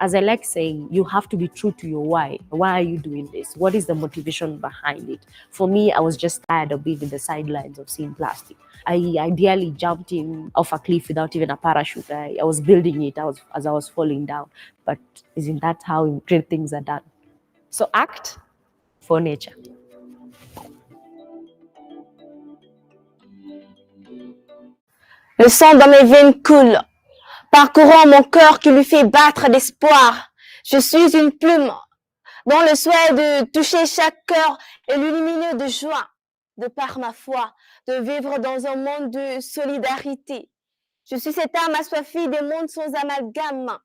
As I like saying, you have to be true to your why. Why are you doing this? What is the motivation behind it? For me, I was just tired of being in the sidelines of seeing plastic. I ideally jumped in off a cliff without even a parachute. I was building it as I was falling down. But isn't that how great things are done? So act for nature. Le sang dans mes veines coule, parcourant mon cœur qui lui fait battre d'espoir. Je suis une plume, dans le souhait de toucher chaque cœur et l'illuminer de joie, de par ma foi, de vivre dans un monde de solidarité. Je suis cette âme assoiffée des mondes sans amalgame,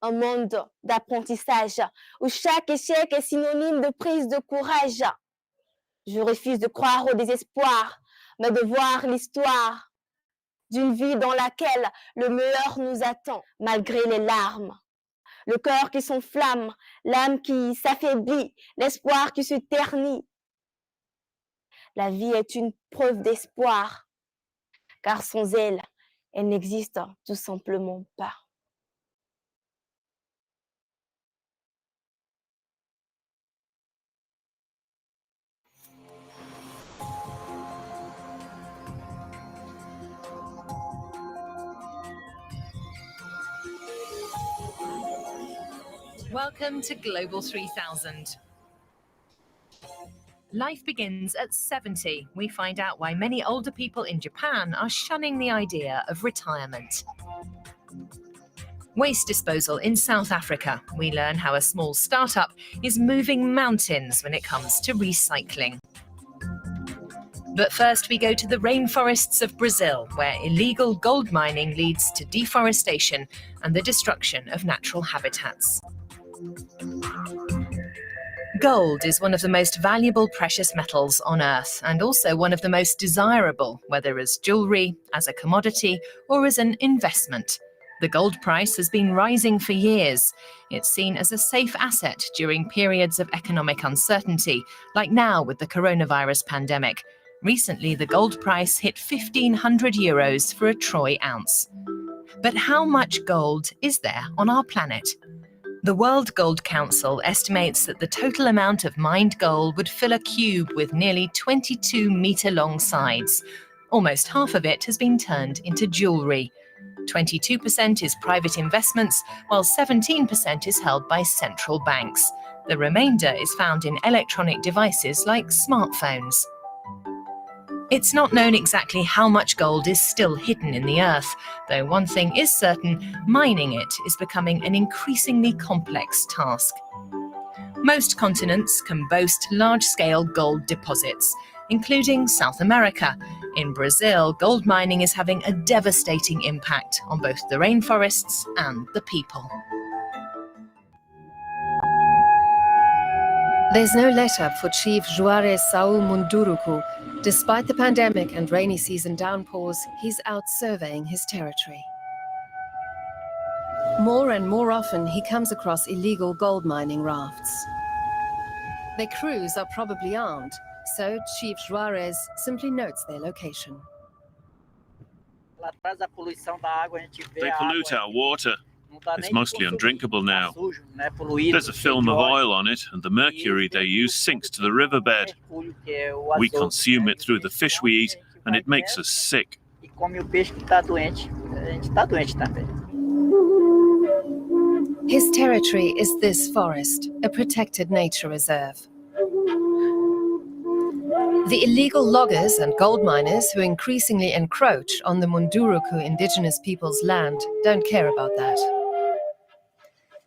un monde d'apprentissage où chaque échec est synonyme de prise de courage. Je refuse de croire au désespoir, mais de voir l'histoire d'une vie dans laquelle le meilleur nous attend, malgré les larmes. Le cœur qui s'enflamme, l'âme qui s'affaiblit, l'espoir qui se ternit. La vie est une preuve d'espoir, car sans elle, elle n'existe tout simplement pas. Welcome to Global 3000. Life begins at 70. We find out why many older people in Japan are shunning the idea of retirement. Waste disposal in South Africa. We learn how a small startup is moving mountains when it comes to recycling. But first we go to the rainforests of Brazil, where illegal gold mining leads to deforestation and the destruction of natural habitats. Gold is one of the most valuable precious metals on Earth, and also one of the most desirable, whether as jewellery, as a commodity, or as an investment. The gold price has been rising for years. It's seen as a safe asset during periods of economic uncertainty, like now with the coronavirus pandemic. Recently, the gold price hit €1,500 for a troy ounce. But how much gold is there on our planet? The World Gold Council estimates that the total amount of mined gold would fill a cube with nearly 22-metre-long sides. Almost half of it has been turned into jewellery. 22% is private investments, while 17% is held by central banks. The remainder is found in electronic devices like smartphones. It's not known exactly how much gold is still hidden in the earth, though one thing is certain, mining it is becoming an increasingly complex task. Most continents can boast large-scale gold deposits, including South America. In Brazil, gold mining is having a devastating impact on both the rainforests and the people. There's no let-up for Chief Juarez Saul Munduruku. Despite the pandemic and rainy season downpours, he's out surveying his territory. More and more often, he comes across illegal gold mining rafts. Their crews are probably armed, so Chief Juarez simply notes their location. They pollute our water. It's mostly undrinkable now. There's a film of oil on it, and the mercury they use sinks to the riverbed. We consume it through the fish we eat, and it makes us sick. His territory is this forest, a protected nature reserve. The illegal loggers and gold miners who increasingly encroach on the Munduruku indigenous people's land don't care about that.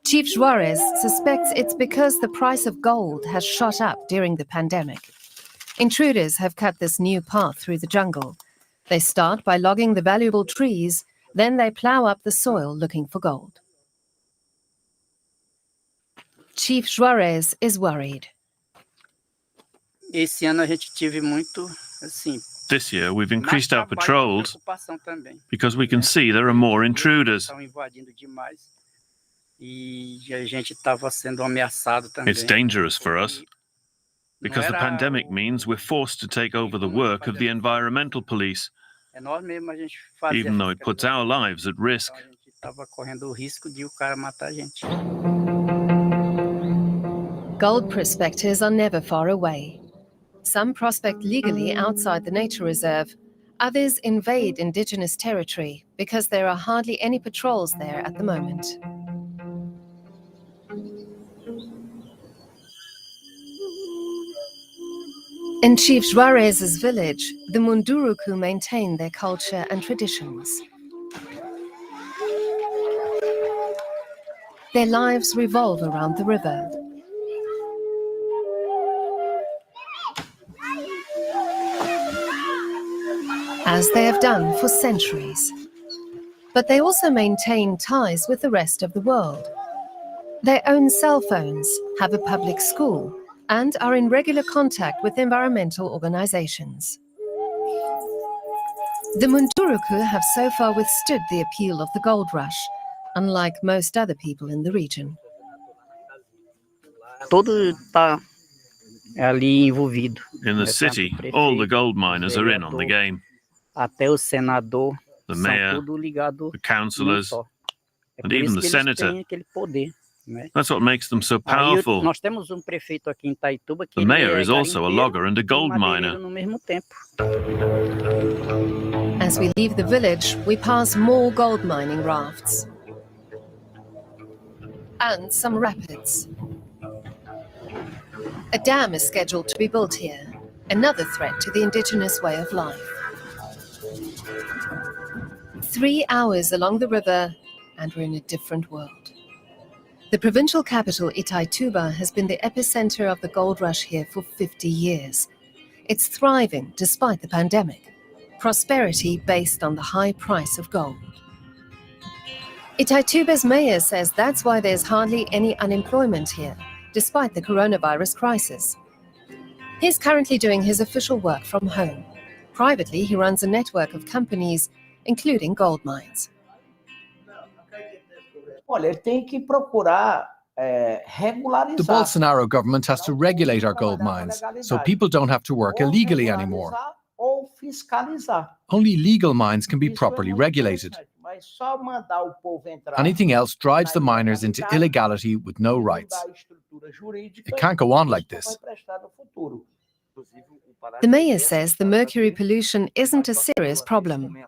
Chief Juarez suspects it's because the price of gold has shot up during the pandemic. Intruders have cut this new path through the jungle. They start by logging the valuable trees, then they plow up the soil looking for gold. Chief Juarez is worried. This year we've increased our patrols because we can see there are more intruders. It's dangerous for us because the pandemic means we're forced to take over the work of the environmental police, even though it puts our lives at risk. Gold prospectors are never far away. Some prospect legally outside the nature reserve. Others invade indigenous territory because there are hardly any patrols there at the moment. In Chief Juarez's village, the Munduruku maintain their culture and traditions. Their lives revolve around the river. As they have done for centuries. But they also maintain ties with the rest of the world. They own cell phones, have a public school, and are in regular contact with environmental organizations. The Munduruku have so far withstood the appeal of the gold rush, unlike most other people in the region. In the city, all the gold miners are in on the game. The mayor, the councillors, and even the senator. That's what makes them so powerful. The mayor is also a logger and a gold miner. As we leave the village, we pass more gold mining rafts. And some rapids. A dam is scheduled to be built here, another threat to the indigenous way of life. 3 hours along the river, and we're in a different world. The provincial capital, Itaituba, has been the epicenter of the gold rush here for 50 years. It's thriving despite the pandemic. Prosperity based on the high price of gold. Itaituba's mayor says that's why there's hardly any unemployment here, despite the coronavirus crisis. He's currently doing his official work from home. Privately, he runs a network of companies, including gold mines. The Bolsonaro government has to regulate our gold mines, so people don't have to work illegally anymore. Only legal mines can be properly regulated. Anything else drives the miners into illegality with no rights. It can't go on like this. The mayor says the mercury pollution isn't a serious problem.